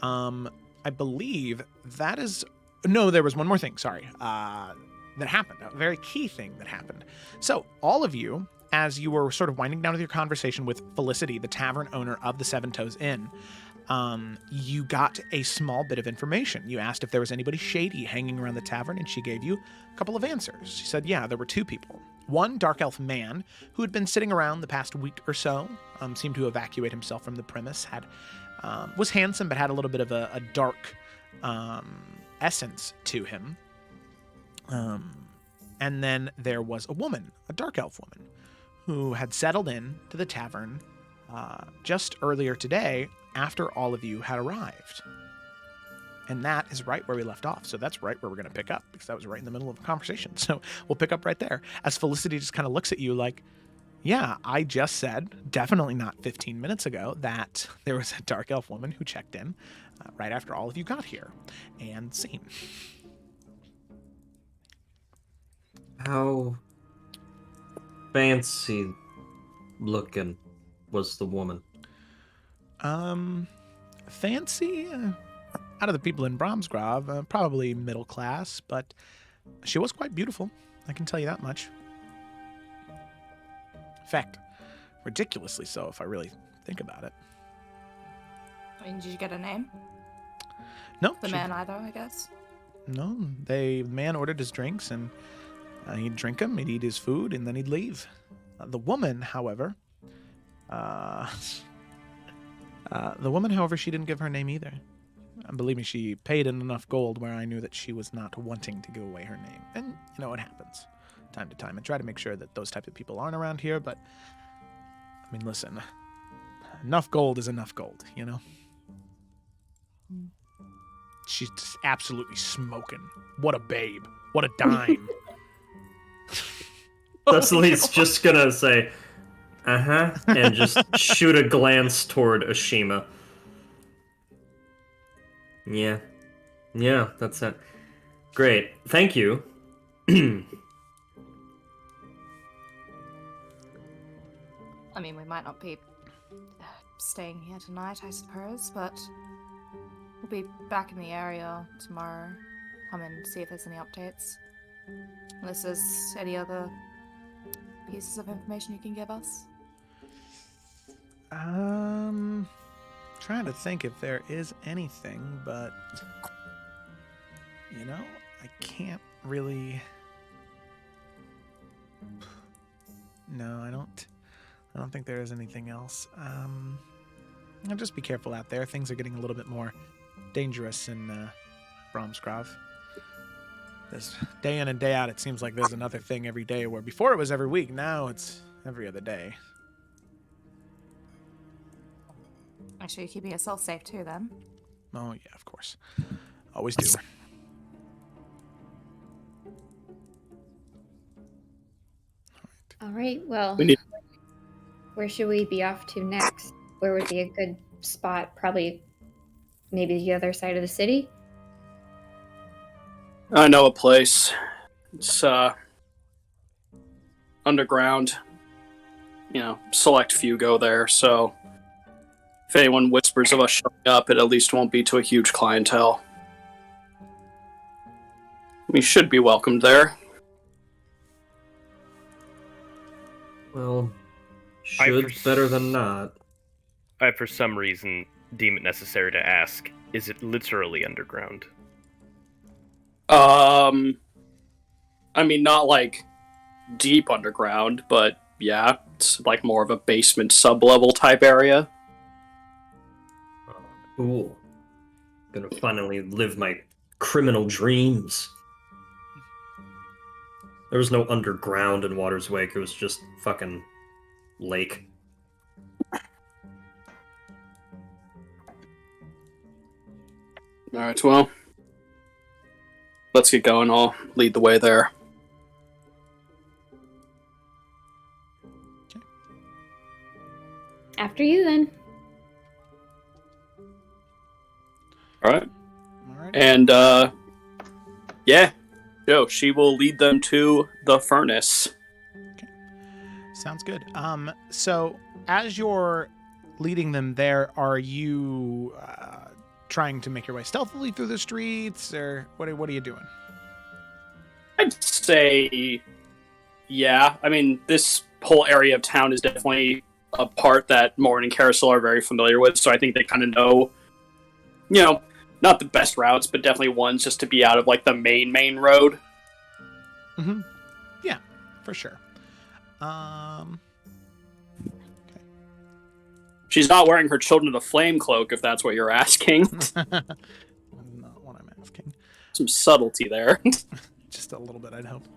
S1: I believe that is... No, there was one more thing, sorry, that happened. A very key thing that happened. So all of you, as you were sort of winding down with your conversation with Felicity, the tavern owner of the Seven Toes Inn, you got a small bit of information. You asked if there was anybody shady hanging around the tavern, and she gave you a couple of answers. She said, yeah, there were two people. One dark elf man who had been sitting around the past week or so, seemed to evacuate himself from the premise, was handsome but had a little bit of a dark essence to him. And then there was a woman, a dark elf woman, who had settled in to the tavern just earlier today after all of you had arrived. And that is right where we left off. So that's right where we're going to pick up, because that was right in the middle of a conversation. So we'll pick up right there as Felicity just kind of looks at you like, yeah, I just said, definitely not 15 minutes ago, that there was a dark elf woman who checked in right after all of you got here. And scene.
S8: How fancy looking was the woman?
S1: Fancy? Out of the people in Bromsgrove, probably middle class, but she was quite beautiful. I can tell you that much. In fact, ridiculously so if I really think about it.
S7: I mean, did you get a name?
S1: No.
S7: The man either, I guess?
S1: No, the man ordered his drinks, and he'd drink them, he'd eat his food, and then he'd leave. The woman, however, she didn't give her name either. Believe me, she paid in enough gold where I knew that she was not wanting to give away her name. And, you know, it happens time to time. I try to make sure that those type of people aren't around here, but, I mean, listen, enough gold is enough gold, you know? She's just absolutely smoking. What a babe. What a dime.
S3: Cecily's just gonna say, and just shoot a glance toward Ashima. Yeah, that's it. Great, thank you.
S7: I mean, we might not be staying here tonight, I suppose, but we'll be back in the area tomorrow. Come and see if there's any updates. Unless there's any other pieces of information you can give us.
S1: Trying to think if there is anything, but you know, I can't really. No, I don't think there is anything else. I'll just be careful out there. Things are getting a little bit more dangerous in Bromsgrove. This day in and day out, it seems like there's another thing every day, where before it was every week, now it's every other day.
S7: Make sure you're keeping yourself safe too, then.
S1: Oh, yeah, of course. Always do.
S2: All right, well,
S4: We need-
S2: where should we be off to next? Where would be a good spot? Probably maybe the other side of the city?
S4: I know a place. It's underground. You know, select few go there, so if anyone whispers of us showing up, it at least won't be to a huge clientele. We should be welcomed there.
S8: Well,
S6: I
S8: should better than not.
S6: I, for some reason, deem it necessary to ask, is it literally underground?
S4: I mean, not like deep underground, but yeah, it's like more of a basement sub-level type area.
S8: Cool. Gonna finally live my criminal dreams. There was no underground in Water's Wake, it was just fucking lake.
S4: Alright, well, let's get going. I'll lead the way there.
S2: After you, then.
S4: Alright.
S1: All right.
S4: And, yeah, Joe, she will lead them to the furnace.
S1: Sounds good. So as you're leading them there, are you trying to make your way stealthily through the streets, or what are you doing?
S4: I'd say, yeah. I mean, this whole area of town is definitely a part that Morn and Carousel are very familiar with, so I think they kind of know, you know, not the best routes, but definitely ones just to be out of, like, the main road.
S1: Mm-hmm. Yeah, for sure.
S4: She's not wearing her Children of the Flame cloak, if that's what you're asking.
S1: That's not what I'm asking.
S4: Some subtlety there.
S1: Just a little bit, I'd hope.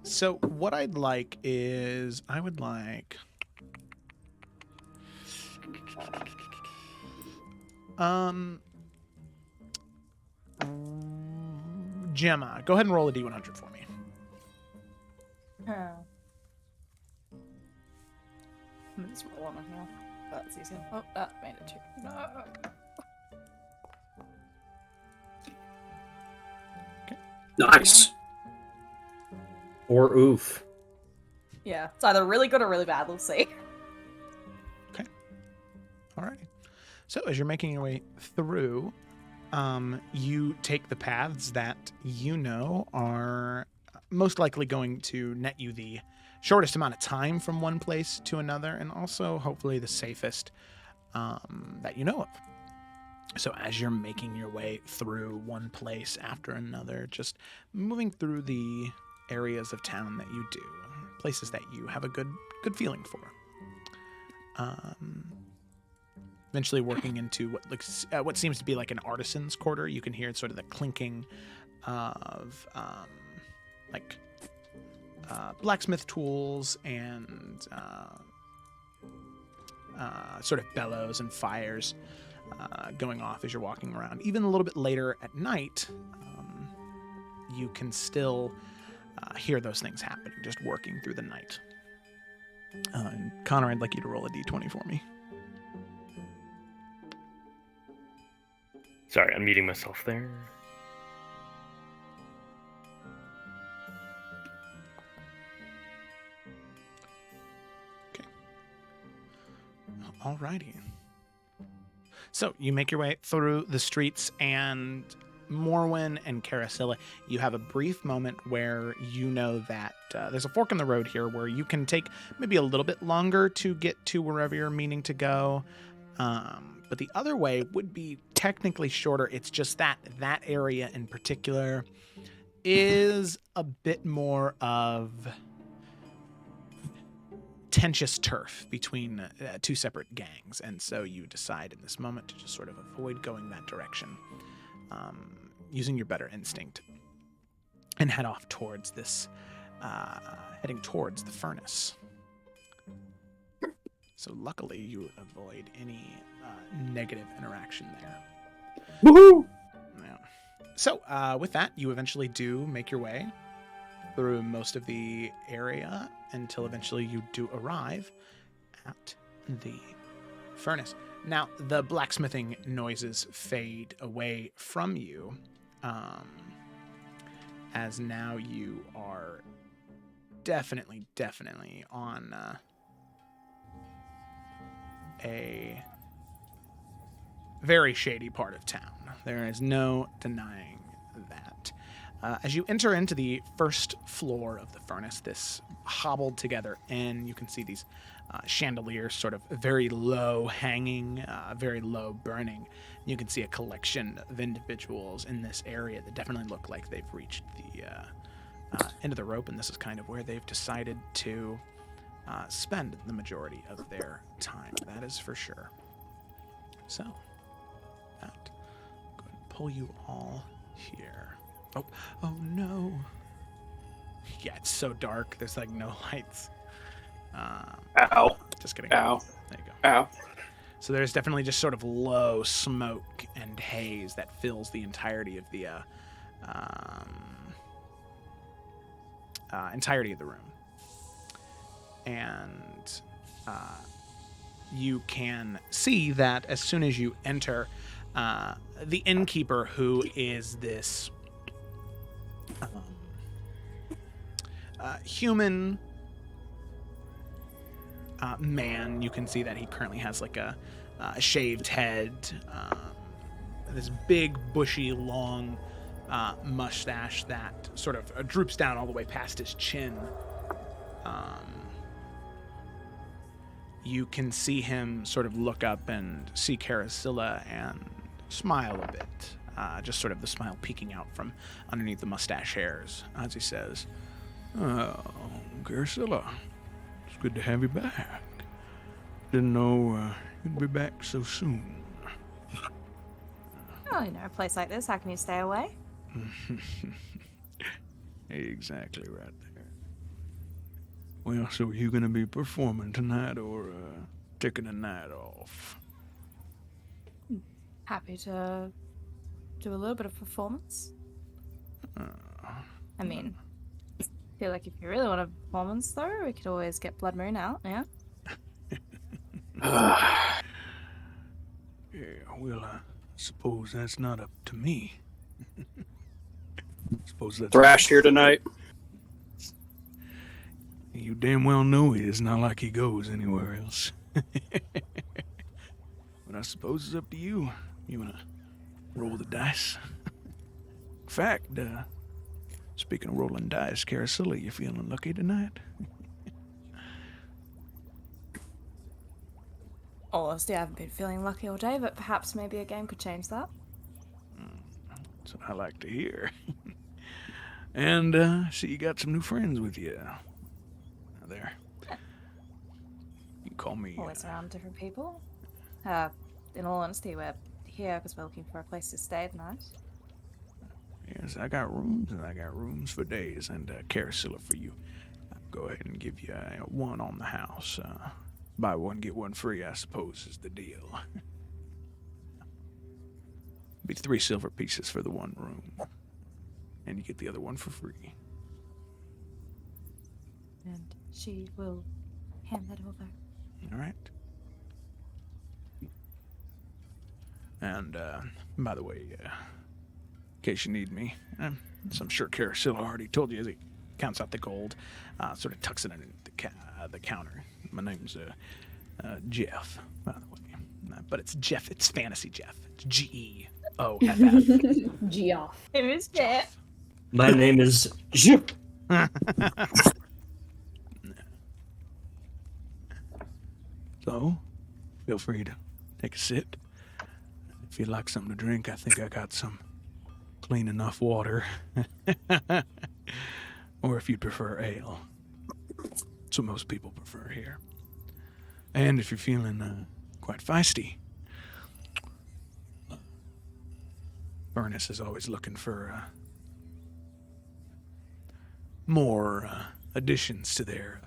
S1: So what I'd like is, I would like... Gemma, go ahead and roll a D100 for me.
S7: Let's roll one on here. That's easy. Oh, that made it too. No.
S4: Nice.
S8: Or oof.
S7: Yeah, it's either really good or really bad, we'll see.
S1: Alrighty. So as you're making your way through, you take the paths that you know are most likely going to net you the shortest amount of time from one place to another, and also hopefully the safest that you know of. So as you're making your way through one place after another, just moving through the areas of town that you do, places that you have a good feeling for. Eventually working into what looks, what seems to be like an artisan's quarter. You can hear sort of the clinking of blacksmith tools and sort of bellows and fires going off as you're walking around. Even a little bit later at night, you can still hear those things happening, just working through the night. And Connor, I'd like you to roll a d20 for me.
S6: Sorry, I'm muting myself there.
S1: Okay. Alrighty. So you make your way through the streets, and Morwen and Carasilla, you have a brief moment where you know that there's a fork in the road here where you can take maybe a little bit longer to get to wherever you're meaning to go. But the other way would be technically shorter. It's just that area in particular is a bit more of contentious turf between two separate gangs. And so you decide in this moment to just sort of avoid going that direction, using your better instinct, and head off towards this, heading towards the furnace. So luckily, you avoid any negative interaction there.
S4: Woohoo!
S1: Yeah. So with that, you eventually do make your way through most of the area until eventually you do arrive at the furnace. Now, the blacksmithing noises fade away from you, as now you are definitely on a very shady part of town. There is no denying that. As you enter into the first floor of the furnace, this hobbled together inn, you can see these chandeliers sort of very low hanging, very low burning. You can see a collection of individuals in this area that definitely look like they've reached the end of the rope, and this is kind of where they've decided to spend the majority of their time. That is for sure. So, that, go ahead and pull you all here. Oh no. Yeah, it's so dark. There's like no lights.
S4: Ow.
S1: Just kidding.
S4: Ow.
S1: There you go.
S4: Ow.
S1: So there's definitely just sort of low smoke and haze that fills the entirety of the room. And you can see that as soon as you enter, the innkeeper, who is this human man, you can see that he currently has like a shaved head, this big, bushy, long mustache that sort of droops down all the way past his chin. You can see him sort of look up and see Carasilla and smile a bit, just sort of the smile peeking out from underneath the mustache hairs as he says, "Oh, Carasilla, it's good to have you back. Didn't know you'd be back so soon."
S7: Oh, a place like this, how can you stay away?
S1: Exactly right there. Well, so are you going to be performing tonight or taking a night off?
S7: Happy to do a little bit of performance. I mean, feel like if you really want a performance, though, we could always get Blood Moon out, yeah?
S1: Yeah, well, I suppose that's not up to me. Suppose that's
S4: Thrash here tonight.
S1: You damn well know it. It's not like he goes anywhere else. But I suppose it's up to you. You wanna roll the dice? In fact, speaking of rolling dice, Carasilla, you feeling lucky tonight?
S7: Honestly, I haven't been feeling lucky all day, but perhaps maybe a game could change that.
S1: That's what I like to hear. And, see you got some new friends with you. There. You can call me...
S7: Always around different people. In all honesty, we're here because we're looking for a place to stay tonight.
S1: Yes, I got rooms, and I got rooms for days, and Carasilla for you. I'll go ahead and give you one on the house. Buy one, get one free, I suppose, is the deal. Be 3 silver pieces for the one room. And you get the other one for free.
S7: And she will hand that over.
S1: All right. And, by the way, in case you need me, so I'm sure Carasilla already told you as he counts out the gold, sort of tucks it underneath the counter. My name's Jeff, by the way. But it's Jeff, it's Fantasy Jeff. It's Geoff.
S2: Geoff.
S7: It is Jeff.
S8: My name is Jup.
S1: So, feel free to take a sip. If you'd like something to drink, I think I got some clean enough water. Or if you'd prefer ale. That's what most people prefer here. And if you're feeling quite feisty, Furnace is always looking for more additions to their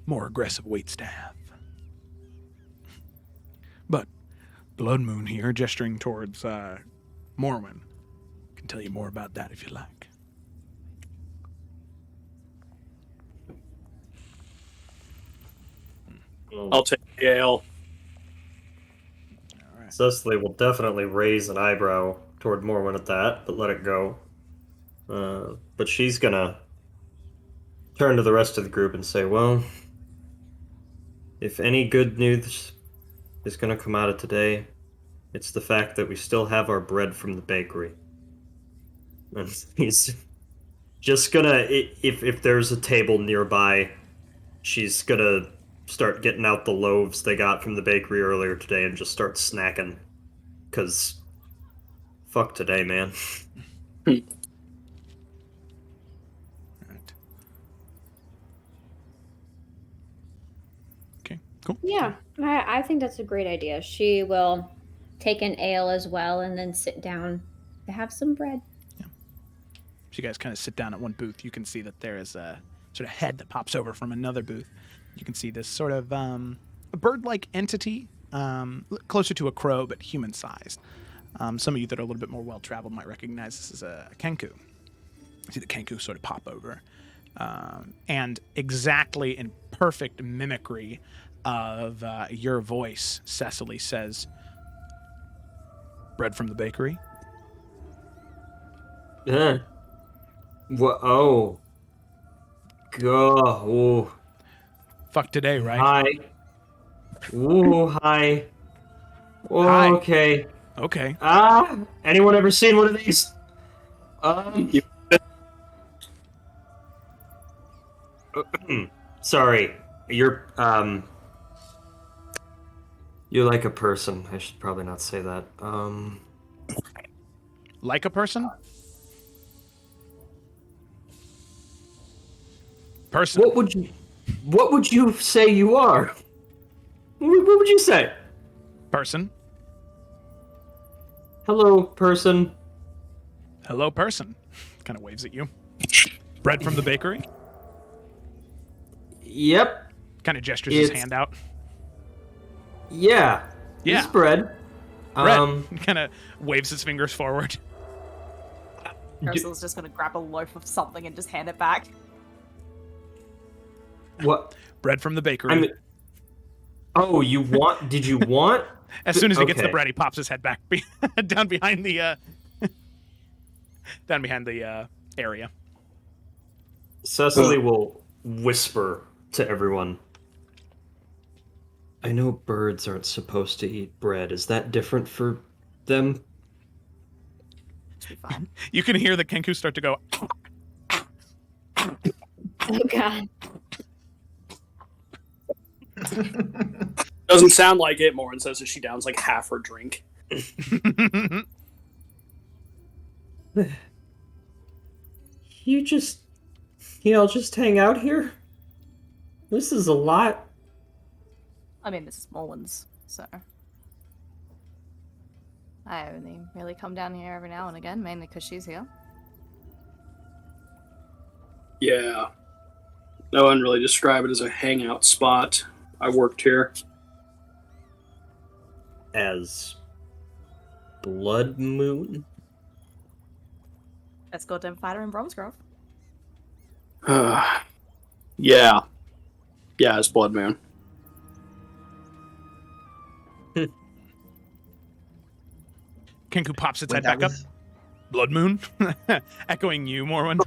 S1: more aggressive waitstaff. But Blood Moon here, gesturing towards Morwen, can tell you more about that if you like.
S4: I'll take the ale.
S1: All right.
S8: Cecily will definitely raise an eyebrow toward Morwen at that, but let it go. But she's gonna turn to the rest of the group and say, well, if any good news is gonna come out of today, it's the fact that we still have our bread from the bakery. And he's just gonna, if there's a table nearby, she's gonna start getting out the loaves they got from the bakery earlier today and just start snacking. Cause fuck today, man.
S1: Right. Okay, cool.
S2: Yeah, I think that's a great idea. She will take an ale as well and then sit down to have some bread.
S1: So you guys kind of sit down at one booth. You can see that there is a sort of head that pops over from another booth. You can see this sort of a bird-like entity, closer to a crow, but human-sized. Some of you that are a little bit more well-traveled might recognize this as a kenku. You see the kenku sort of pop over. And exactly in perfect mimicry of your voice, Cecily says, "Bread from the bakery?"
S8: Yeah. What? Oh. God. Oh.
S1: Fuck today, right?
S8: Hi. Ooh, hi. Oh,
S1: Hi.
S8: okay.
S1: Okay.
S8: Anyone ever seen one of these? Sorry. You're like a person. I should probably not say that.
S1: Like a person? Person.
S8: What would you say you are? What would you say?
S1: Person.
S8: Hello, person.
S1: Hello, person. Kind of waves at you. Bread from the bakery?
S8: Yep.
S1: Kind of gestures his
S8: It's-
S1: hand out.
S8: Yeah.
S1: Yeah.
S8: It's bread.
S1: Bread. Kind of waves his fingers forward.
S7: Ursula's just gonna grab a loaf of something and just hand it back.
S8: What?
S1: Bread from the bakery.
S8: I mean, oh, you want? Did you want?
S1: As soon as he gets the
S8: Okay.
S1: bread, he pops his head back down behind the area.
S8: Cecily will whisper to everyone. I know birds aren't supposed to eat bread. Is that different for them?
S7: Should be fine.
S1: You can hear the kenku start to go.
S2: Oh god.
S4: Doesn't sound like it. Morin says as she downs like half her drink.
S8: Y'all just hang out here? This is a lot.
S7: I mean, this is Mullins, so I only really come down here every now and again, mainly because she's here.
S4: Yeah. I wouldn't really describe it as a hangout spot. I worked here.
S8: As Blood Moon?
S7: Let's go to fighter in Bromsgrove.
S4: Yeah. Yeah, it's Blood Moon.
S1: Kenku pops its
S5: Wait,
S1: head
S5: that
S1: back
S5: was-
S1: up. Blood moon? Echoing you, Morwen.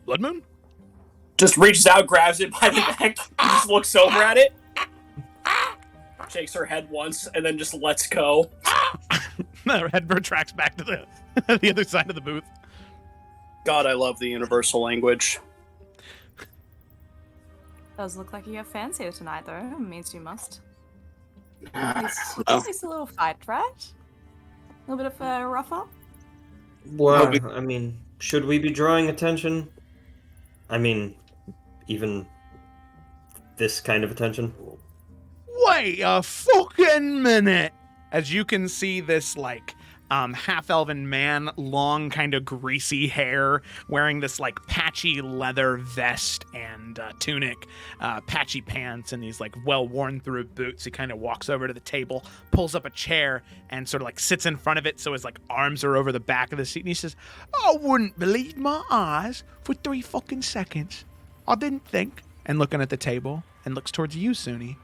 S1: Blood moon?
S4: Just reaches out, grabs it by the neck, just looks over at it, shakes her head once, and then just lets go.
S1: The head retracts back to the the other side of the booth.
S4: God, I love the universal language.
S7: Does look like you have fans here tonight, though. It means you must.
S4: Oh.
S7: It's a little fight, right? A little bit of a rough up.
S8: Well, I mean, should we be drawing attention? I mean, even this kind of attention?
S1: Wait a fucking minute! As you can see this, like, half-elven man, long, kind of greasy hair, wearing this, like, patchy leather vest and tunic, patchy pants, and these, like, well-worn-through boots. He kind of walks over to the table, pulls up a chair, and sort of, like, sits in front of it so his, like, arms are over the back of the seat, and he says, I wouldn't believe my eyes for 3 fucking seconds. I didn't think, and looking at the table, and looks towards you, Suni.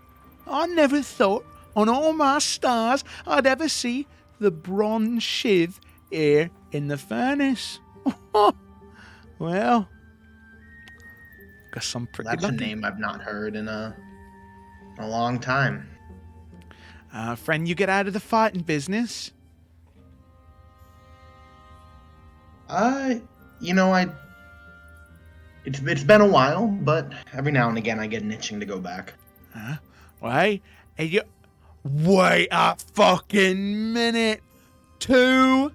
S1: I never thought on all my stars I'd ever see the bronze shiv here in the furnace. Well, guess I'm pretty
S5: That's a
S1: lucky.
S5: name I've not heard in a long time.
S1: Friend, you get out of the fighting business.
S5: You know, it's been a while, but every now and again I get an itching to go back.
S1: Huh? Wait, wait a fucking minute. 2.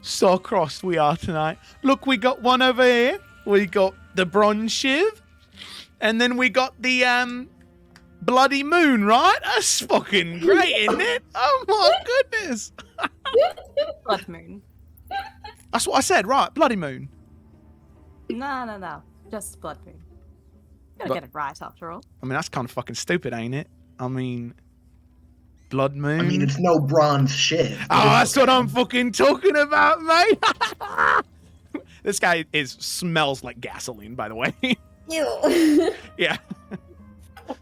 S1: So crossed we are tonight. Look, we got one over here. We got the bronze shiv. And then we got the bloody moon, right? That's fucking great, isn't it? Oh my goodness.
S7: Blood moon.
S1: That's what I said, right? Bloody moon.
S7: No. Just blood moon. Gotta get it right after all.
S1: I mean, that's kind of fucking stupid, ain't it? I mean, blood moon.
S5: I mean, it's no bronze shiv.
S1: Oh, that's what I'm fucking talking about, mate. This guy smells like gasoline, by the way.
S2: Ew.
S1: Yeah.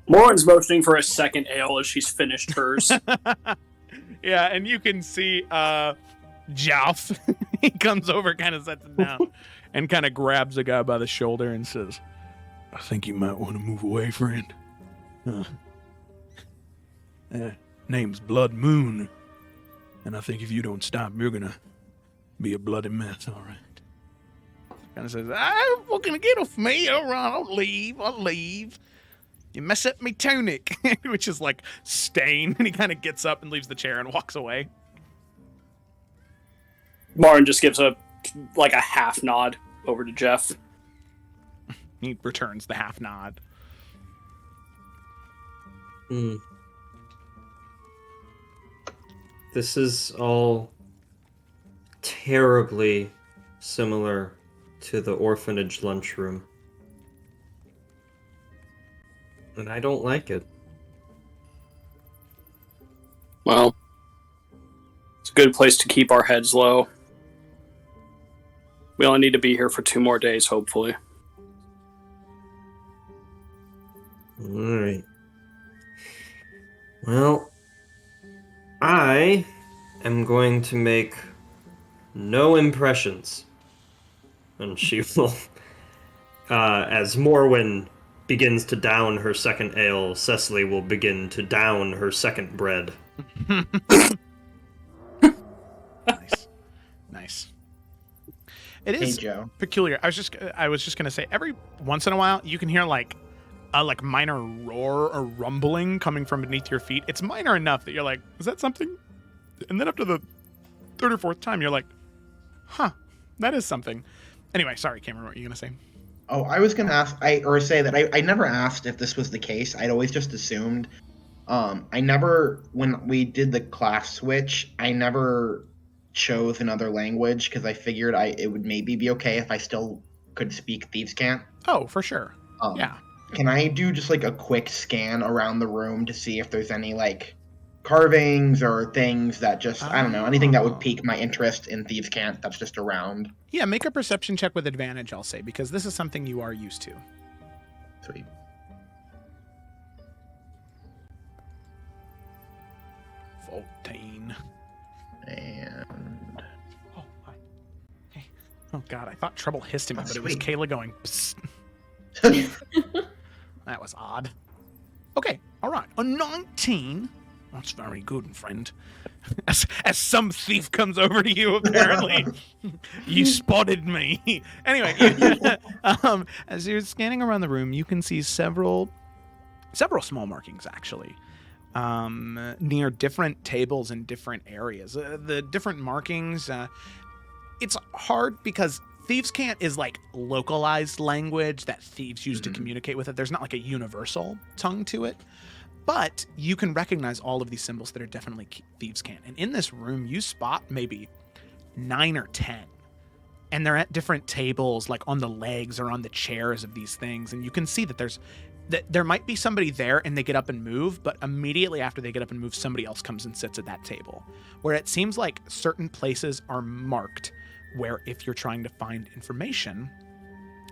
S4: Lauren's motioning for a second ale as she's finished hers.
S1: Yeah, and you can see Joff. He comes over, kind of sets it down, and kind of grabs the guy by the shoulder and says, I think you might want to move away, friend. Name's Blood Moon. And I think if you don't stop, you're gonna be a bloody mess, all right? Kind of says, fucking get off me. All right, I'll leave. You mess up me tunic, which is like stain. And he kind of gets up and leaves the chair and walks away.
S4: Lauren just gives a half nod over to Jeff.
S1: He returns the half nod.
S8: This is all terribly similar to the orphanage lunchroom. And I don't like it.
S4: Well, it's a good place to keep our heads low. We only need to be here for 2 more days, hopefully.
S8: Alright. Well, I am going to make no impressions. And she will, as Morwen begins to down her second ale, Cecily will begin to down her second bread.
S1: Nice. It is
S5: Joe.
S1: peculiar. I was just gonna say, every once in a while you can hear like a minor roar or rumbling coming from beneath your feet. It's minor enough that you're like, is that something? And then after the 3rd or 4th time, you're like, huh, that is something. Anyway, sorry, Cameron, what were you gonna say?
S5: Oh, I was gonna say that I never asked if this was the case. I'd always just assumed. When we did the class switch, I never chose another language because I figured it would maybe be okay if I still could speak Thieves' Cant.
S1: Oh, for sure. Yeah.
S5: Can I do just like a quick scan around the room to see if there's any like carvings or things that just, I don't know, anything that would pique my interest in Thieves' Cant that's just around?
S1: Yeah, make a perception check with advantage, I'll say, because this is something you are used to.
S5: Sweet. And
S1: Oh, hi. Hey. Oh God, I thought trouble hissed at me, but it was
S5: sweet.
S1: Kayla going. Psst. That was odd. Okay, all right. A 19. That's very good, friend. As some thief comes over to you, apparently. You spotted me. Anyway, as you're scanning around the room, you can see several small markings, actually, near different tables in different areas. The different markings, it's hard because Thieves' Cant is like localized language that thieves use to communicate with it. There's not like a universal tongue to it. But you can recognize all of these symbols that are definitely Thieves' Cant. And in this room, you spot maybe 9 or 10. And they're at different tables, like on the legs or on the chairs of these things. And you can see that there might be somebody there and they get up and move, but immediately after they get up and move, somebody else comes and sits at that table. Where it seems like certain places are marked where if you're trying to find information,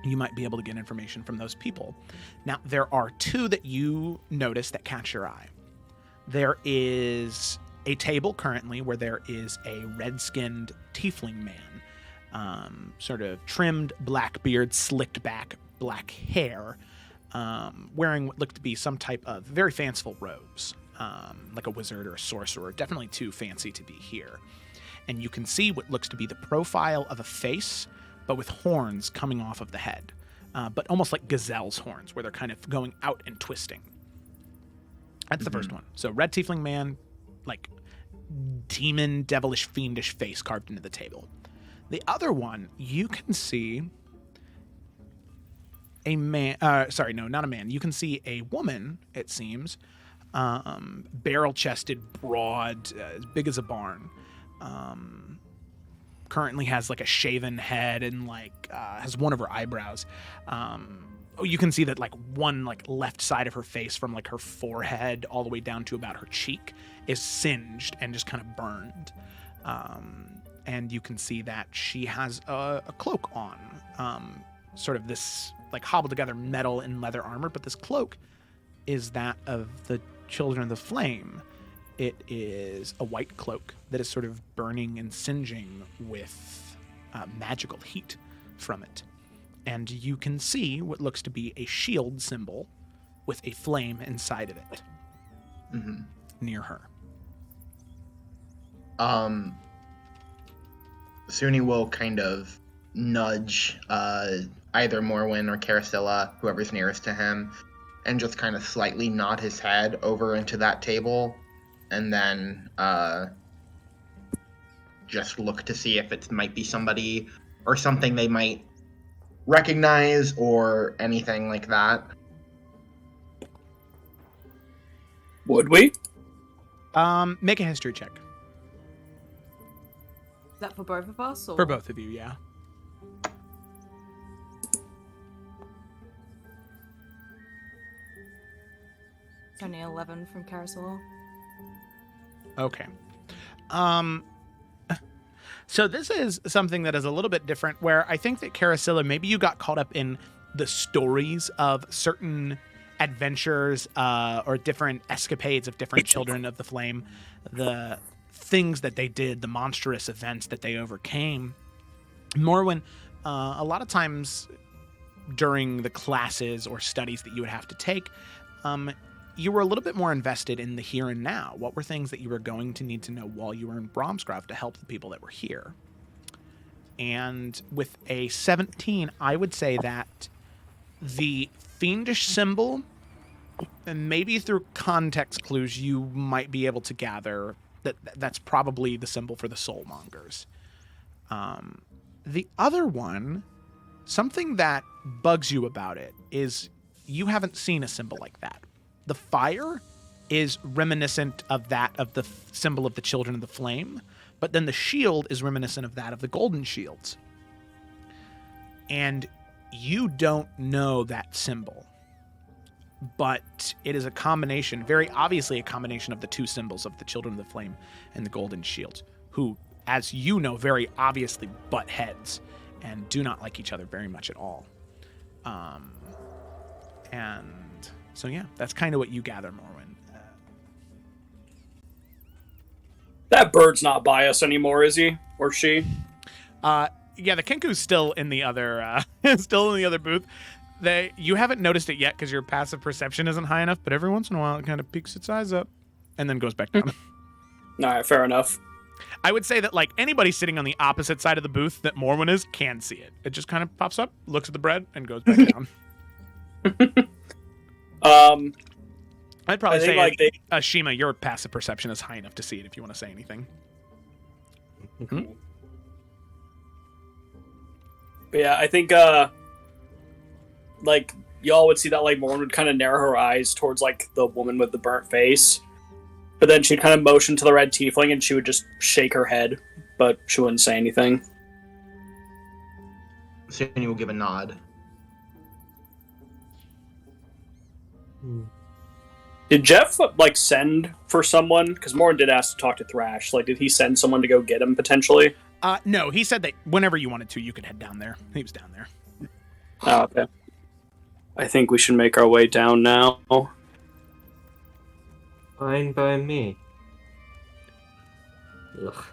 S1: you might be able to get information from those people. Now, there are 2 that you notice that catch your eye. There is a table currently where there is a red-skinned tiefling man, sort of trimmed black beard, slicked back black hair, wearing what looked to be some type of very fanciful robes, like a wizard or a sorcerer, definitely too fancy to be here. and you can see what looks to be the profile of a face, but with horns coming off of the head, but almost like gazelle's horns, where they're kind of going out and twisting. That's the first one. So red tiefling man, like demon, devilish, fiendish face carved into the table. The other one, you can see a man. Sorry, no, not a man. You can see a woman, it seems, barrel-chested, broad, as big as a barn. Currently has like a shaven head and like has one of her eyebrows. You can see that like one like left side of her face from like her forehead all the way down to about her cheek is singed and just kind of burned. And you can see that she has a cloak on, sort of this like hobbled together metal and leather armor, but this cloak is that of the Children of the Flame. It is a white cloak that is sort of burning and singeing with magical heat from it. And you can see what looks to be a shield symbol with a flame inside of it near her.
S5: Suni will kind of nudge either Morwen or Carasilla, whoever's nearest to him, and just kind of slightly nod his head over into that table, and then just look to see if it might be somebody or something they might recognize or anything like that.
S4: Would we?
S1: Make a history check.
S7: Is that for both of us? Or?
S1: For both of you, yeah.
S7: It's only 11 from Carousel.
S1: Okay. So this is something that is a little bit different, where I think that Carasilla, maybe you got caught up in the stories of certain adventures or different escapades of different Children of the Flame, the things that they did, the monstrous events that they overcame. Morwen, a lot of times during the classes or studies that you would have to take, you were a little bit more invested in the here and now. What were things that you were going to need to know while you were in Bromsgrove to help the people that were here? And with a 17, I would say that the fiendish symbol, and maybe through context clues, you might be able to gather that that's probably the symbol for the soul mongers. The other one, something that bugs you about it is you haven't seen a symbol like that. The fire is reminiscent of that of the symbol of the Children of the Flame, but then the shield is reminiscent of that of the golden shields. And you don't know that symbol, but it is a combination, very obviously a combination of the two symbols of the Children of the Flame and the golden shields, who, as you know, very obviously butt heads and do not like each other very much at all. And so, yeah, that's kind of what you gather, Morwen.
S4: That bird's not by us anymore, is he? Or she?
S1: Yeah, the Kinku's still in the other, booth. You haven't noticed it yet because your passive perception isn't high enough, but every once in a while it kind of peeks its eyes up and then goes back down.
S4: All right, fair enough.
S1: I would say that like anybody sitting on the opposite side of the booth that Morwen is can see it. It just kind of pops up, looks at the bread, and goes back down. I'd probably say
S4: like
S1: Shima, your passive perception is high enough to see it if you want to say anything.
S4: But yeah, I think like y'all would see that like Morn would kind of narrow her eyes towards like the woman with the burnt face, but then she'd kind of motion to the red tiefling and she would just shake her head, but she wouldn't say anything.
S5: Suni will give a nod.
S4: Did Jeff like send for someone? Because Morn did ask to talk to Thrash. Like, did he send someone to go get him potentially?
S1: No, he said that whenever you wanted to, you could head down there. He was down there.
S4: Oh, okay. I think we should make our way down now.
S8: Fine by me. Ugh.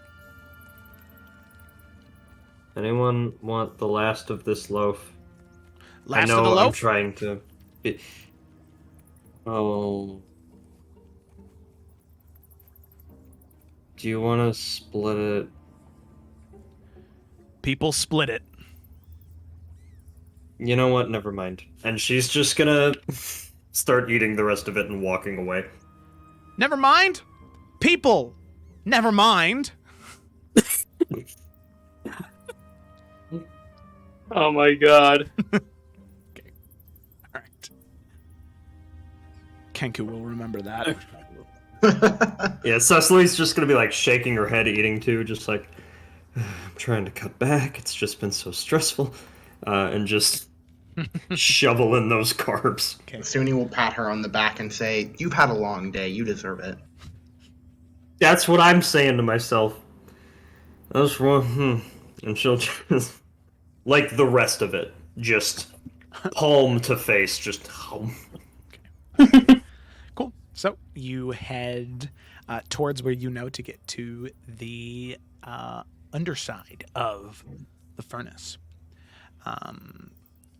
S8: Anyone want the last of this loaf?
S1: Last
S8: I know
S1: of the loaf?
S8: I'm trying to... Oh... Do you want to split it
S1: People split it.
S8: You know what? Never mind. And she's just gonna start eating the rest of it and walking away.
S1: Never mind. People, never mind.
S4: Oh my god.
S1: Okay. All right. Kenku will remember that.
S8: Yeah, Cecily's just gonna be like shaking her head, eating too, just like, I'm trying to cut back. It's just been so stressful, and just shovel in those carbs.
S1: Okay.
S5: Suni will pat her on the back and say, "You've had a long day. You deserve it."
S8: That's what I'm saying to myself. That's one, and she'll just, like the rest of it, just palm to face, just.
S1: Cool. So you head towards where you know to get to the underside of the furnace.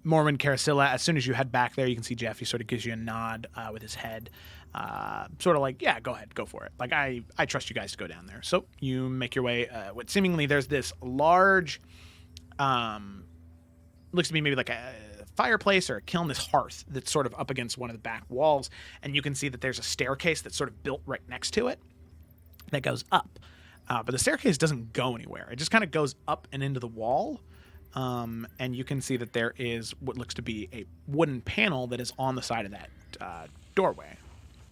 S1: Morwen, Carasilla, as soon as you head back there, you can see Jeff. He sort of gives you a nod with his head. Sort of like, yeah, go ahead, go for it. Like, I trust you guys to go down there. So you make your way. What seemingly there's this large, looks to be maybe like a fireplace or a kiln, this hearth that's sort of up against one of the back walls. And you can see that there's a staircase that's sort of built right next to it that goes up. But the staircase doesn't go anywhere. It just kind of goes up and into the wall. And you can see that there is what looks to be a wooden panel that is on the side of that doorway.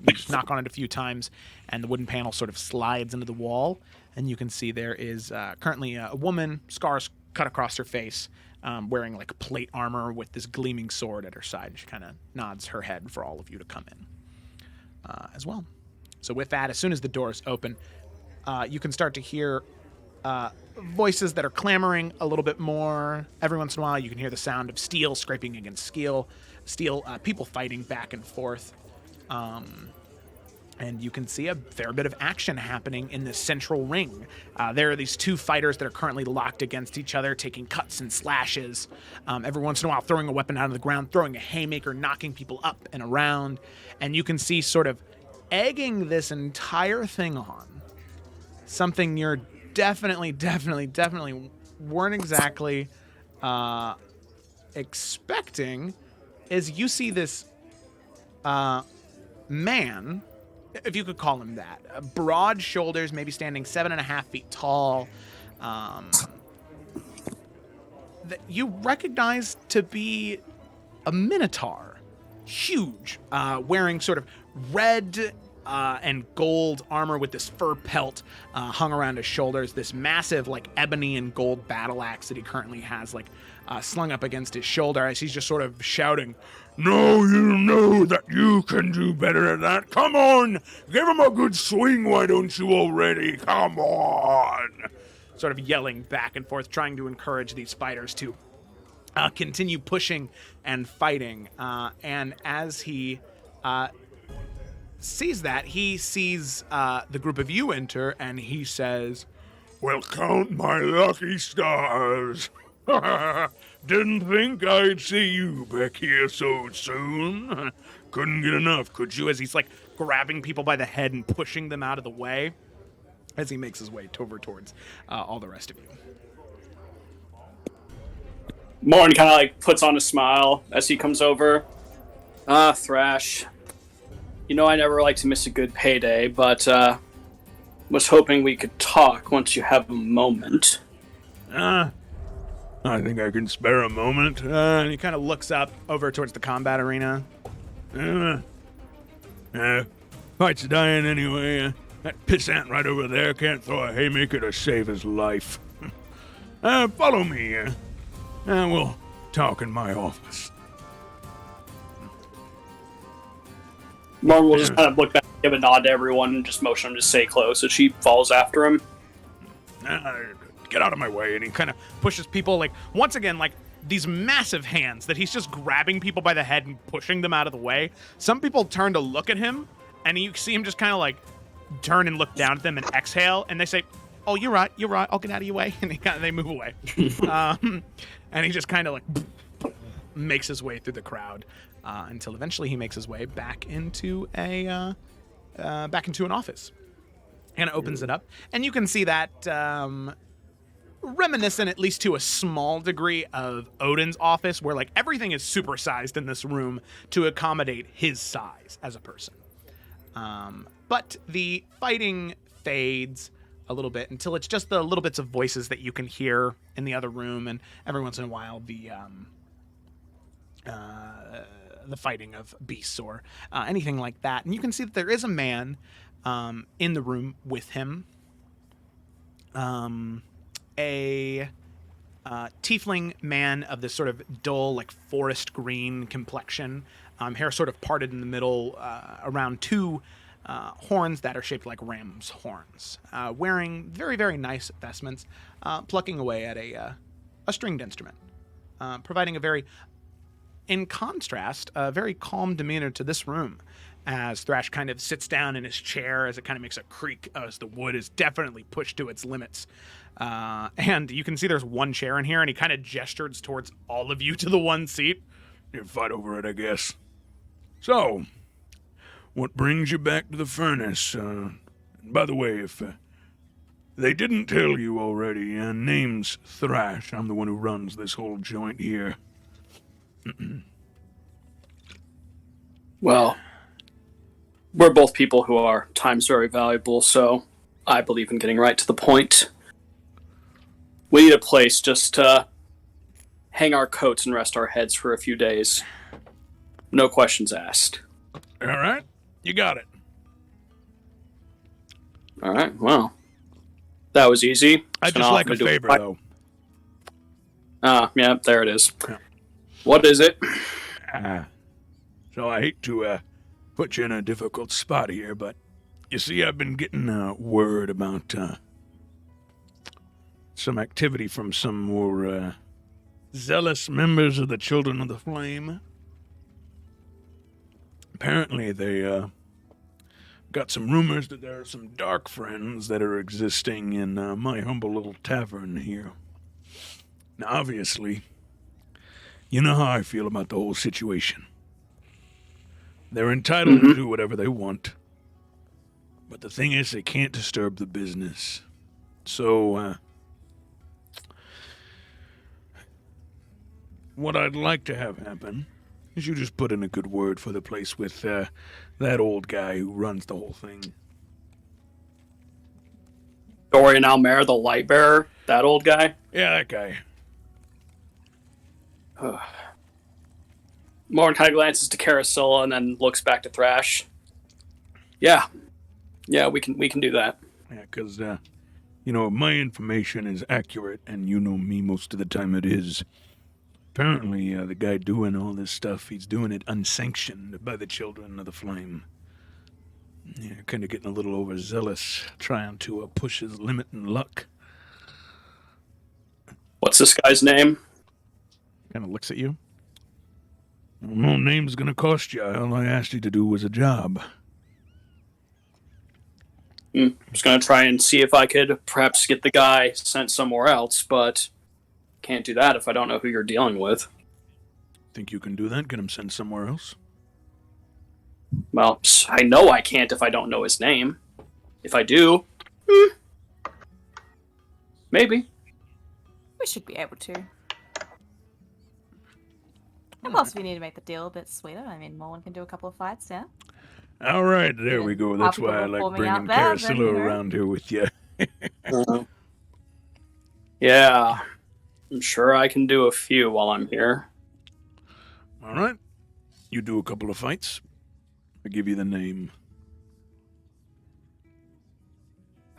S1: You just knock on it a few times, and the wooden panel sort of slides into the wall. And you can see there is currently a woman, scars cut across her face, wearing like plate armor with this gleaming sword at her side. She kind of nods her head for all of you to come in as well. So with that, as soon as the doors open, you can start to hear voices that are clamoring a little bit more. Every once in a while, you can hear the sound of steel scraping against steel, people fighting back and forth. And you can see a fair bit of action happening in this central ring. There are these two fighters that are currently locked against each other, taking cuts and slashes. Every once in a while, throwing a weapon out of the ground, throwing a haymaker, knocking people up and around. And you can see sort of egging this entire thing on. Something you're definitely weren't exactly expecting is you see this man, if you could call him that, broad shoulders, maybe standing 7.5 feet tall, that you recognize to be a minotaur, huge, wearing sort of red and gold armor with this fur pelt hung around his shoulders, this massive like ebony and gold battle axe that he currently has like slung up against his shoulder as he's just sort of shouting, "No, you know that you can do better than that. Come on, give him a good swing, why don't you already? Come on!" Sort of yelling back and forth, trying to encourage these fighters to continue pushing and fighting. And as he sees that, he sees the group of you enter, and he says, "Well, count my lucky stars. Didn't think I'd see you back here so soon. Couldn't get enough, could you?" As he's like grabbing people by the head and pushing them out of the way as he makes his way over towards all the rest of you.
S4: Morn kind of like puts on a smile as he comes over. Thrash. You know I never like to miss a good payday, but was hoping we could talk once you have a moment.
S1: I think I can spare a moment. And he kind of looks up over towards the combat arena. Fight's dying anyway. That pissant right over there can't throw a haymaker to save his life. Follow me, and we'll talk in my office.
S4: Morn will just kind of look back, give a nod to everyone, and just motion him to stay close as she follows after him.
S1: Get out of my way. And he kind of pushes people, like, once again, like, these massive hands that he's just grabbing people by the head and pushing them out of the way. Some people turn to look at him, and you see him just kind of, like, turn and look down at them and exhale, and they say, "Oh, you're right, I'll get out of your way." And they move away. And he just kind of, like, makes his way through the crowd until eventually he makes his way back into an office. And opens it up, and you can see that reminiscent, at least to a small degree, of Odin's office, where like everything is supersized in this room to accommodate his size as a person. But the fighting fades a little bit until it's just the little bits of voices that you can hear in the other room, and every once in a while the fighting of beasts or anything like that. And you can see that there is a man in the room with him. A tiefling man of this sort of dull, like forest green complexion, hair sort of parted in the middle around two horns that are shaped like ram's horns, wearing very, very nice vestments, plucking away at a stringed instrument, providing a very, in contrast, a very calm demeanor to this room, as Thrash kind of sits down in his chair as it kind of makes a creak as the wood is definitely pushed to its limits. And you can see there's one chair in here, and he kind of gestures towards all of you to the one seat.
S9: You fight over it, I guess. So, what brings you back to the furnace? By the way, if they didn't tell you already, name's Thrash. I'm the one who runs this whole joint here.
S4: Well, we're both people who are time's very valuable, so I believe in getting right to the point. We need a place just to hang our coats and rest our heads for a few days. No questions asked.
S9: All right, you got it.
S4: All right, well, that was easy.
S9: I'd just like a favor, though.
S4: Yeah, there it is.
S9: Yeah.
S4: What is it?
S9: So I hate to put you in a difficult spot here, but you see, I've been getting word about some activity from some more zealous members of the Children of the Flame. Apparently, they got some rumors that there are some dark friends that are existing in my humble little tavern here. Now, obviously, you know how I feel about the whole situation. They're entitled to do whatever they want. But the thing is, they can't disturb the business. So, what I'd like to have happen is you just put in a good word for the place with that old guy who runs the whole thing.
S4: Dorian Almer, the light bearer? That old guy?
S9: Yeah, that guy.
S4: Morn kind of glances to Carasilla and then looks back to Thrash. Yeah, we can do that.
S9: Yeah, because, my information is accurate, and you know me most of the time it is. Apparently, the guy doing all this stuff, he's doing it unsanctioned by the Children of the Flame. Yeah, kind of getting a little overzealous, trying to push his limit in luck.
S4: What's this guy's name?
S1: Kind of looks at you.
S9: No name's gonna cost you. All I asked you to do was a job.
S4: I'm just gonna try and see if I could perhaps get the guy sent somewhere else, but can't do that if I don't know who you're dealing with.
S9: Think you can do that? Get him sent somewhere else?
S4: Well, I know I can't if I don't know his name. If I do, maybe.
S7: We should be able to. And plus, we need to make the deal a bit sweeter. I mean, Mullen can do a couple of fights now.
S9: All right, there we go. That's why I like bringing Carasilla around here with you.
S4: Yeah, I'm sure I can do a few while I'm here.
S9: All right. You do a couple of fights. I give you the name.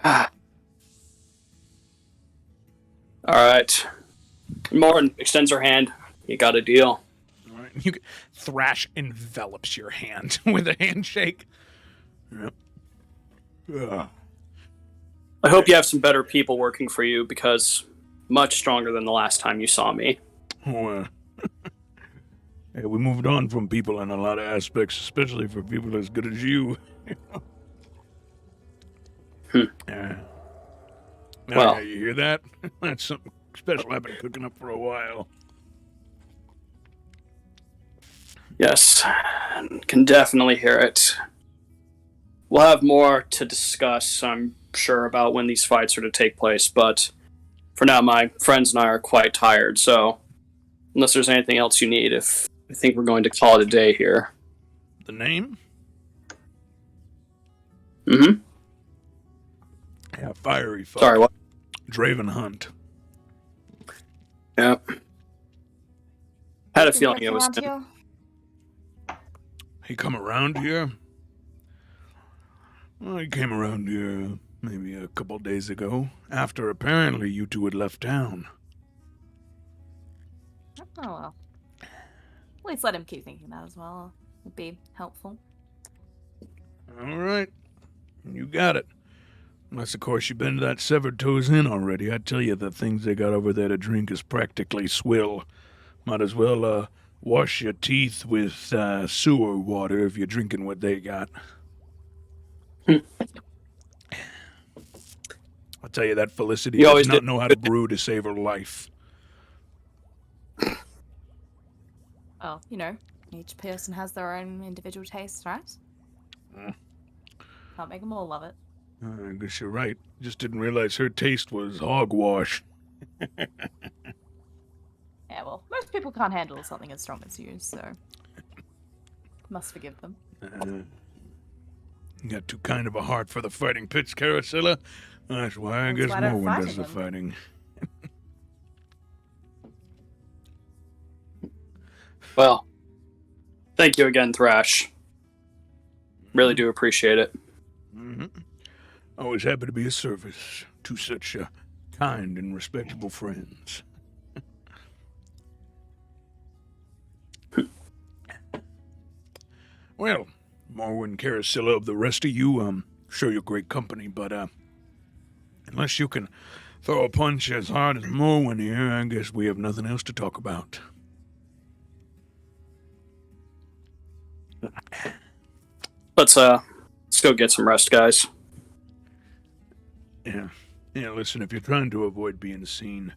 S4: All right. Morn extends her hand. You got a deal.
S1: All right. Thrash envelops your hand with a handshake.
S9: Yep.
S4: I hope you have some better people working for you, because much stronger than the last time you saw me.
S9: Oh, hey, we moved on from people in a lot of aspects, especially for people as good as you.
S4: Well,
S9: you hear that? That's something special I've been cooking up for a while.
S4: Yes, can definitely hear it. We'll have more to discuss, I'm sure, about when these fights are to take place, but for now, my friends and I are quite tired, so unless there's anything else you need, I think we're going to call it a day here.
S9: The name?
S4: Mm-hmm.
S9: Yeah, fiery fuck.
S4: Sorry, what?
S9: Draven Hunt.
S4: Yeah. Had a
S7: Think
S4: feeling
S7: that's
S4: it was
S7: around
S4: him.
S7: here?
S9: He come around here? Well, he came around here maybe a couple days ago, after apparently you two had left town.
S7: Oh well. At least let him keep thinking that as well. Would be helpful.
S9: All right. You got it. Unless, of course, you've been to that Severed Toes Inn already. I tell you, the things they got over there to drink is practically swill. Might as well wash your teeth with sewer water if you're drinking what they got. I'll tell you, that Felicity
S4: You
S9: does
S4: always
S9: not
S4: did-
S9: know how to brew to save her life.
S7: Well, each person has their own individual tastes, right? Can't make them all love it.
S9: I guess you're right. Just didn't realize her taste was hogwash.
S7: Yeah, well, most people can't handle something as strong as you, so must forgive them.
S9: You got too kind of a heart for the fighting pits, Caracilla. That's why I
S7: That's
S9: guess
S7: why they're
S9: Morwen does
S7: fighting
S9: the
S7: them.
S9: fighting.
S4: Well, thank you again, Thrash. Really do appreciate it.
S9: Mm-hmm. Always happy to be of service to such kind and respectable friends. Well, Morwen, Caracilla, of the rest of you, sure you're great company, but unless you can throw a punch as hard as Morwen here, I guess we have nothing else to talk about.
S4: Let's go get some rest, guys.
S9: Yeah, listen, if you're trying to avoid being seen,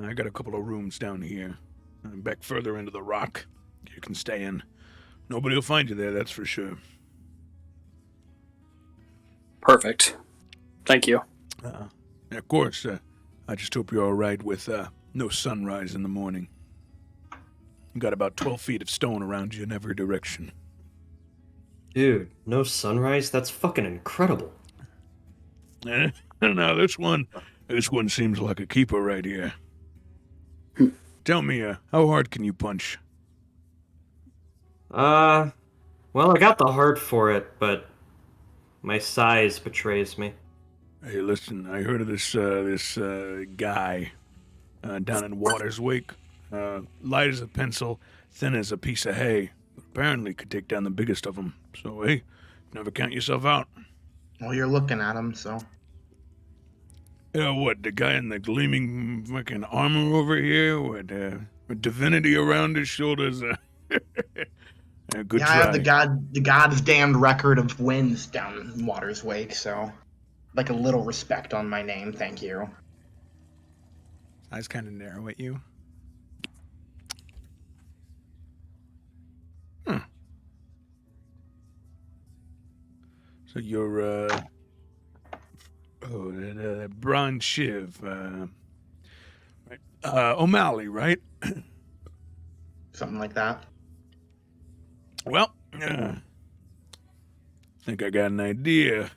S9: I got a couple of rooms down here. Back further into the rock. You can stay in. Nobody will find you there, that's for sure.
S4: Perfect. Thank you.
S9: Of course, I just hope you're all right with no sunrise in the morning. You got about 12 feet of stone around you in every direction.
S8: Dude, no sunrise? That's fucking incredible.
S9: Now this one seems like a keeper right here. Tell me, how hard can you punch?
S8: Well, I got the heart for it, but my size betrays me.
S9: Hey, listen, I heard of this guy down in Water's Wake. Light as a pencil, thin as a piece of hay. Apparently could take down the biggest of them. So, hey, never count yourself out.
S5: Well, you're looking at him, so.
S9: What, the guy in the gleaming fucking armor over here with divinity around his shoulders? Good
S5: Yeah,
S9: try.
S5: I have the god's damned record of wins down in Water's Wake, so like a little respect on my name, thank you.
S1: Eyes kind of narrow at you.
S9: So you're, Bron Shiv, right? O'Malley, right?
S5: Something like that.
S9: Well, think I got an idea.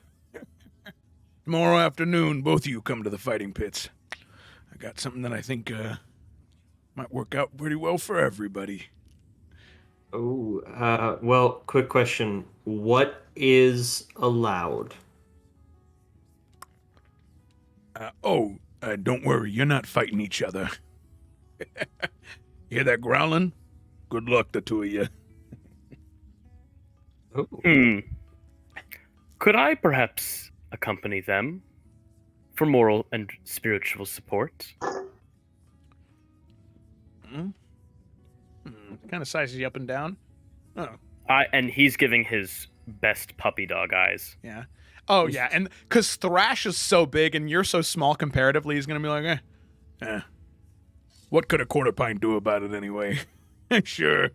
S9: Tomorrow afternoon, both of you come to the fighting pits. I got something that I think might work out pretty well for everybody.
S8: Oh, well, quick question. What is allowed?
S9: Don't worry, you're not fighting each other. Hear that growling? Good luck, the two of you.
S8: Oh.
S6: Could I perhaps accompany them for moral and spiritual support?
S1: Kind of sizes you up and down. Oh,
S6: And he's giving his best puppy dog eyes.
S1: yeah. Oh, yeah. And because Thrash is so big and you're so small comparatively, he's going to be like,
S9: What could a quarter pint do about it anyway? Sure.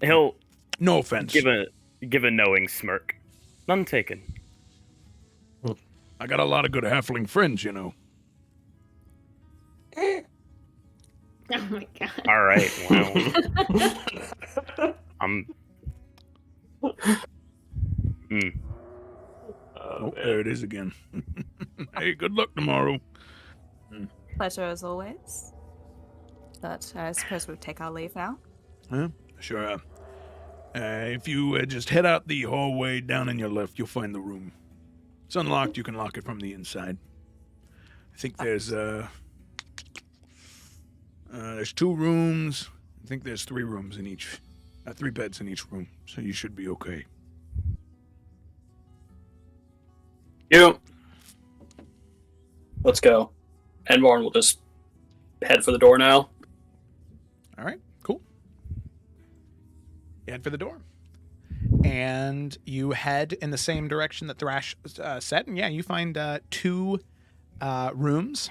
S6: He'll
S9: No offense.
S6: give a knowing smirk. None taken.
S9: I got a lot of good halfling friends, you know.
S2: Oh my god.
S6: All right. Wow.
S9: Oh, there it is again. Hey, good luck tomorrow.
S7: Pleasure as always. But I suppose we'll take our leave now.
S9: Huh? Sure. If you just head out the hallway down on your left, you'll find the room. It's unlocked. You can lock it from the inside. I think there's 2 rooms. I think there's 3 rooms in each. 3 beds in each room, so you should be okay.
S4: You. Let's go. And Warren will just head for the door now.
S1: All right, cool. You head for the door. And you head in the same direction that Thrash set. And yeah, you find 2 rooms,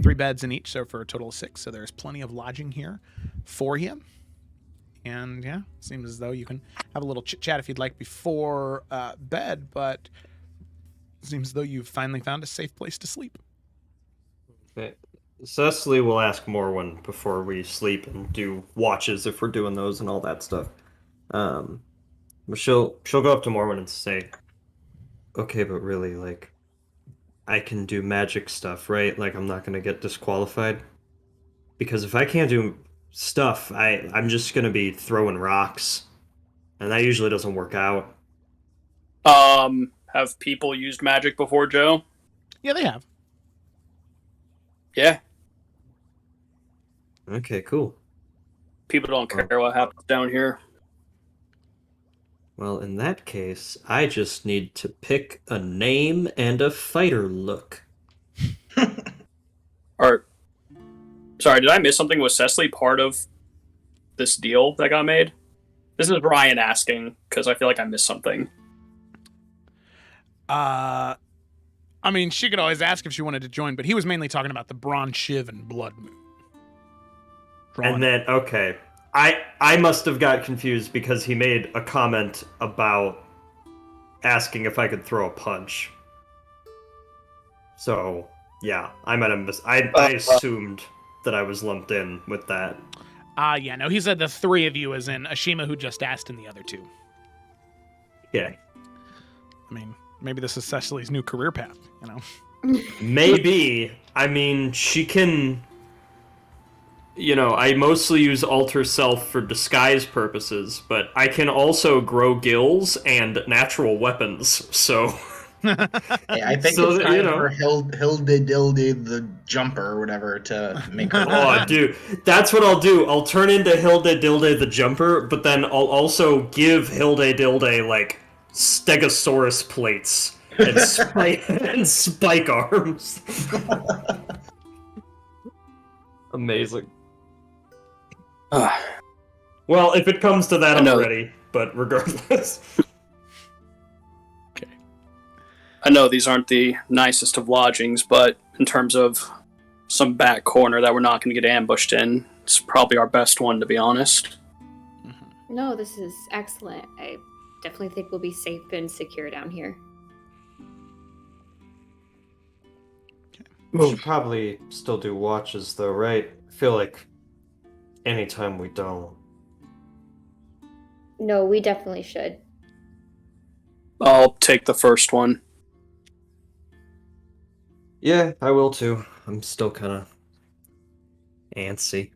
S1: 3 beds in each, so for a total of 6. So there's plenty of lodging here for you. And yeah, seems as though you can have a little chit-chat if you'd like before bed, but seems as though you've finally found a safe place to sleep.
S8: Okay. Cecily will ask Morwen before we sleep and do watches if we're doing those and all that stuff. But she'll go up to Morwen and say, "Okay, but really, like, I can do magic stuff, right? Like, I'm not gonna get disqualified? Because if I can't do stuff, I'm just gonna be throwing rocks, and that usually doesn't work out."
S4: Have people used magic before, Joe?
S1: Yeah, they have.
S4: Yeah.
S8: Okay, cool.
S4: People don't care what happens down here.
S8: Well, in that case, I just need to pick a name and a fighter look.
S4: Or, sorry, did I miss something? Was Cecily part of this deal that got made? This is Brian asking, because I feel like I missed something.
S1: I mean, she could always ask if she wanted to join, but he was mainly talking about the Bronze Shiv and Blood Moon.
S8: And then, okay, I must have got confused because he made a comment about asking if I could throw a punch. So, yeah, I might have missed. I assumed that I was lumped in with that.
S1: Yeah, no, he said the 3 of you, as in Ashima, who just asked, and the other 2.
S8: Yeah.
S1: I mean, maybe this is Cecily's new career path, you know?
S8: Maybe. I mean, she can... You know, I mostly use Alter Self for disguise purposes, but I can also grow gills and natural weapons, so...
S5: Hey, I think
S8: So,
S5: it's time
S8: you know.
S5: for Hilde Dilde the Jumper or whatever to make her.
S8: Oh, dude, that's what I'll do. I'll turn into Hilde Dilde the Jumper, but then I'll also give Hilde Dilde, like, Stegosaurus plates and, and spike arms. Amazing. Well, if it comes to that, I'm ready, but regardless.
S4: I know these aren't the nicest of lodgings, but in terms of some back corner that we're not going to get ambushed in, it's probably our best one, to be honest.
S2: No, this is excellent. I definitely think we'll be safe and secure down here.
S8: We should probably still do watches, though, right? I feel like anytime we don't.
S2: No, we definitely should.
S4: I'll take the first one.
S8: Yeah, I will too. I'm still kind of antsy.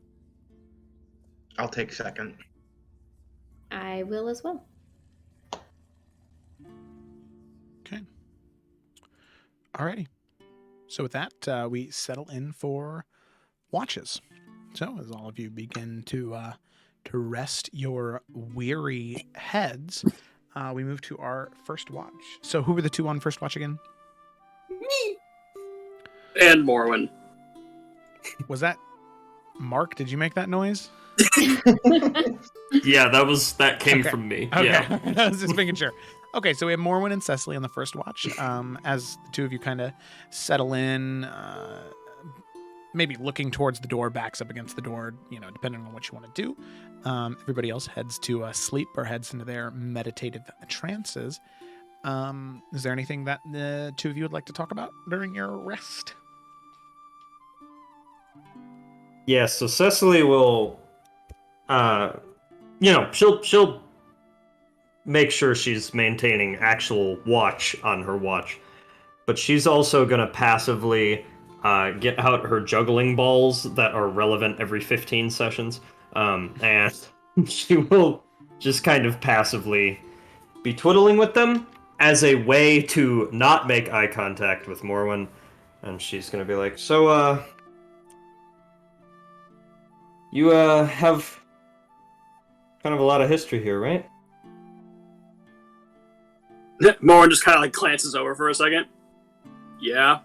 S5: I'll take second.
S2: I will as well.
S1: Okay. Alrighty. So with that, we settle in for watches. So as all of you begin to rest your weary heads, we move to our first watch. So who were the 2 on first watch again?
S4: Me. And Morwen.
S1: Was that Mark? Did you make that noise?
S3: Yeah, that came from me.
S1: Okay.
S3: Yeah.
S1: I was just making sure. Okay, so we have Morwen and Cecily on the first watch. As the 2 of you kind of settle in, maybe looking towards the door, backs up against the door, you know, depending on what you want to do. Everybody else heads to sleep or heads into their meditative trances. Is there anything that the two of you would like to talk about during your rest?
S8: Yeah, so Cecily will, she'll make sure she's maintaining actual watch on her watch, but she's also gonna passively get out her juggling balls that are relevant every 15 sessions, and she will just kind of passively be twiddling with them as a way to not make eye contact with Morwen, and she's gonna be like, so, you, have kind of a lot of history here, right?
S4: Morin just kind of like glances over for a second. Yeah.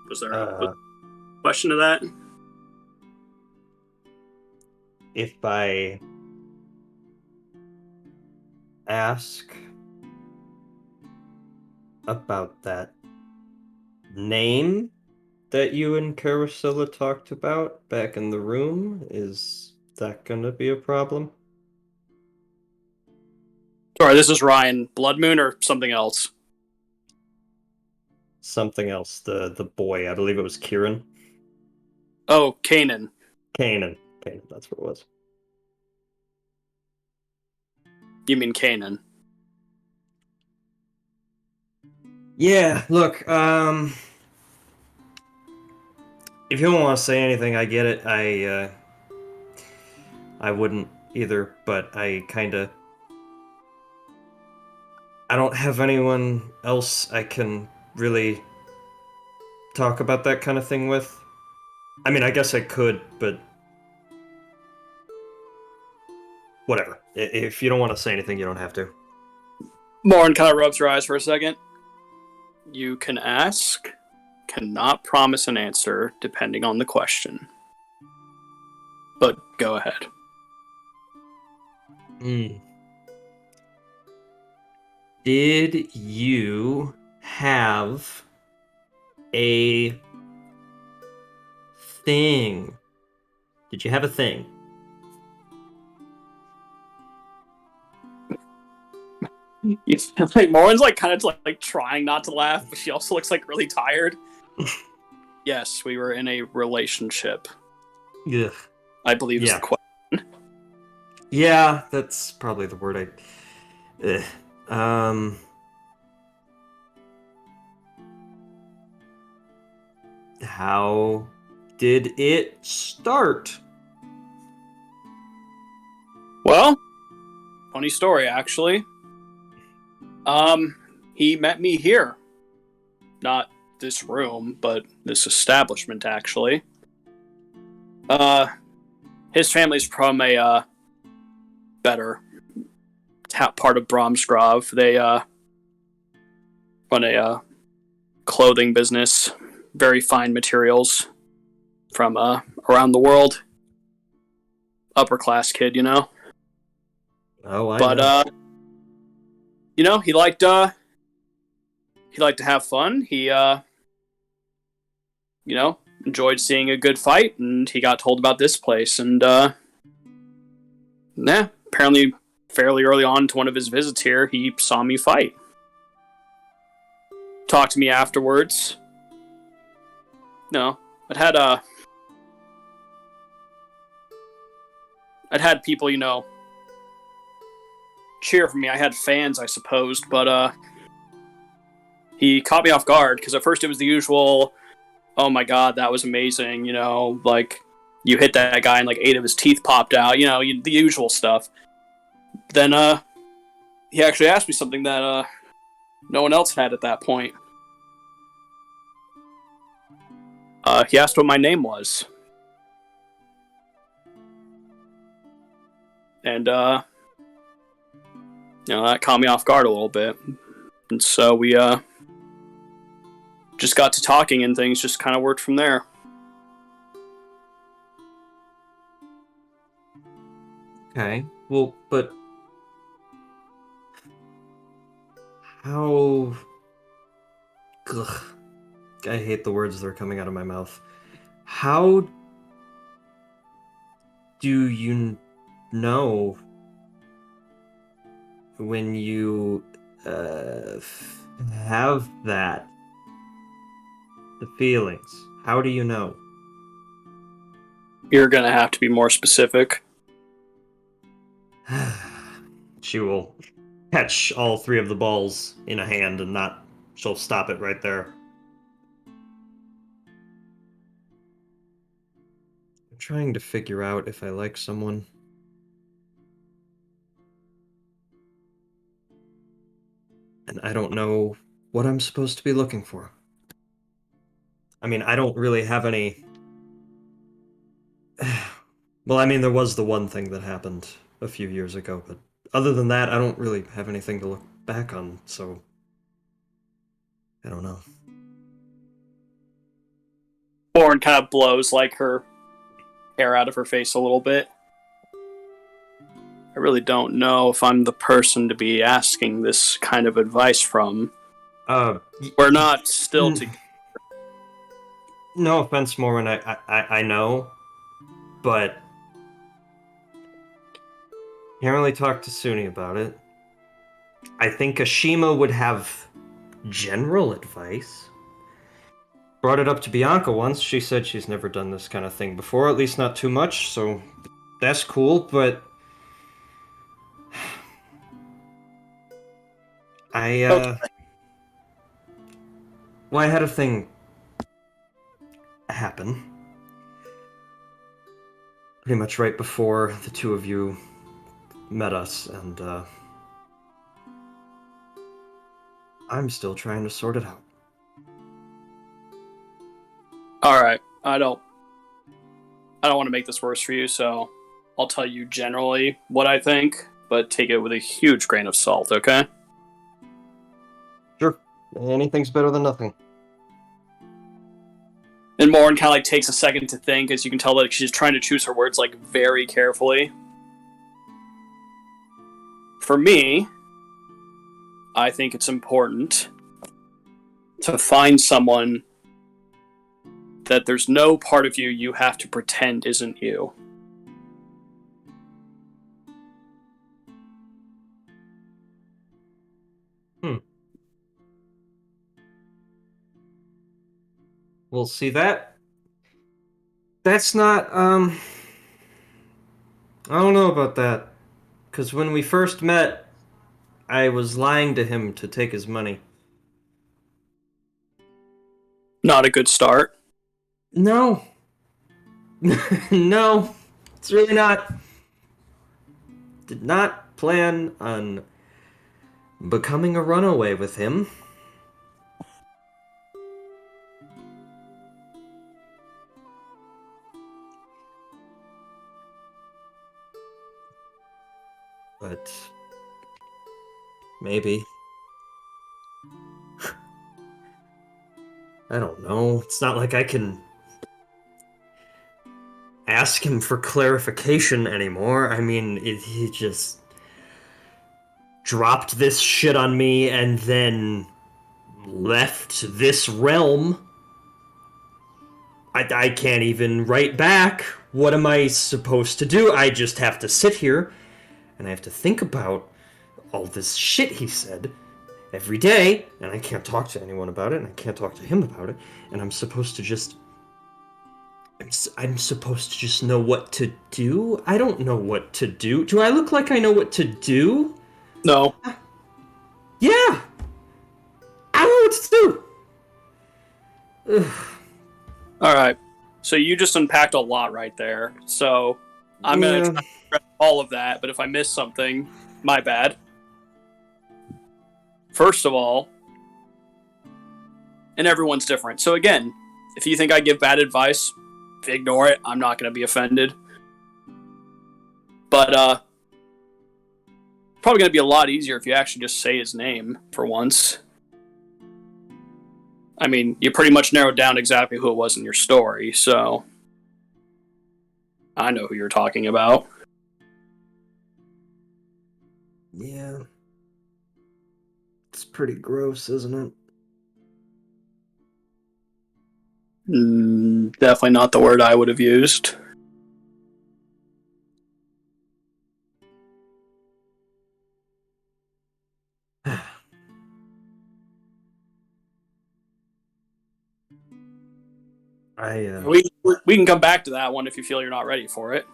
S4: Was there a question to that?
S8: If I ask about that name that you and Carosilla talked about back in the room, is that gonna be a problem?
S4: Sorry, this is Ryan. Blood Moon or something else?
S8: Something else. The boy, I believe it was Kieran.
S4: Oh, Kanan.
S8: Kanan, that's what it was.
S4: You mean Kanan?
S8: Yeah, look, if you don't want to say anything, I get it. I wouldn't either, but I don't have anyone else I can really talk about that kind of thing with. I mean, I guess I could, but whatever. If you don't want to say anything, you don't have to.
S4: Morin kind of rubs her eyes for a second. You can ask, cannot promise an answer depending on the question. But go ahead.
S8: Did you have a thing? Did you have a thing?
S4: Like Morin's like kind of like trying not to laugh, but she also looks like really tired. Yes, we were in a relationship.
S8: Ugh.
S4: I believe is the question.
S8: Yeah, that's probably the word how did it start?
S4: Well, funny story actually. He met me here. Not this room, but this establishment actually. His family's from a better part of Bromsgrove. They run a clothing business, very fine materials from around the world. Upper class kid, you know.
S8: Oh, I know.
S4: You know, he liked to have fun. He enjoyed seeing a good fight, and he got told about this place, and apparently fairly early on to one of his visits here, he saw me fight. Talked to me afterwards. No, I'd had people, cheer for me. I had fans, I suppose, but he caught me off guard, because at first it was the usual, oh my god, that was amazing, like, you hit that guy and like 8 of his teeth popped out, the usual stuff. Then he actually asked me something that no one else had at that point. He asked what my name was. And that caught me off guard a little bit. And so we just got to talking, and things just kind of worked from there.
S8: Okay, well, but how... Ugh. I hate the words that are coming out of my mouth. How do you know when you have that, the feelings, how do you know?
S4: You're gonna have to be more specific.
S8: She will catch all 3 of the balls in a hand and she'll stop it right there. I'm trying to figure out if I like someone. And I don't know what I'm supposed to be looking for. I mean, I don't really have any... Well, I mean, there was the one thing that happened a few years ago, but other than that, I don't really have anything to look back on, so... I don't know.
S4: Lauren kind of blows like her hair out of her face a little bit. I really don't know if I'm the person to be asking this kind of advice from. We're not still together.
S8: No offense, Morwen, I know, but can't really talk to Suni about it. I think Ashima would have general advice. Brought it up to Bianca once. She said she's never done this kind of thing before, at least not too much, so that's cool, but
S4: Okay.
S8: Well, I had a thing happen. Pretty much right before the 2 of you met us, and I'm still trying to sort it out.
S4: Alright, I don't want to make this worse for you, so I'll tell you generally what I think, but take it with a huge grain of salt, okay?
S8: Sure. Anything's better than nothing.
S4: And Lauren kind of like takes a second to think, as you can tell that she's trying to choose her words like very carefully. For me, I think it's important to find someone that there's no part of you you have to pretend isn't you.
S8: Well, see that's not, I don't know about that. Because when we first met, I was lying to him to take his money.
S4: Not a good start.
S8: No. No. It's really not. Did not plan on becoming a runaway with him. But maybe. I don't know. It's not like I can ask him for clarification anymore. I mean, he just dropped this shit on me and then left this realm. I can't even write back. What am I supposed to do? I just have to sit here and I have to think about all this shit he said every day, and I can't talk to anyone about it, and I can't talk to him about it, and I'm supposed to just... I'm supposed to just know what to do? I don't know what to do. Do I look like I know what to do?
S4: No.
S8: Yeah! I don't know what to do! Ugh.
S4: Alright. So you just unpacked a lot right there. So I'm going to try to address all of that, but if I miss something, my bad. First of all, and everyone's different. So again, if you think I give bad advice, ignore it. I'm not going to be offended. But probably going to be a lot easier if you actually just say his name for once. I mean, you pretty much narrowed down exactly who it was in your story, so I know who you're talking about.
S8: Yeah. It's pretty gross, isn't it?
S4: Definitely not the word I would have used. We can come back to that one if you feel you're not ready for it.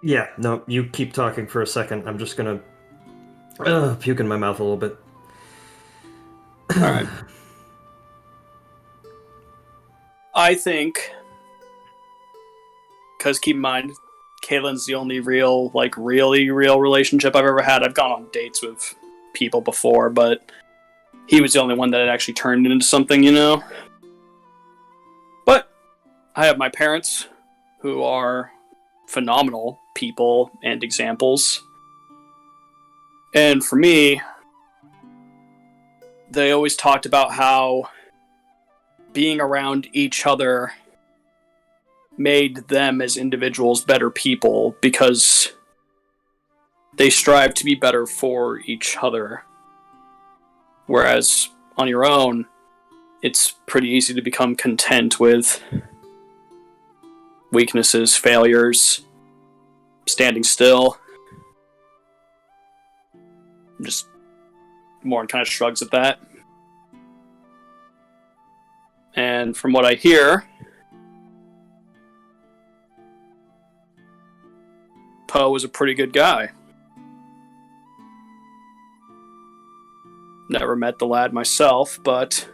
S8: Yeah, no, you keep talking for a second. I'm just gonna puke in my mouth a little bit.
S4: All right. I think, because keep in mind, Kaylin's the only really real relationship I've ever had. I've gone on dates with people before, but he was the only one that had actually turned into something, you know? But I have my parents, who are phenomenal people and examples. And for me, they always talked about how being around each other made them as individuals better people because they strive to be better for each other. Whereas on your own, it's pretty easy to become content with weaknesses, failures, standing still. Just Morn kind of shrugs at that. And from what I hear, Poe was a pretty good guy. Never met the lad myself, but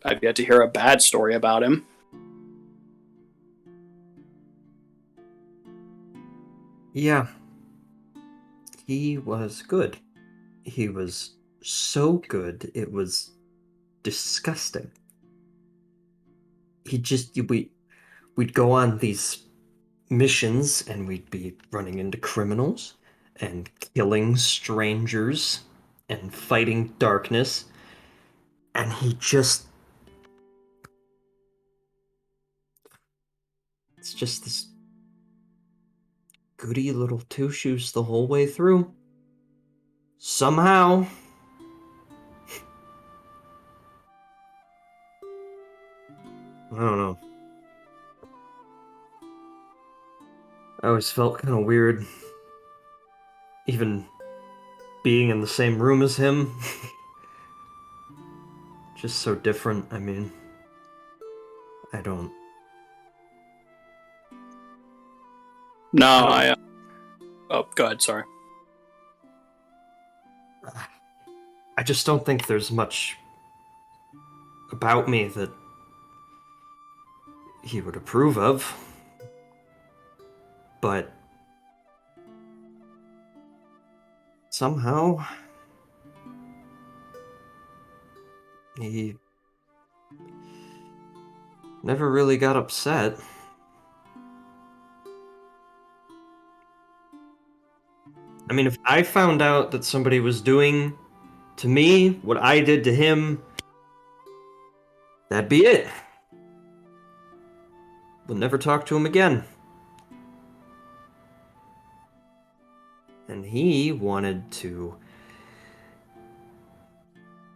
S4: I've yet to hear a bad story about him.
S8: Yeah. He was good. He was so good, it was disgusting. We'd go on these missions and we'd be running into criminals and killing strangers and fighting darkness, and it's just this goody little two shoes the whole way through. Somehow. I don't know. I always felt kind of weird even being in the same room as him. Just so different. I mean, I don't.
S4: No, Oh, go ahead, sorry.
S8: I just don't think there's much about me that he would approve of. But somehow he never really got upset. I mean, if I found out that somebody was doing to me what I did to him, that'd be it. We'll never talk to him again. And he wanted to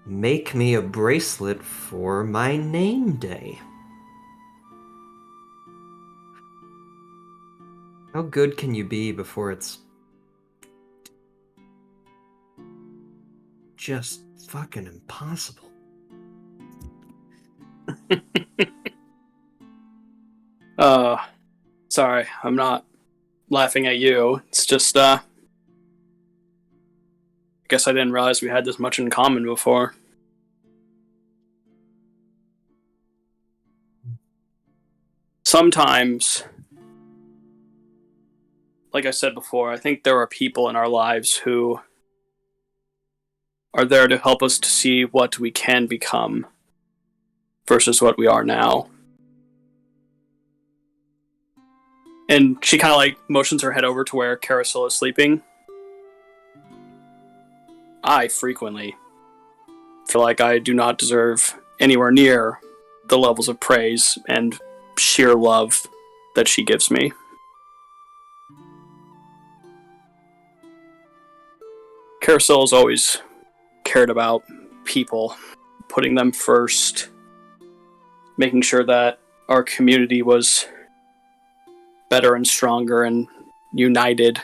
S8: make me a bracelet for my name day. How good can you be before it's just fucking impossible?
S4: Sorry, I'm not laughing at you. It's just, guess I didn't realize we had this much in common before. Sometimes, like I said before, I think there are people in our lives who are there to help us to see what we can become versus what we are now. And she kind of like motions her head over to where Carousel is sleeping. I frequently feel like I do not deserve anywhere near the levels of praise and sheer love that she gives me. Carousel has always cared about people, putting them first, making sure that our community was better and stronger and united.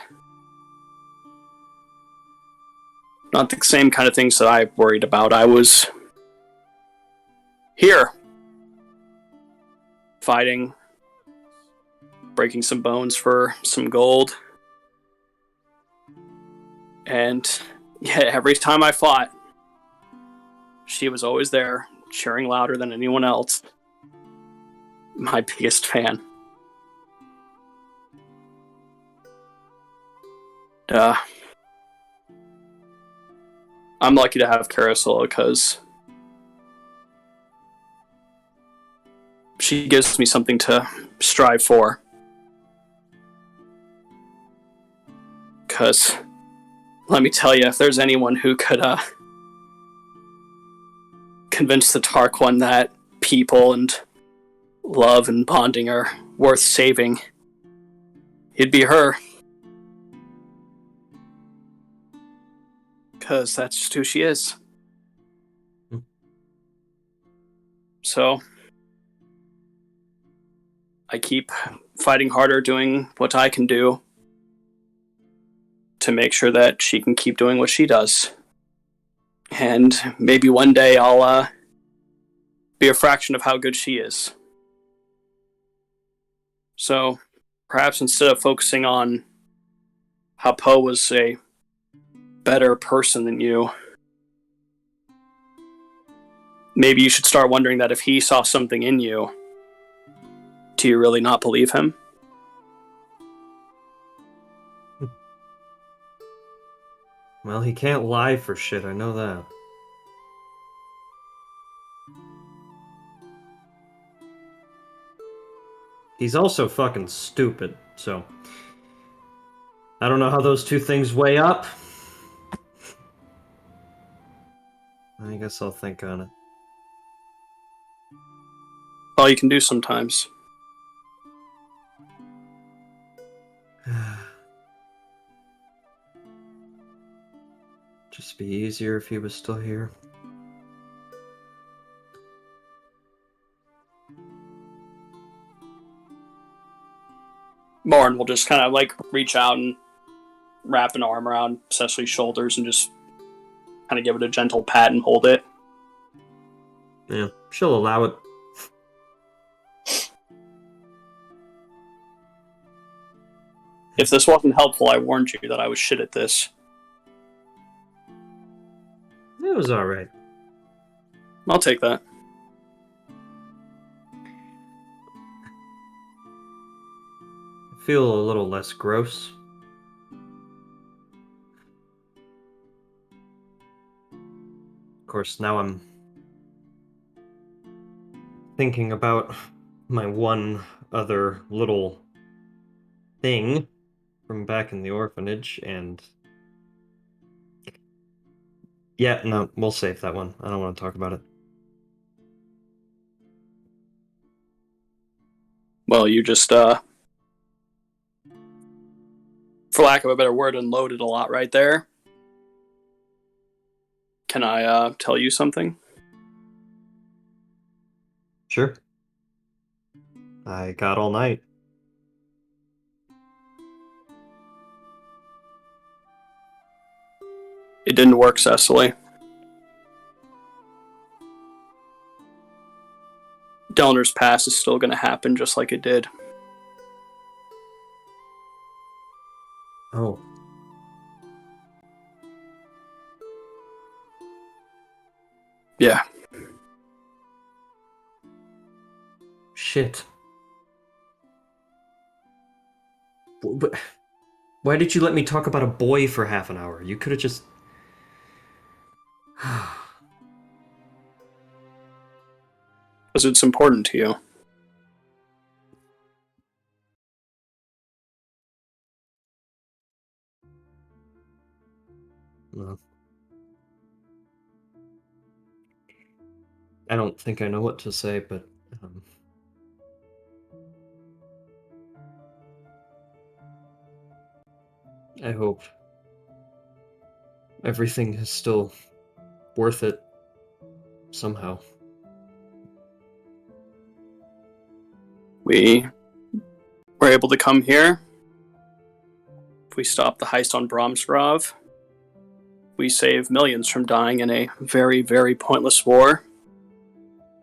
S4: Not the same kind of things that I worried about. I was here fighting, breaking some bones for some gold. And yeah, every time I fought, she was always there, cheering louder than anyone else. My biggest fan. I'm lucky to have Carousel because she gives me something to strive for. Because, let me tell you, if there's anyone who could convince the Tarquin that people and love and bonding are worth saving, it'd be her. Because that's just who she is. So, I keep fighting harder, doing what I can do to make sure that she can keep doing what she does. And maybe one day I'll be a fraction of how good she is. So, perhaps instead of focusing on how Poe was a better person than you, maybe you should start wondering that if he saw something in you, do you really not believe him?
S8: Well, he can't lie for shit, I know that. He's also fucking stupid, so... I don't know how those two things weigh up. I guess I'll think on it.
S4: All you can do sometimes.
S8: Just be easier if he was still here.
S4: Morin will just kind of like reach out and wrap an arm around Cecily's shoulders and just kind of give it a gentle pat and hold it.
S8: Yeah, she'll allow it.
S4: If this wasn't helpful, I warned you that I was shit at this.
S8: It was alright.
S4: I'll take that.
S8: I feel a little less gross. Of course, now I'm thinking about my one other little thing from back in the orphanage, and yeah, no, we'll save that one. I don't want to talk about it.
S4: Well, you just, for lack of a better word, unloaded a lot right there. Can I, tell you something?
S8: Sure. I got all night.
S4: It didn't work, Cecily. Delner's Pass is still going to happen just like it did.
S8: Oh.
S4: Yeah.
S8: Shit. Why did you let me talk about a boy for half an hour? You could have just...
S4: Because it's important to you.
S8: No. I don't think I know what to say, but... I hope everything is still worth it somehow.
S4: We were able to come here. If we stop the heist on Bromsgrove, we save millions from dying in a very, very pointless war.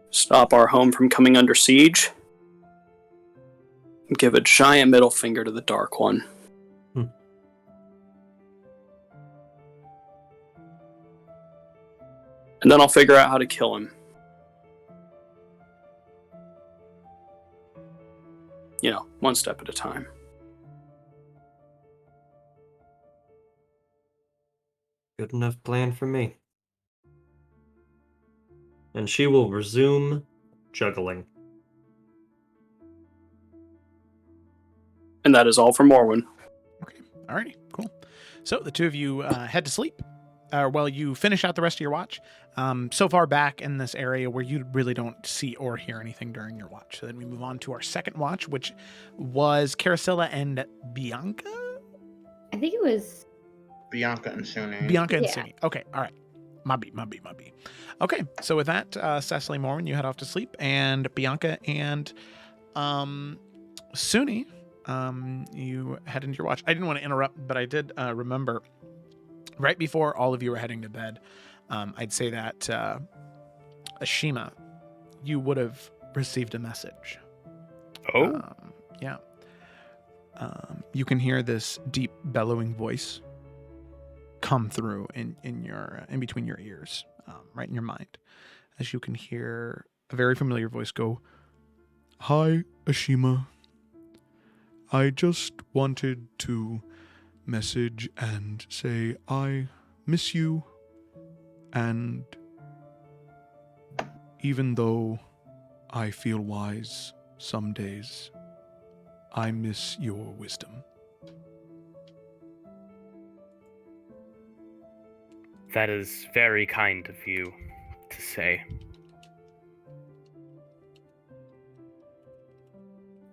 S4: Stop our home from coming under siege. Give a giant middle finger to the Dark One. And then I'll figure out how to kill him. You know, one step at a time.
S8: Good enough plan for me. And she will resume juggling.
S4: And that is all for Morwen.
S1: Okay, alrighty, cool. So the two of you head to sleep. Well, you finish out the rest of your watch. So far back in this area where you really don't see or hear anything during your watch. So then we move on to our second watch, which was Carasilla and Bianca?
S2: I think it was
S5: Bianca and Sune.
S1: Bianca and
S2: Yeah.
S1: Suni. Okay, all right. My B. Okay, so with that, Cecily Morwen, you head off to sleep, and Bianca and Suni, you head into your watch. I didn't want to interrupt, but I did remember right before all of you were heading to bed, I'd say that Ashima, you would have received a message.
S6: Oh?
S1: Yeah. You can hear this deep bellowing voice come through in between your ears, right in your mind, as you can hear a very familiar voice go, "Hi, Ashima. I just wanted to message and say I miss you, and even though I feel wise some days, I miss your wisdom."
S6: That is very kind of you to say.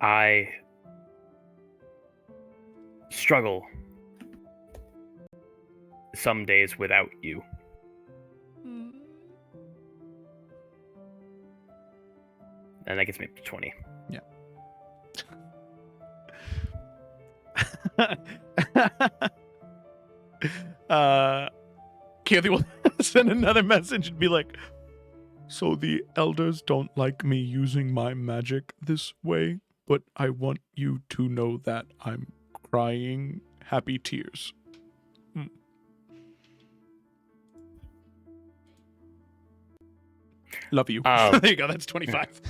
S6: I struggle some days without you. And that gets me up to 20.
S1: Keithy will send another message and be like, "So the elders don't like me using my magic this way, but I want you to know that I'm crying happy tears." Love you. There you go. That's 25.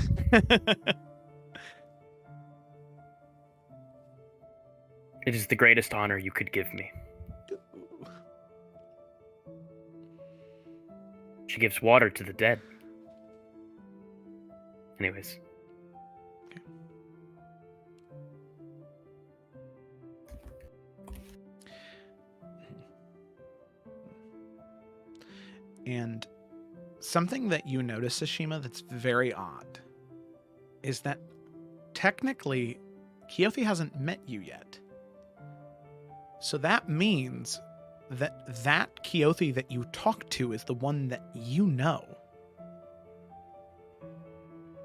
S6: It is the greatest honor you could give me. She gives water to the dead. Anyways.
S1: And something that you notice, Ashima, that's very odd is that technically Keothi hasn't met you yet. So that means that Keothi that you talk to is the one that you know.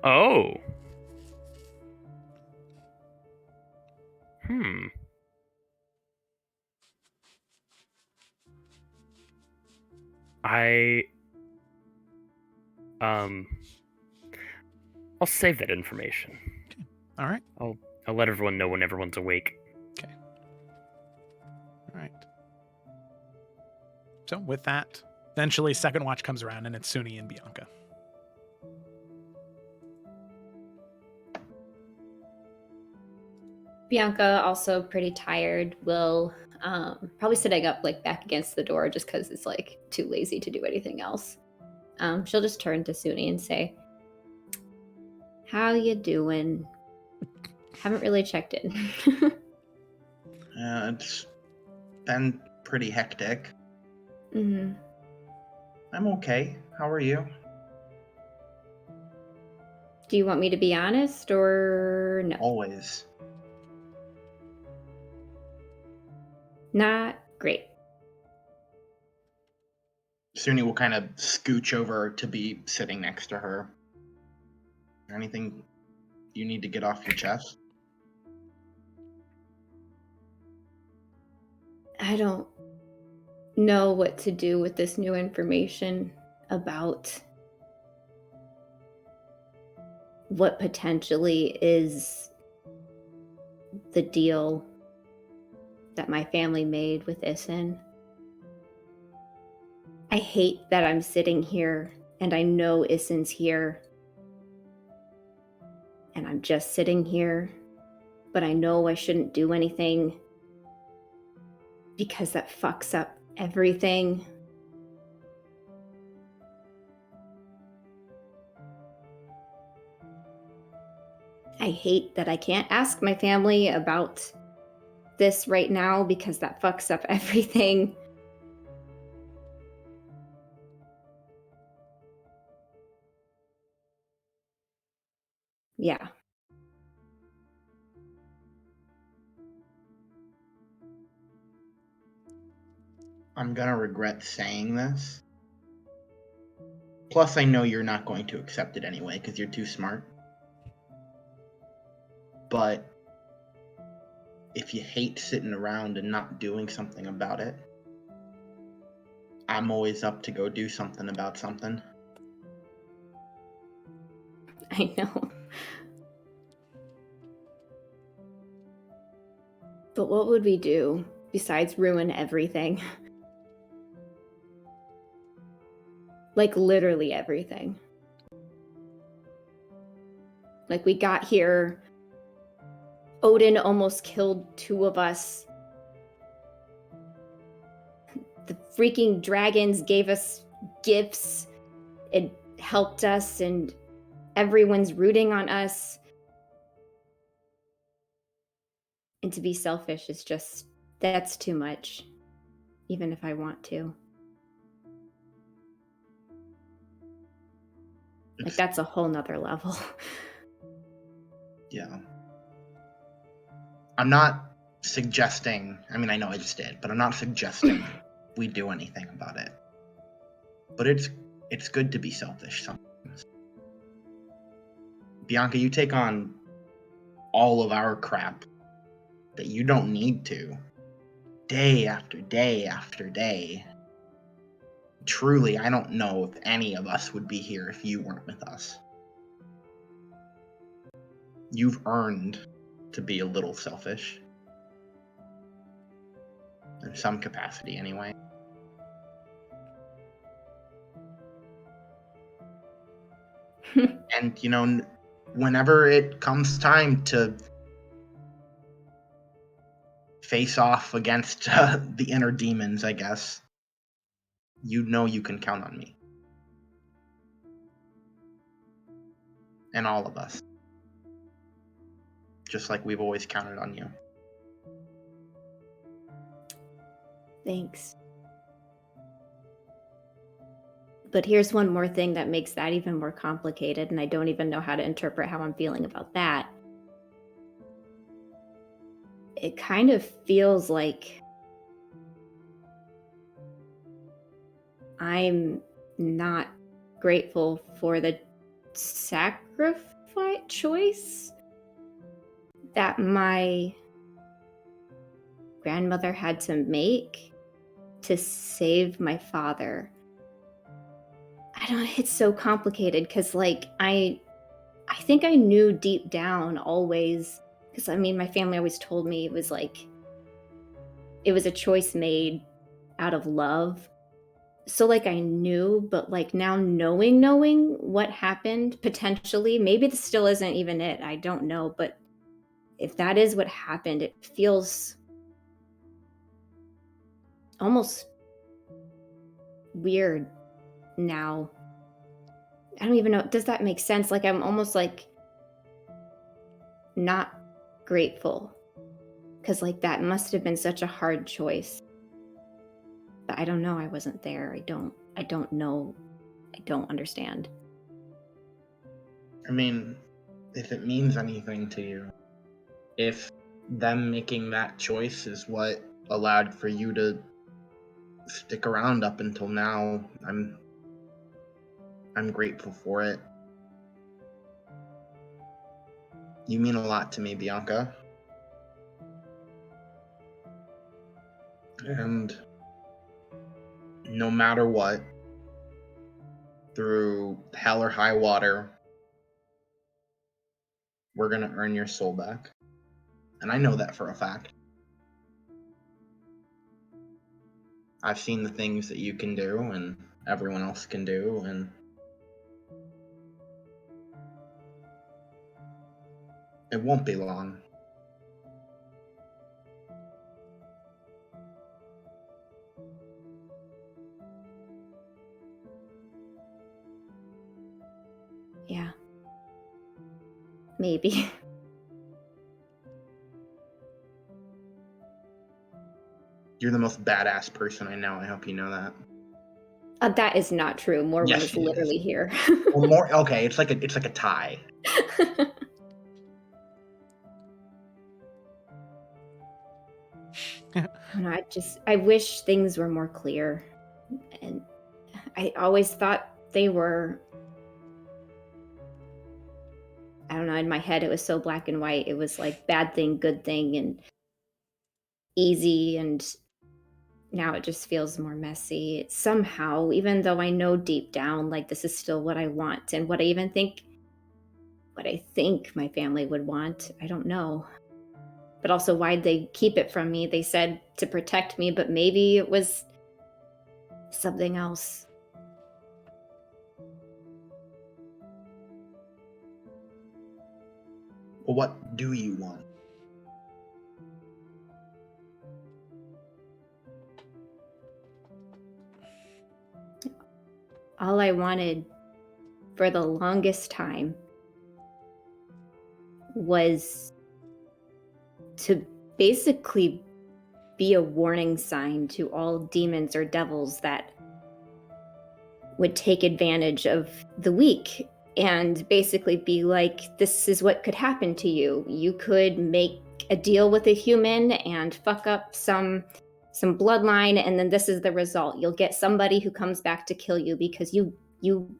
S6: Oh. I'll save that information.
S1: Okay. All right.
S6: I'll let everyone know when everyone's awake.
S1: Okay. All right. So with that, eventually second watch comes around and it's Suni and Bianca.
S2: Bianca, also pretty tired, will probably sitting up like back against the door just because it's like too lazy to do anything else. She'll just turn to Suni and say, "How you doing? Haven't really checked in."
S5: It's been pretty hectic.
S2: Mm-hmm.
S5: I'm okay. How are you?
S2: Do you want me to be honest or no?
S5: Always.
S2: Not great.
S5: Suni will kind of scooch over to be sitting next to her. Anything you need to get off your chest?
S2: I don't know what to do with this new information about what potentially is the deal that my family made with Isin. I hate that I'm sitting here and I know Isin's here. And I'm just sitting here, but I know I shouldn't do anything because that fucks up everything. I hate that I can't ask my family about this right now because that fucks up everything. Yeah.
S5: I'm gonna regret saying this. Plus, I know you're not going to accept it anyway because you're too smart. But if you hate sitting around and not doing something about it, I'm always up to go do something about something.
S2: I know. But what would we do besides ruin everything? Like, literally everything. Like, we got here, Odin almost killed 2 of us. The freaking dragons gave us gifts. It helped us, and everyone's rooting on us. And to be selfish is just, that's too much, even if I want to. Like, that's a whole nother level.
S5: Yeah. I'm not suggesting, I mean, I know I just did, but I'm not suggesting we do anything about it. But it's good to be selfish sometimes. Bianca, you take on all of our crap that you don't need to, day after day after day. Truly, I don't know if any of us would be here if you weren't with us. You've earned to be a little selfish. In some capacity, anyway. And, you know, whenever it comes time to face off against the inner demons, I guess, you know you can count on me. And all of us. Just like we've always counted on you.
S2: Thanks. But here's one more thing that makes that even more complicated, and I don't even know how to interpret how I'm feeling about that. It kind of feels like I'm not grateful for the sacrifice choice that my grandmother had to make to save my father. I don't, it's so complicated because, like, I think I knew deep down always, because I mean, my family always told me it was like, it was a choice made out of love. So, like, I knew, but like now knowing what happened potentially, maybe this still isn't even it. I don't know, but if that is what happened, it feels almost weird now. I don't even know. Does that make sense? Like, I'm almost like not grateful because, like, that must have been such a hard choice. But I don't know. I wasn't there. I don't know. I don't understand.
S5: I mean, if it means anything to you, if them making that choice is what allowed for you to stick around up until now, I'm grateful for it. You mean a lot to me, Bianca. And no matter what, through hell or high water, we're gonna earn your soul back. And I know that for a fact. I've seen the things that you can do and everyone else can do, and it won't be long.
S2: Yeah. Maybe.
S5: You're the most badass person I know. I hope you know that.
S2: That is not true. Morwen
S5: Yes,
S2: is
S5: it is.
S2: literally here.
S5: Well, more okay. It's like a tie.
S2: No, I wish things were more clear. And I always thought they were. I don't know, in my head it was so black and white. It was like bad thing, good thing, and easy, and now it just feels more messy. Somehow, even though I know deep down, like, this is still what I want and what I think my family would want. I don't know. But also, why'd they keep it from me? They said to protect me, but maybe it was something else.
S5: Well, what do you want?
S2: All I wanted for the longest time was to basically be a warning sign to all demons or devils that would take advantage of the weak and basically be like, this is what could happen to you. You could make a deal with a human and fuck up some bloodline, and then this is the result. You'll get somebody who comes back to kill you because you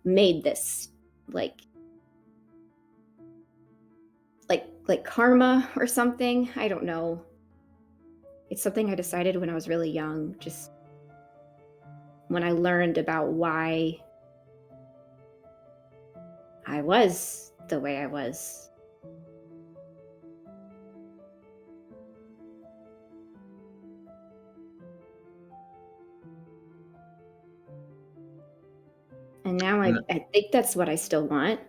S2: made this, like karma or something. I don't know. It's something I decided when I was really young, just when I learned about why I was the way I was. And now I think that's what I still want.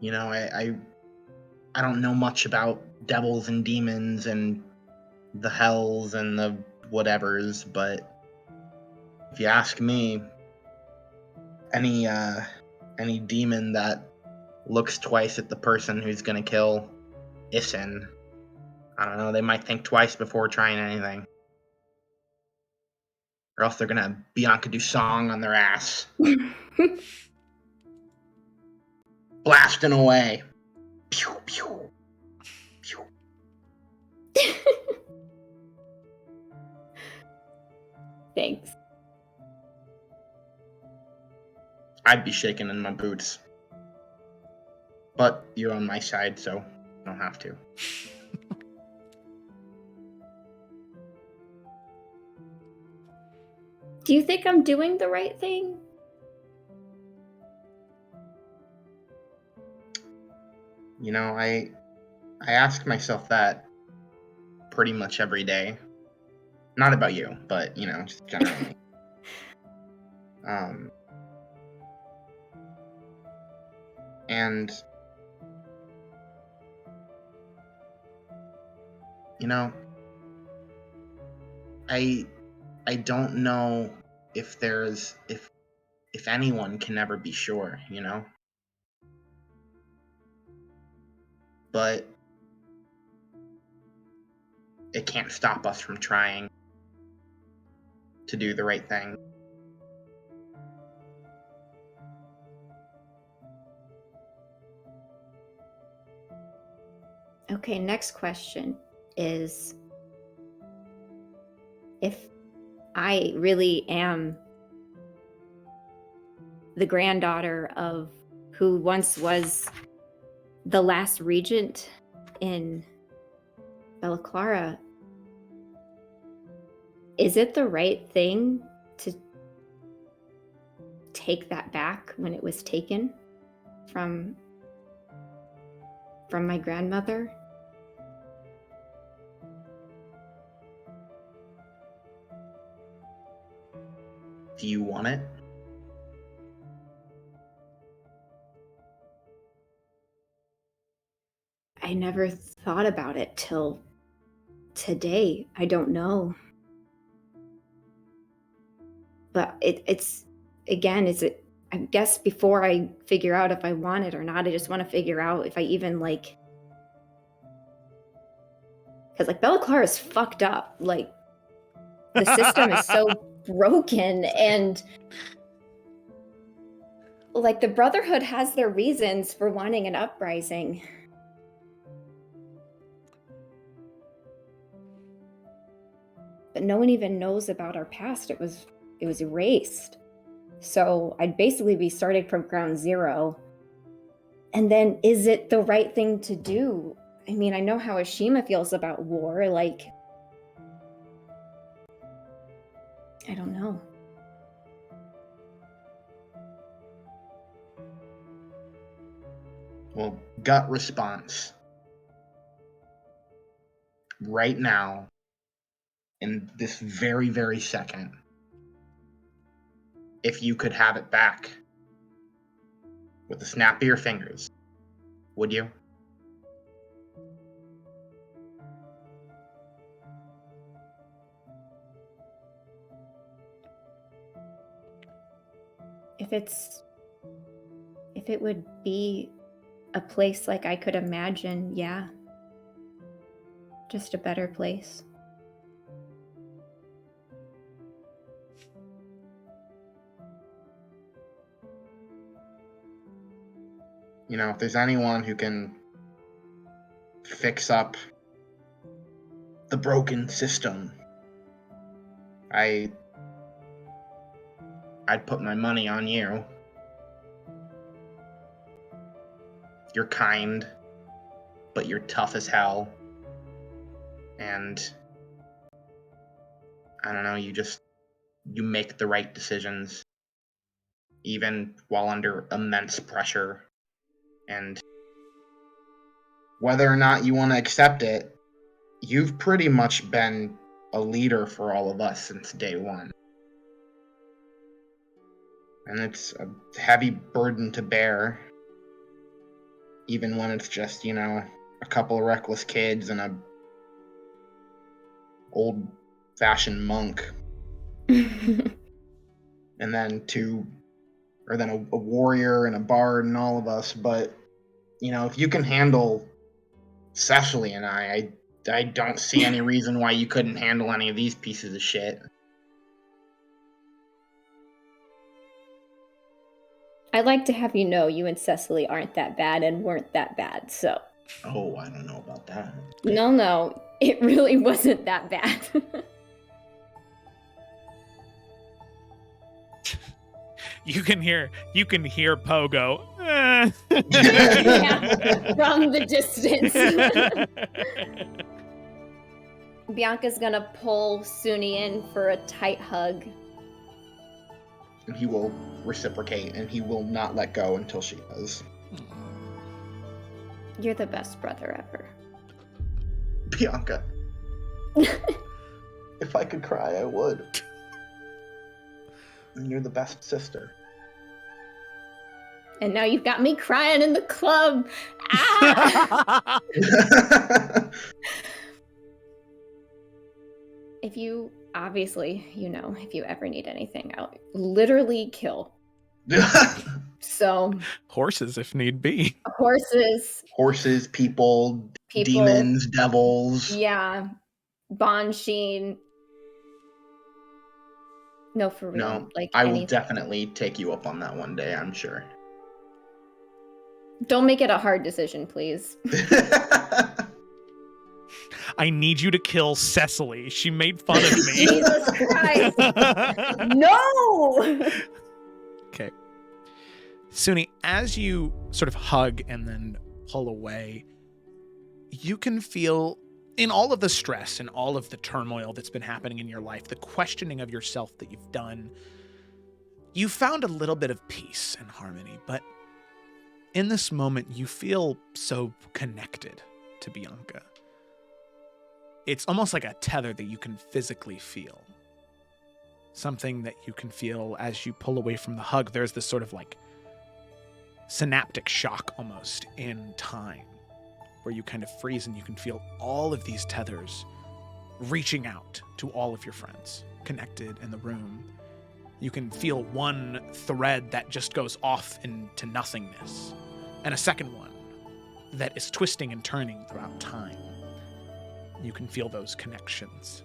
S5: You know, I don't know much about devils and demons and the hells and the whatevers, but if you ask me, any demon that looks twice at the person who's gonna kill Issen, I don't know, they might think twice before trying anything. Or else they're gonna have Bianca do song on their ass. Blasting away. Pew, pew, pew.
S2: Thanks.
S5: I'd be shaking in my boots. But you're on my side, so you don't have to.
S2: Do you think I'm doing the right thing?
S5: You know, I ask myself that pretty much every day. Not about you, but you know, just generally. And you know, I don't know if anyone can ever be sure, you know? But it can't stop us from trying to do the right thing.
S2: Okay, next question is, if I really am the granddaughter of who once was the last regent in Bella Clara, is it the right thing to take that back when it was taken? from my grandmother.
S5: Do you want it?
S2: I never thought about it till today. I don't know. But it's again, I guess before I figure out if I want it or not, I just want to figure out if I even like, because like Bella Clara is fucked up. Like the system is so broken, and like the Brotherhood has their reasons for wanting an uprising. But no one even knows about our past. It was erased. So I'd basically be starting from ground zero. And then is it the right thing to do? I mean, I know how Ashima feels about war. Like, I don't know.
S5: Well, gut response. Right now, in this very, very second, if you could have it back with the snap of your fingers, would you?
S2: If it would be a place like I could imagine, yeah. Just a better place.
S5: You know, if there's anyone who can fix up the broken system, I'd put my money on you. You're kind, but you're tough as hell. And I don't know, you make the right decisions, even while under immense pressure. And whether or not you want to accept it, you've pretty much been a leader for all of us since day one. And it's a heavy burden to bear, even when it's just, you know, a couple of reckless kids and a old-fashioned monk. And then a warrior and a bard and all of us. But, you know, if you can handle Cecily and I don't see any reason why you couldn't handle any of these pieces of shit.
S2: I'd like to have you know you and Cecily aren't that bad and weren't that bad, so.
S5: Oh, I don't know about that.
S2: No, it really wasn't that bad.
S1: You can hear Pogo.
S2: Yeah, from the distance. Bianca's gonna pull Suni in for a tight hug.
S5: And he will reciprocate, and he will not let go until she does.
S2: You're the best brother ever.
S5: Bianca. If I could cry, I would. And you're the best sister.
S2: And now you've got me crying in the club. Ah! If you, obviously, you know, if you ever need anything, I'll literally kill. So.
S1: Horses, if need be.
S2: Horses,
S5: people, demons, devils.
S2: Yeah. Banshee. No, for real.
S5: No,
S2: like
S5: I will definitely take you up on that one day, I'm sure.
S2: Don't make it a hard decision, please.
S1: I need you to kill Cecily. She made fun of me.
S2: Jesus Christ. No!
S1: Okay. Suni, as you sort of hug and then pull away, you can feel, in all of the stress and all of the turmoil that's been happening in your life, the questioning of yourself that you've done, you found a little bit of peace and harmony, but in this moment, you feel so connected to Bianca. It's almost like a tether that you can physically feel. Something that you can feel as you pull away from the hug. There's this sort of like synaptic shock almost in time where you kind of freeze and you can feel all of these tethers reaching out to all of your friends connected in the room. You can feel one thread that just goes off into nothingness, and a second one that is twisting and turning throughout time. You can feel those connections.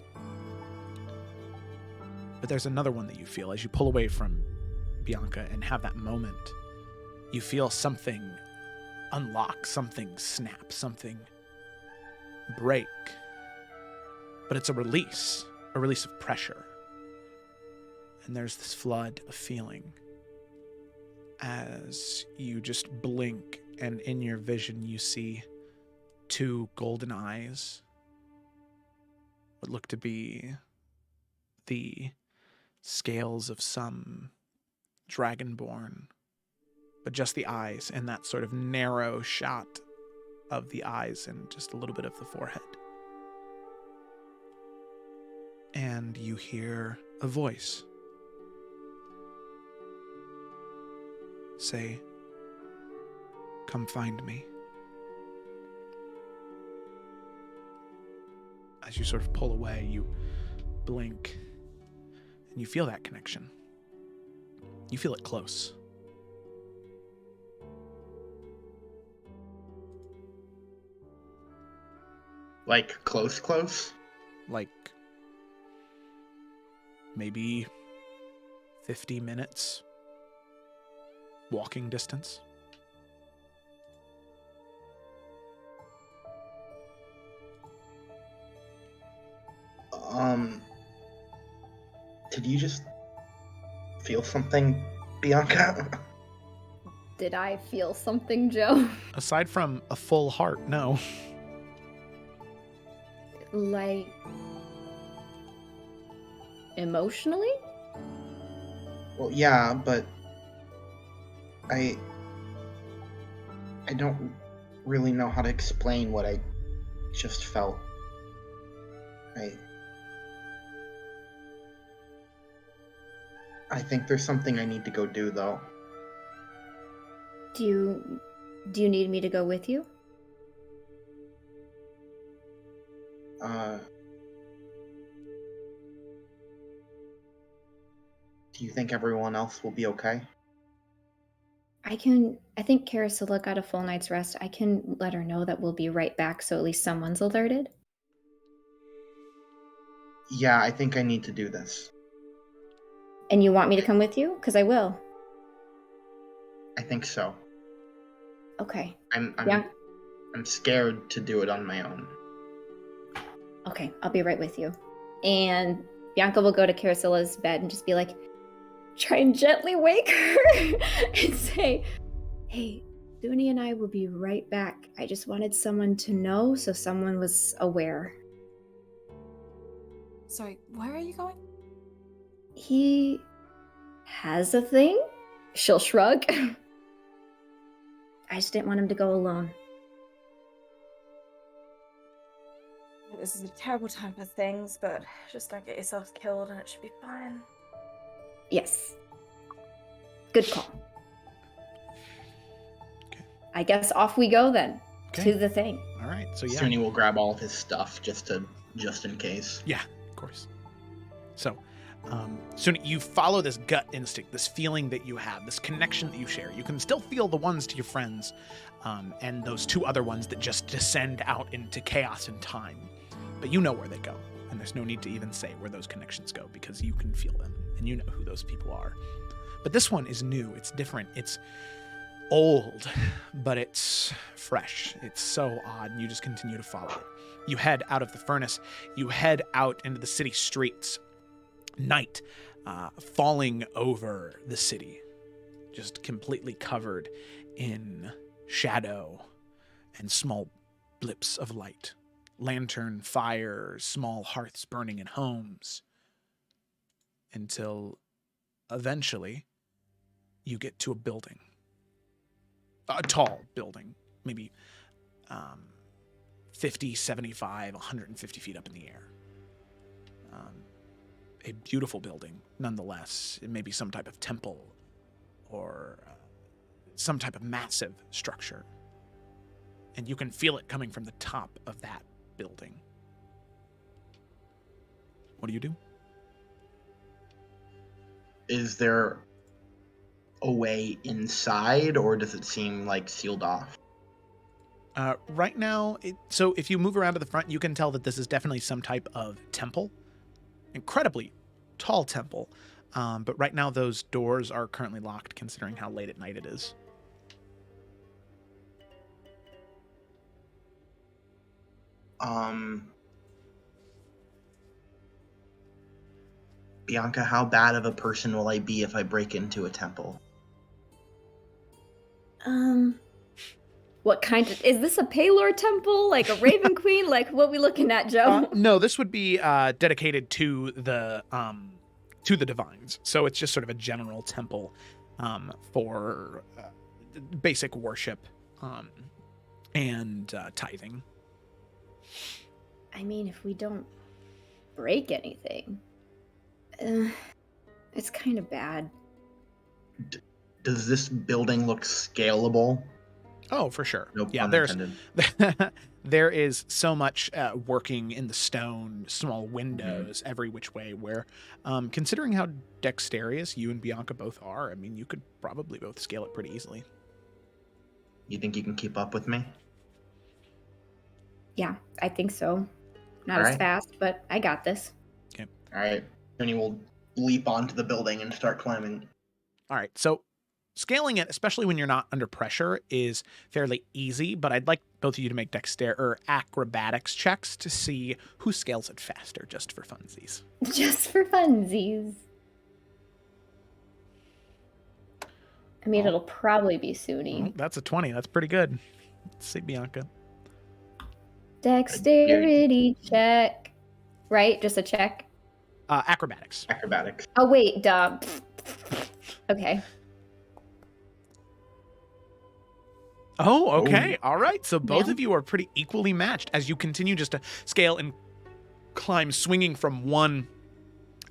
S1: But there's another one that you feel as you pull away from Bianca and have that moment. You feel something unlock, something snap, something break. But it's a release of pressure. And there's this flood of feeling as you just blink, and in your vision you see two golden eyes, what look to be the scales of some dragonborn, but just the eyes and that sort of narrow shot of the eyes and just a little bit of the forehead. And you hear a voice say, "Come find me." As you sort of pull away, you blink, and you feel that connection. You feel it close.
S5: Like close?
S1: Like maybe 50 minutes walking distance.
S5: Did you just feel something, Bianca?
S2: Did I feel something, Joe?
S1: Aside from a full heart, no.
S2: Like, emotionally?
S5: Well, yeah, but I don't really know how to explain what I just felt. I think there's something I need to go do, though.
S2: Do you need me to go with you?
S5: Do you think everyone else will be okay?
S2: I think Carasilla got a full night's rest. I can let her know that we'll be right back so at least someone's alerted.
S5: Yeah, I think I need to do this.
S2: And you want me to come with you? Because I will.
S5: I think so.
S2: Okay.
S5: I'm
S2: Yeah.
S5: scared to do it on my own.
S2: Okay, I'll be right with you. And Bianca will go to Carasilla's bed and just be like, try and gently wake her and say, "Hey, Dooney and I will be right back. I just wanted someone to know so someone was aware."
S7: Sorry, where are you going?
S2: He has a thing? She'll shrug. I just didn't want him to go alone.
S7: This is a terrible time for things, but just don't get yourselves killed and it should be fine.
S2: Yes. Good call.
S1: Okay.
S2: I guess off we go then.
S1: Okay.
S2: To the thing.
S1: All right, so yeah.
S5: Sunny will grab all of his stuff just in case.
S1: Yeah, of course. So, Sunny, you follow this gut instinct, this feeling that you have, this connection that you share. You can still feel the ones to your friends, and those two other ones that just descend out into chaos and time. But you know where they go, and there's no need to even say where those connections go because you can feel them, and you know who those people are. But this one is new, it's different, it's old, but it's fresh. It's so odd, and you just continue to follow it. You head out of the furnace, you head out into the city streets. Night falling over the city, just completely covered in shadow and small blips of light. Lantern fire, small hearths burning in homes, until eventually you get to a building. A tall building, maybe 50, 75, 150 feet up in the air. A beautiful building, nonetheless. It may be some type of temple or some type of massive structure. And you can feel it coming from the top of that building. What do you do?
S5: Is there a way inside, or does it seem like sealed off?
S1: Right now, so if you move around to the front, you can tell that this is definitely some type of temple. Incredibly tall temple. But right now, those doors are currently locked, considering how late at night it is.
S5: Bianca, how bad of a person will I be if I break into a temple?
S2: What kind of, is this a Paylor temple, like a Raven Queen? Like, what we looking at, Joe?
S1: No, this would be dedicated to the divines. So it's just sort of a general temple for basic worship and tithing.
S2: I mean, if we don't break anything, it's kind of bad.
S5: Does this building look scalable?
S1: Oh, for sure.
S5: No
S1: Yeah,
S5: pun intended.
S1: there is so much working in the stone, small windows every which way, where considering how dexterous you and Bianca both are, I mean, you could probably both scale it pretty easily.
S5: You think you can keep up with me?
S2: Yeah, I think so. Not
S5: All
S2: as
S5: right.
S2: fast, but I got this.
S1: Okay.
S5: All right. Tony will leap onto the building and start climbing.
S1: All right, so scaling it, especially when you're not under pressure, is fairly easy, but I'd like both of you to make acrobatics checks to see who scales it faster, just for funsies.
S2: Just for funsies. I mean, it'll probably be Suni.
S1: Oh, that's a 20. That's pretty good. Let's see, Bianca.
S2: Dexterity check. Right? Just a check?
S1: Acrobatics.
S5: Acrobatics.
S2: Oh, wait, duh. Okay.
S1: Oh, okay. All right. So both
S2: Yeah.
S1: of you are pretty equally matched as you continue just to scale and climb, swinging from one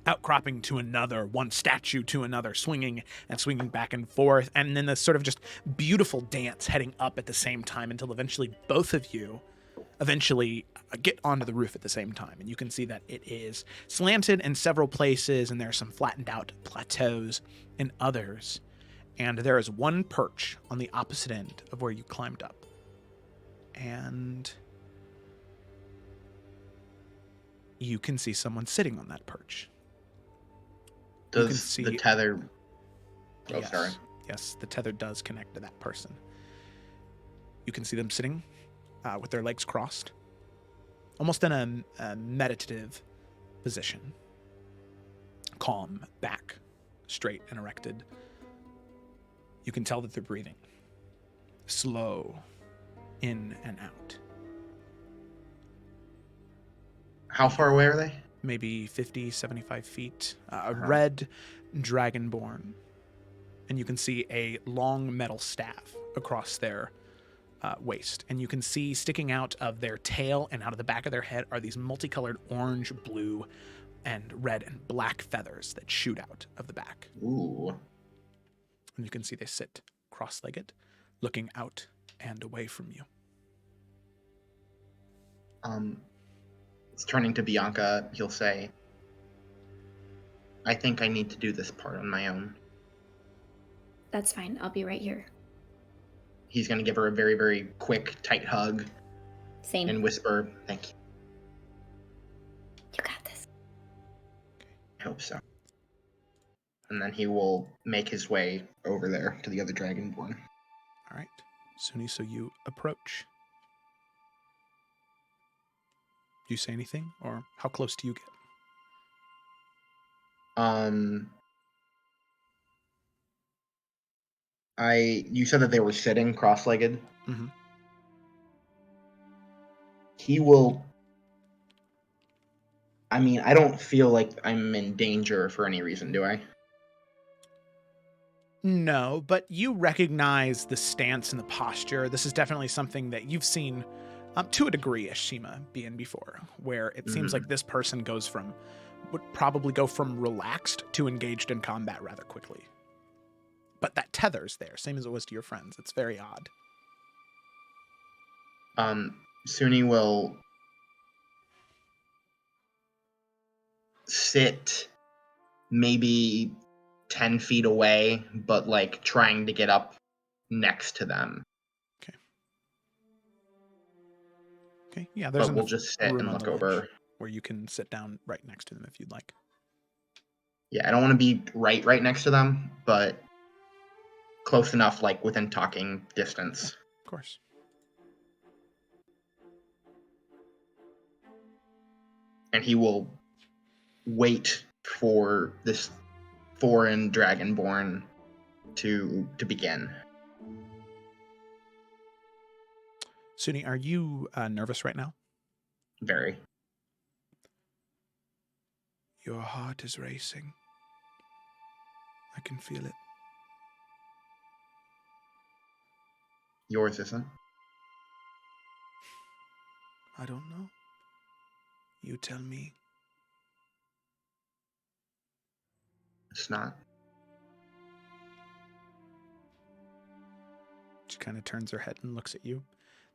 S1: outcropping to another, one statue to another, swinging and swinging back and forth. And then this sort of just beautiful dance heading up at the same time until eventually both of you get onto the roof at the same time. And you can see that it is slanted in several places, and there are some flattened out plateaus in others. And there is one perch on the opposite end of where you climbed up. And you can see someone sitting on that perch. You can
S5: Does
S1: see
S5: the tether... Oh,
S1: Yes.
S5: sorry.
S1: Yes, the tether does connect to that person. You can see them sitting with their legs crossed, almost in a meditative position. Calm, back, straight and erected. You can tell that they're breathing. Slow, in and out.
S5: How far away are they?
S1: Maybe 50, 75 feet. A red dragonborn. And you can see a long metal staff across their waist. And you can see sticking out of their tail and out of the back of their head are these multicolored orange, blue, and red and black feathers that shoot out of the back.
S5: Ooh.
S1: And you can see they sit cross-legged, looking out and away from you.
S5: Turning to Bianca, he'll say, I think I need to do this part on my own.
S2: That's fine. I'll be right here.
S5: He's going to give her a very, very quick, tight hug
S2: Same.
S5: and whisper, thank you.
S2: You got this.
S5: I hope so. And then he will make his way over there to the other Dragonborn.
S1: All right. Suni, so you approach. Do you say anything, or how close do you get?
S5: You said that they were sitting cross-legged.
S1: Mm-hmm.
S5: He will... I mean, I don't feel like I'm in danger for any reason, do I?
S1: No, but you recognize the stance and the posture. This is definitely something that you've seen to a degree Ashima be in before, where it seems like this person would probably go from relaxed to engaged in combat rather quickly. But that tether's there, same as it was to your friends. It's very odd.
S5: Suni will sit maybe 10 feet away, but like trying to get up next to them.
S1: Okay, yeah, there's
S5: But we'll just sit
S1: room
S5: and
S1: on
S5: look
S1: the ledge
S5: over.
S1: where you can sit down right next to them if you'd like.
S5: Yeah, I don't want to be right next to them, but close enough, like within talking distance.
S1: Of course.
S5: And he will wait for this foreign dragonborn to begin.
S1: Suni, are you nervous right now?
S5: Very.
S9: Your heart is racing. I can feel it.
S5: Yours isn't.
S9: I don't know. You tell me.
S5: It's not.
S1: She kind of turns her head and looks at you.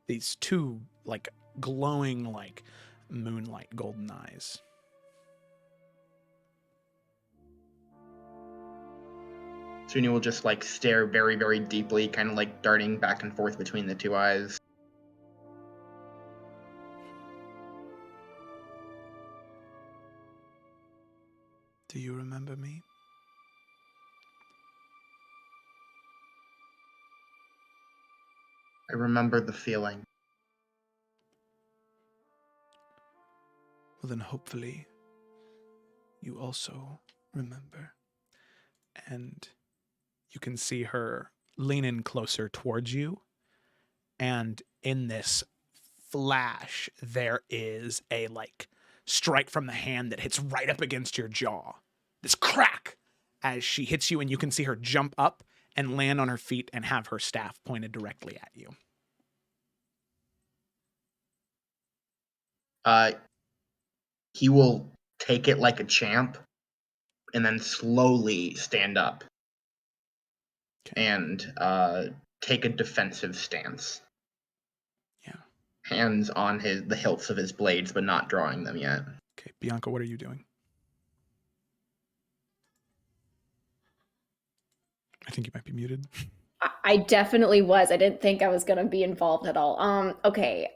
S1: These two, like, glowing, like, moonlight golden eyes.
S5: Suni will just like stare very, very deeply, kind of like darting back and forth between the two eyes.
S9: Do you remember me?
S5: I remember the feeling.
S9: Well, then hopefully you also remember.
S1: And you can see her lean in closer towards you. And in this flash, there is a, like, strike from the hand that hits right up against your jaw. This crack as she hits you, and you can see her jump up and land on her feet and have her staff pointed directly at you.
S5: He will take it like a champ and then slowly stand up and take a defensive stance.
S1: Yeah.
S5: Hands on the hilts of his blades, but not drawing them yet.
S1: Okay, Bianca, what are you doing? I think you might be muted.
S2: I definitely was. I didn't think I was going to be involved at all. Okay.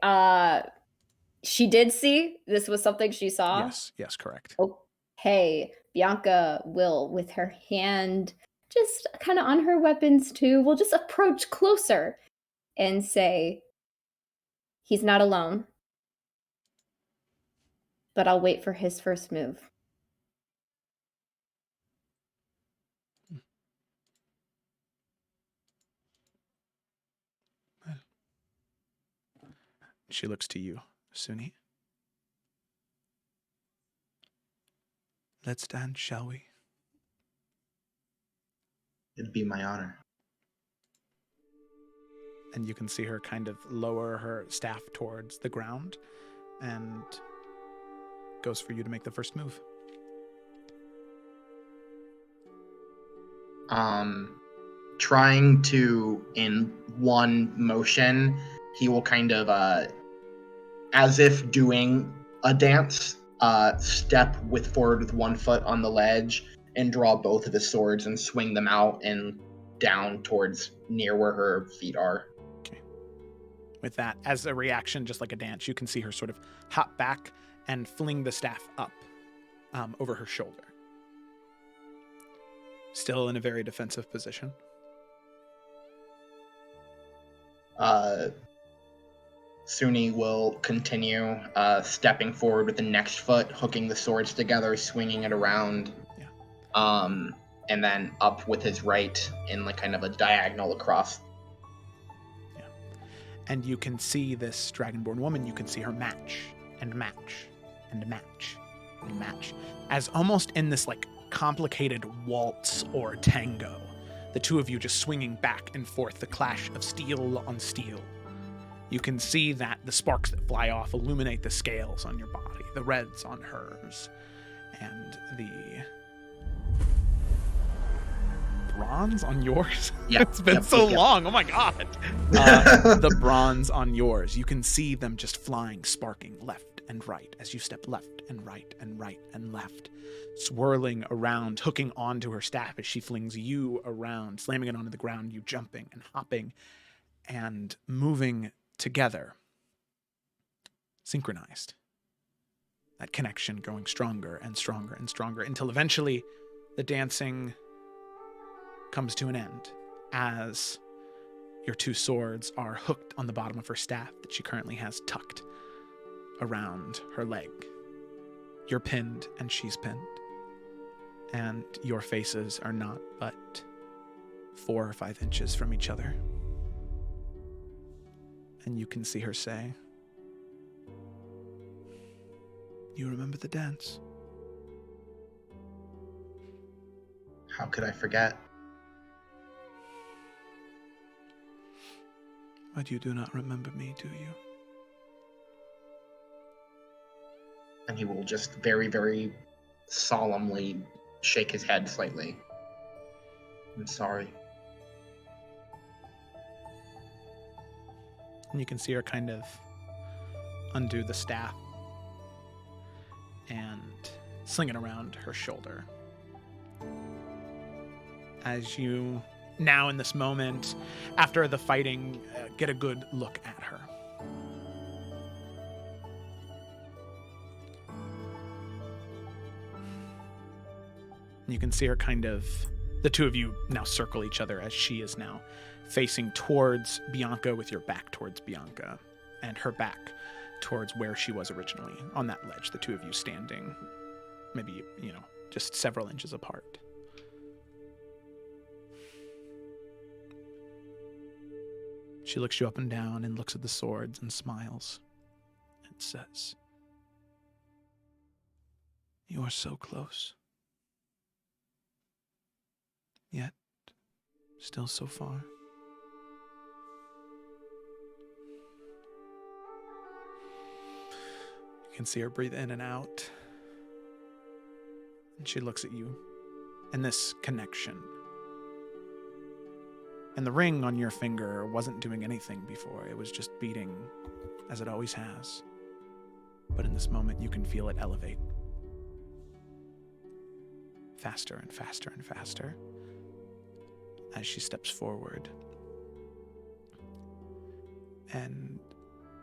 S2: She did see this was something she saw.
S1: Yes, correct.
S2: Okay. Bianca will, with her hand just kind of on her weapons too, will just approach closer and say, he's not alone, but I'll wait for his first move.
S1: She looks to you, Suni.
S9: Let's dance, shall we?
S5: It'd be my honor.
S1: And you can see her kind of lower her staff towards the ground and goes for you to make the first move.
S5: Trying to, in one motion, he will kind of, as if doing a dance, step forward with one foot on the ledge and draw both of his swords and swing them out and down towards near where her feet are.
S1: Okay. With that, as a reaction, just like a dance, you can see her sort of hop back and fling the staff up over her shoulder. Still in a very defensive position.
S5: Suni will continue stepping forward with the next foot, hooking the swords together, swinging it around.
S1: Yeah.
S5: And then up with his right in like kind of a diagonal across.
S1: Yeah. And you can see this dragonborn woman, you can see her match and match and match and match. As almost in this like complicated waltz or tango, the two of you just swinging back and forth, the clash of steel on steel. You can see that the sparks that fly off illuminate the scales on your body, the reds on hers, and the bronze on yours.
S5: Yeah,
S1: It's been so long. Oh my god. The bronze on yours. You can see them just flying, sparking left and right as you step left and right and right and left, swirling around, hooking onto her staff as she flings you around, slamming it onto the ground, you jumping and hopping and moving together, synchronized. That connection growing stronger and stronger and stronger until eventually the dancing comes to an end as your two swords are hooked on the bottom of her staff that she currently has tucked around her leg. You're pinned and she's pinned, and your faces are not but 4 or 5 inches from each other. And you can see her say, "You remember the dance?"
S5: How could I forget?
S9: But you do not remember me, do you?
S5: And he will just very, very solemnly shake his head slightly. I'm sorry.
S1: And you can see her kind of undo the staff and sling it around her shoulder. As you, now in this moment, after the fighting, get a good look at her. You can see her kind of, the two of you now circle each other as she is now facing towards Bianca with your back towards Bianca and her back towards where she was originally on that ledge, the two of you standing maybe, just several inches apart. She looks you up and down and looks at the swords and smiles and says, "You are so close, yet still so far." You can see her breathe in and out. And she looks at you. And this connection. And the ring on your finger wasn't doing anything before. It was just beating as it always has. But in this moment, you can feel it elevate. Faster and faster and faster. As she steps forward. And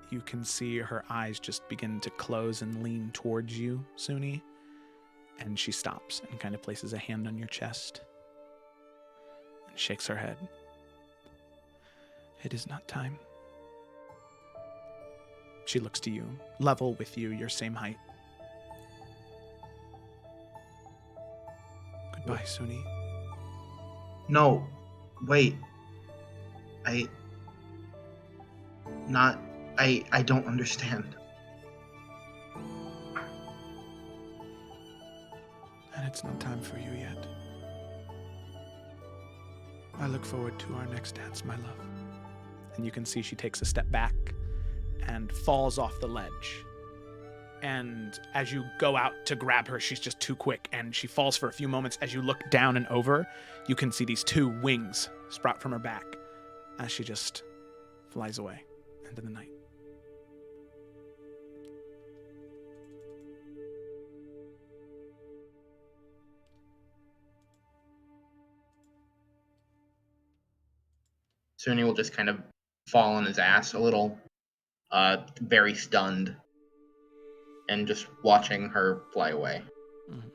S1: you can see her eyes just begin to close and lean towards you, Suni. And she stops and kind of places a hand on your chest and shakes her head. "It is not time." She looks to you, level with you, your same height. "Goodbye, Suni."
S5: No, wait. I don't understand.
S9: And it's not time for you yet. I look forward to our next dance, my love.
S1: And you can see she takes a step back and falls off the ledge. And as you go out to grab her, she's just too quick, and she falls for a few moments. As you look down and over, you can see these 2 wings sprout from her back as she just flies away into the night.
S5: Suni will just kind of fall on his ass a little, very stunned, and just watching her fly away.
S1: Mm-hmm.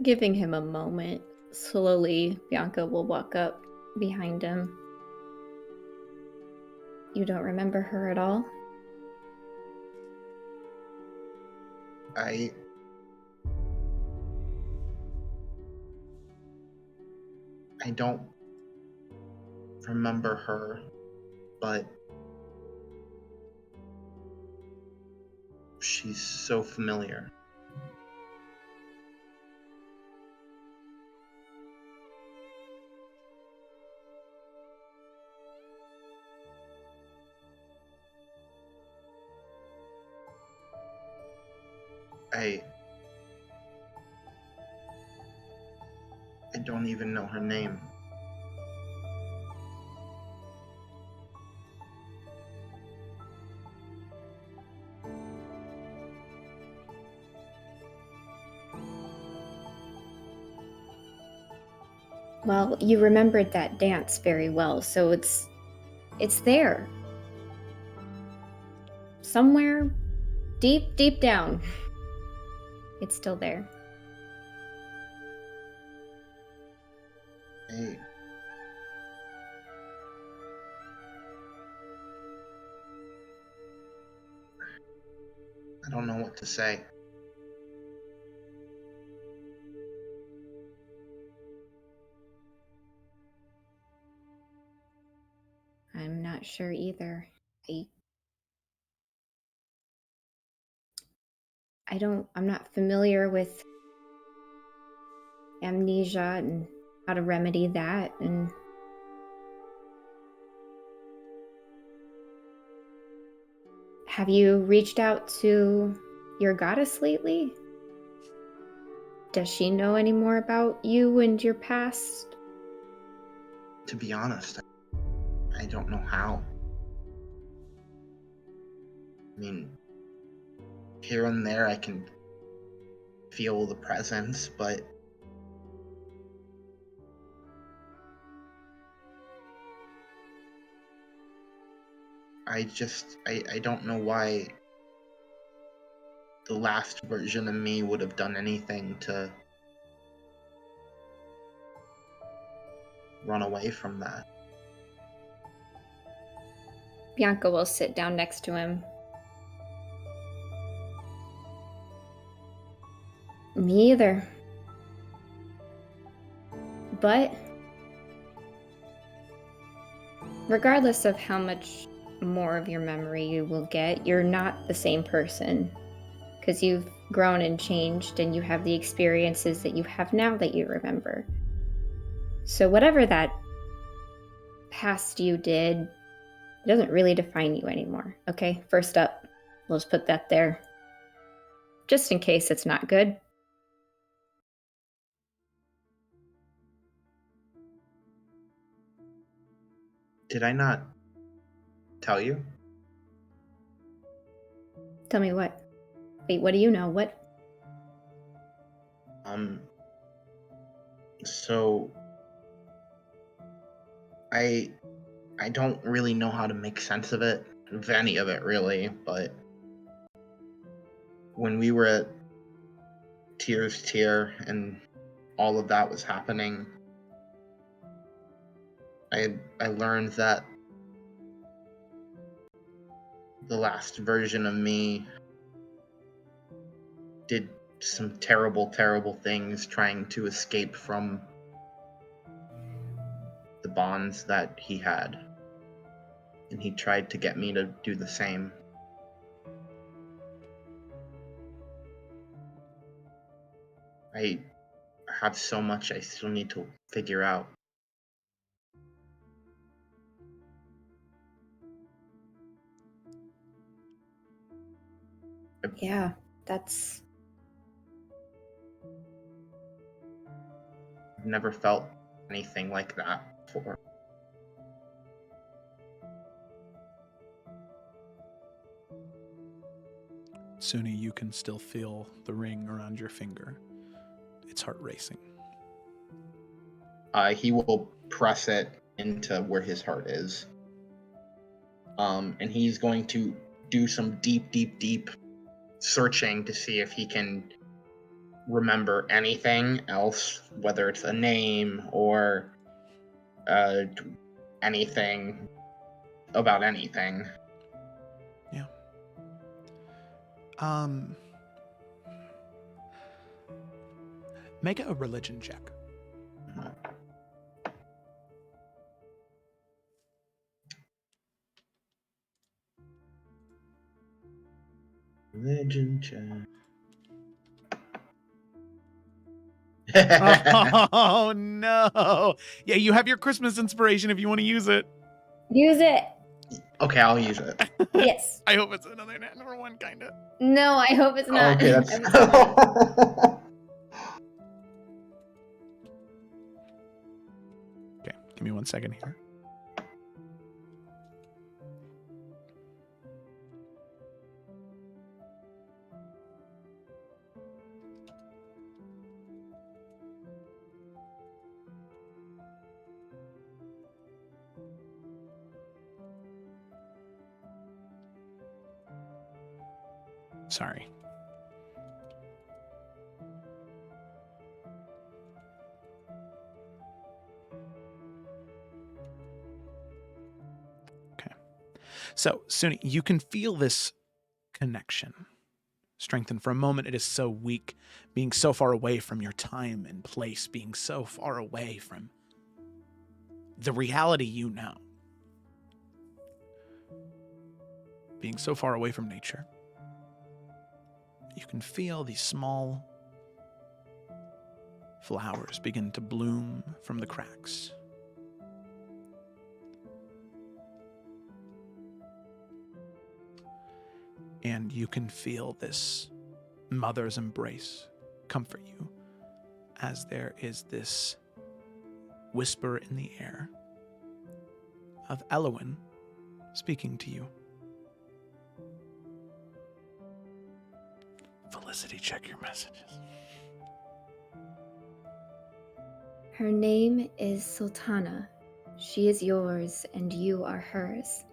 S2: Giving him a moment, slowly Bianca will walk up behind him. "You don't remember her at all?"
S5: I don't remember her, but she's so familiar. I don't even know her name.
S2: Well, you remembered that dance very well, so it's there. Somewhere deep, deep down. It's still there.
S5: I don't know what to say.
S2: I'm not sure either. I'm not familiar with amnesia and how to remedy that, and have you reached out to your goddess lately? Does she know any more about you and your past?
S5: To be honest, I don't know how. I mean, here and there I can feel the presence, but I don't know why the last version of me would have done anything to run away from that.
S2: Bianca will sit down next to him. Me either. But regardless of how much more of your memory you will get, you're not the same person. Because you've grown and changed, and you have the experiences that you have now that you remember. So whatever that past you did, it doesn't really define you anymore, okay? First up, we'll just put that there. Just in case it's not good.
S5: Did I not tell you?
S2: Tell me what? Wait, what do you know? What?
S5: So I don't really know how to make sense of any of it really, but when we were at Tier's Tier and all of that was happening, I learned that the last version of me did some terrible, terrible things trying to escape from the bonds that he had. And he tried to get me to do the same. I have so much I still need to figure out.
S2: Yeah, that's...
S5: I've never felt anything like that before.
S1: Suni, you can still feel the ring around your finger. It's heart racing.
S5: He will press it into where his heart is. And he's going to do some deep, deep, deep searching to see if he can remember anything else, whether it's a name or anything about anything.
S1: Yeah. Make a religion check.
S5: Religion check.
S1: Oh no! Yeah, you have your Christmas inspiration if you want to use it.
S2: Use it!
S5: Okay, I'll use it.
S2: Yes.
S1: I hope it's another natural one, kind of.
S2: No, I hope it's not.
S5: Okay,
S2: I
S5: that's.
S2: hope it's not.
S1: Okay, give me 1 second here. Sorry. Okay. So, Suni, you can feel this connection strengthen. For a moment, it is so weak, being so far away from your time and place, being so far away from the reality you know, being so far away from nature. You can feel these small flowers begin to bloom from the cracks. And you can feel this mother's embrace comfort you as there is this whisper in the air of Elowin speaking to you. Felicity, check your messages.
S2: Her name is Sultana. She is yours and you are hers.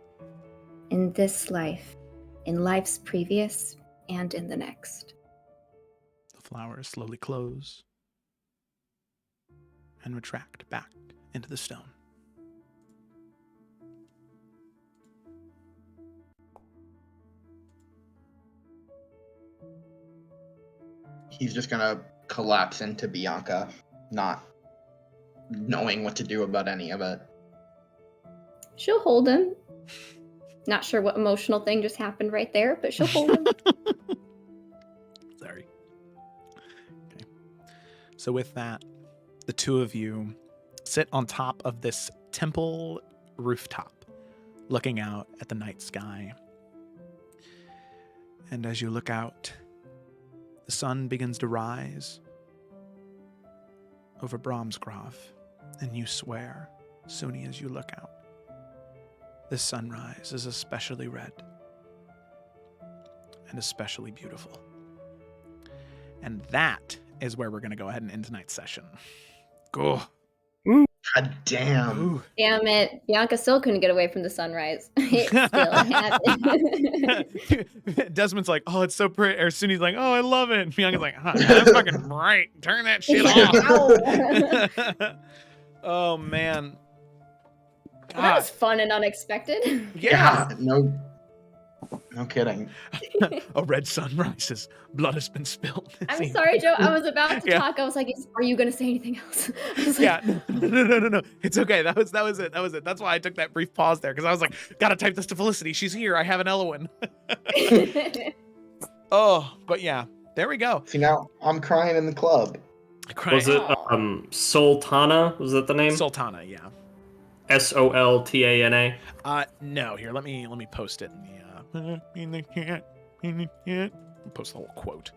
S2: In this life, in life's previous, and in the next.
S1: The flowers slowly close and retract back into the stone.
S5: He's just gonna collapse into Bianca, not knowing what to do about any of it.
S2: She'll hold him. Not sure what emotional thing just happened right there, but she'll hold him.
S1: Sorry. Okay. So with that, the two of you sit on top of this temple rooftop, looking out at the night sky. And as you look out, the sun begins to rise over Brahmsgrove, and you swear, Suni, as you look out, this sunrise is especially red and especially beautiful. And that is where we're going to go ahead and end tonight's session. Go.
S5: God damn.
S1: Ooh.
S2: Damn it. Bianca still couldn't get away from the sunrise. It still happened.
S1: Desmond's like, oh, it's so pretty. Or Suni's like, oh, I love it. And Bianca's like, huh, that's fucking bright. Turn that shit off. Oh, man.
S2: Well, that was fun and unexpected.
S1: Yeah.
S5: No kidding.
S1: A red sun rises. Blood has been spilled.
S2: I'm sorry, Joe. I was about to talk. I was like, are you going to say anything else? I was like,
S1: Yeah. No. It's okay. That was it. That's why I took that brief pause there, because I was like, gotta type this to Felicity. She's here. I have an Elowin. Oh, but yeah. There we go.
S5: See, now I'm crying in the club.
S8: Was it Sultana? Was that the name?
S1: Sultana, yeah.
S8: Soltana?
S1: No. Here, let me post it in the chat. I'll post the whole quote.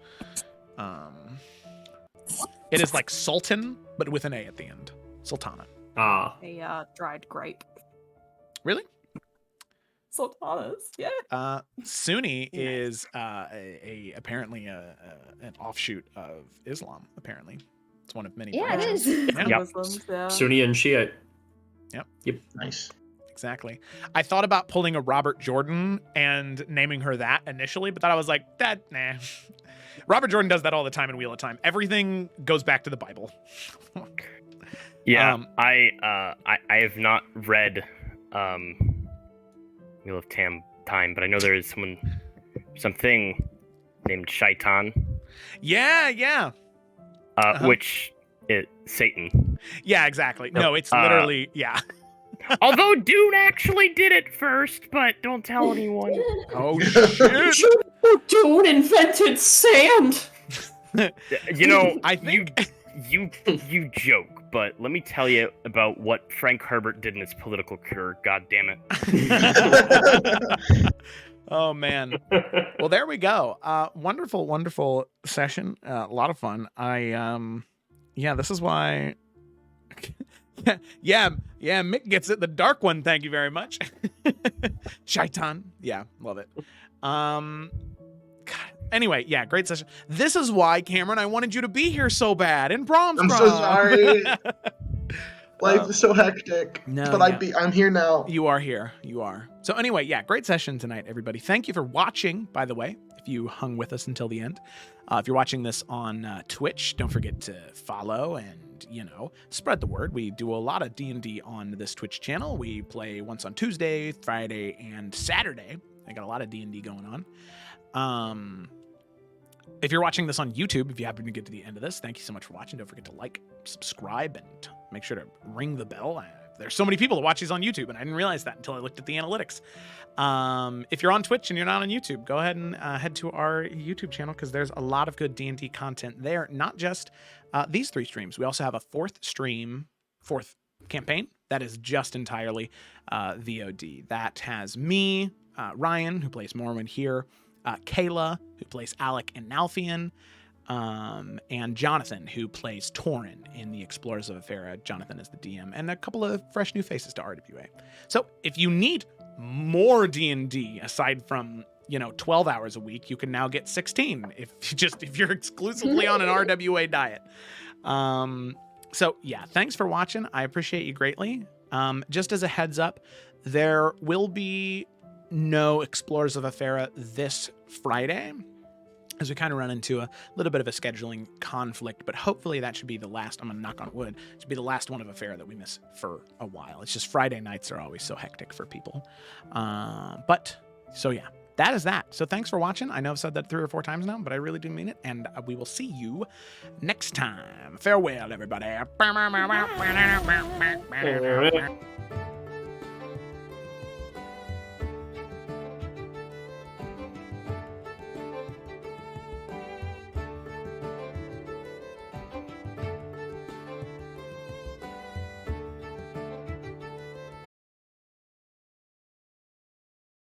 S1: It is like Sultan, but with an A at the end. Sultana.
S8: Ah.
S7: A dried grape.
S1: Really?
S7: Sultanas, yeah.
S1: Sunni is apparently an offshoot of Islam. Apparently, it's one of many.
S2: Yeah,
S1: branches.
S2: it is.
S1: Yeah.
S7: Muslims, yeah.
S8: Sunni and Shiite.
S1: Yep.
S5: Nice.
S1: Exactly. I thought about pulling a Robert Jordan and naming her that initially, but then I was like, nah. Robert Jordan does that all the time in Wheel of Time. Everything goes back to the Bible.
S6: Yeah, I have not read Wheel of Time, but I know there is something named Shaitan.
S1: Yeah.
S6: Which is Satan.
S1: Yeah, exactly. No, it's literally
S6: Although Dune actually did it first, but don't tell anyone.
S1: Oh shit!
S3: Dune invented sand.
S6: You know,
S1: I think
S6: you joke, but let me tell you about what Frank Herbert did in his political career. God damn it!
S1: Oh man. Well, there we go. Wonderful, wonderful session. A lot of fun. Yeah, this is why. yeah, Mick gets it. The dark one. Thank you very much. Shaitan. Yeah, love it. God. Anyway, yeah, great session. This is why, Cameron, I wanted you to be here so bad in prom.
S5: I'm so sorry. Life is so hectic.
S1: No,
S5: but
S1: yeah.
S5: I'm here now.
S1: You are here. You are. So anyway, yeah, great session tonight, everybody. Thank you for watching, by the way, if you hung with us until the end. If you're watching this on Twitch, don't forget to follow and, spread the word. We do a lot of D&D on this Twitch channel. We play once on Tuesday, Friday, and Saturday. I got a lot of D&D going on. If you're watching this on YouTube, if you happen to get to the end of this, thank you so much for watching. Don't forget to like, subscribe, and make sure to ring the bell. There's so many people that watch these on YouTube, and I didn't realize that until I looked at the analytics. If you're on Twitch and you're not on YouTube, go ahead and head to our YouTube channel, because there's a lot of good D&D content there. Not just these 3 streams. We also have a 4th campaign that is just entirely VOD. That has me, Ryan, who plays Morrowind here, Kayla, who plays Alec and Nalfian, and Jonathan, who plays Torin in the Explorers of Ephera. Jonathan is the DM, and a couple of fresh new faces to RWA. So if you need more D&D aside from 12 hours a week, you can now get 16 if you're exclusively on an RWA diet. So yeah, thanks for watching. I appreciate you greatly. Just as a heads up, there will be no Explorers of Ephera this Friday, as we kind of run into a little bit of a scheduling conflict, but hopefully that should be the last. I'm gonna knock on wood. It should be the last one of Ephera that we miss for a while. It's just Friday nights are always so hectic for people. So yeah, that is that. So thanks for watching. I know I've said that 3 or 4 times now, but I really do mean it, and we will see you next time. Farewell, everybody.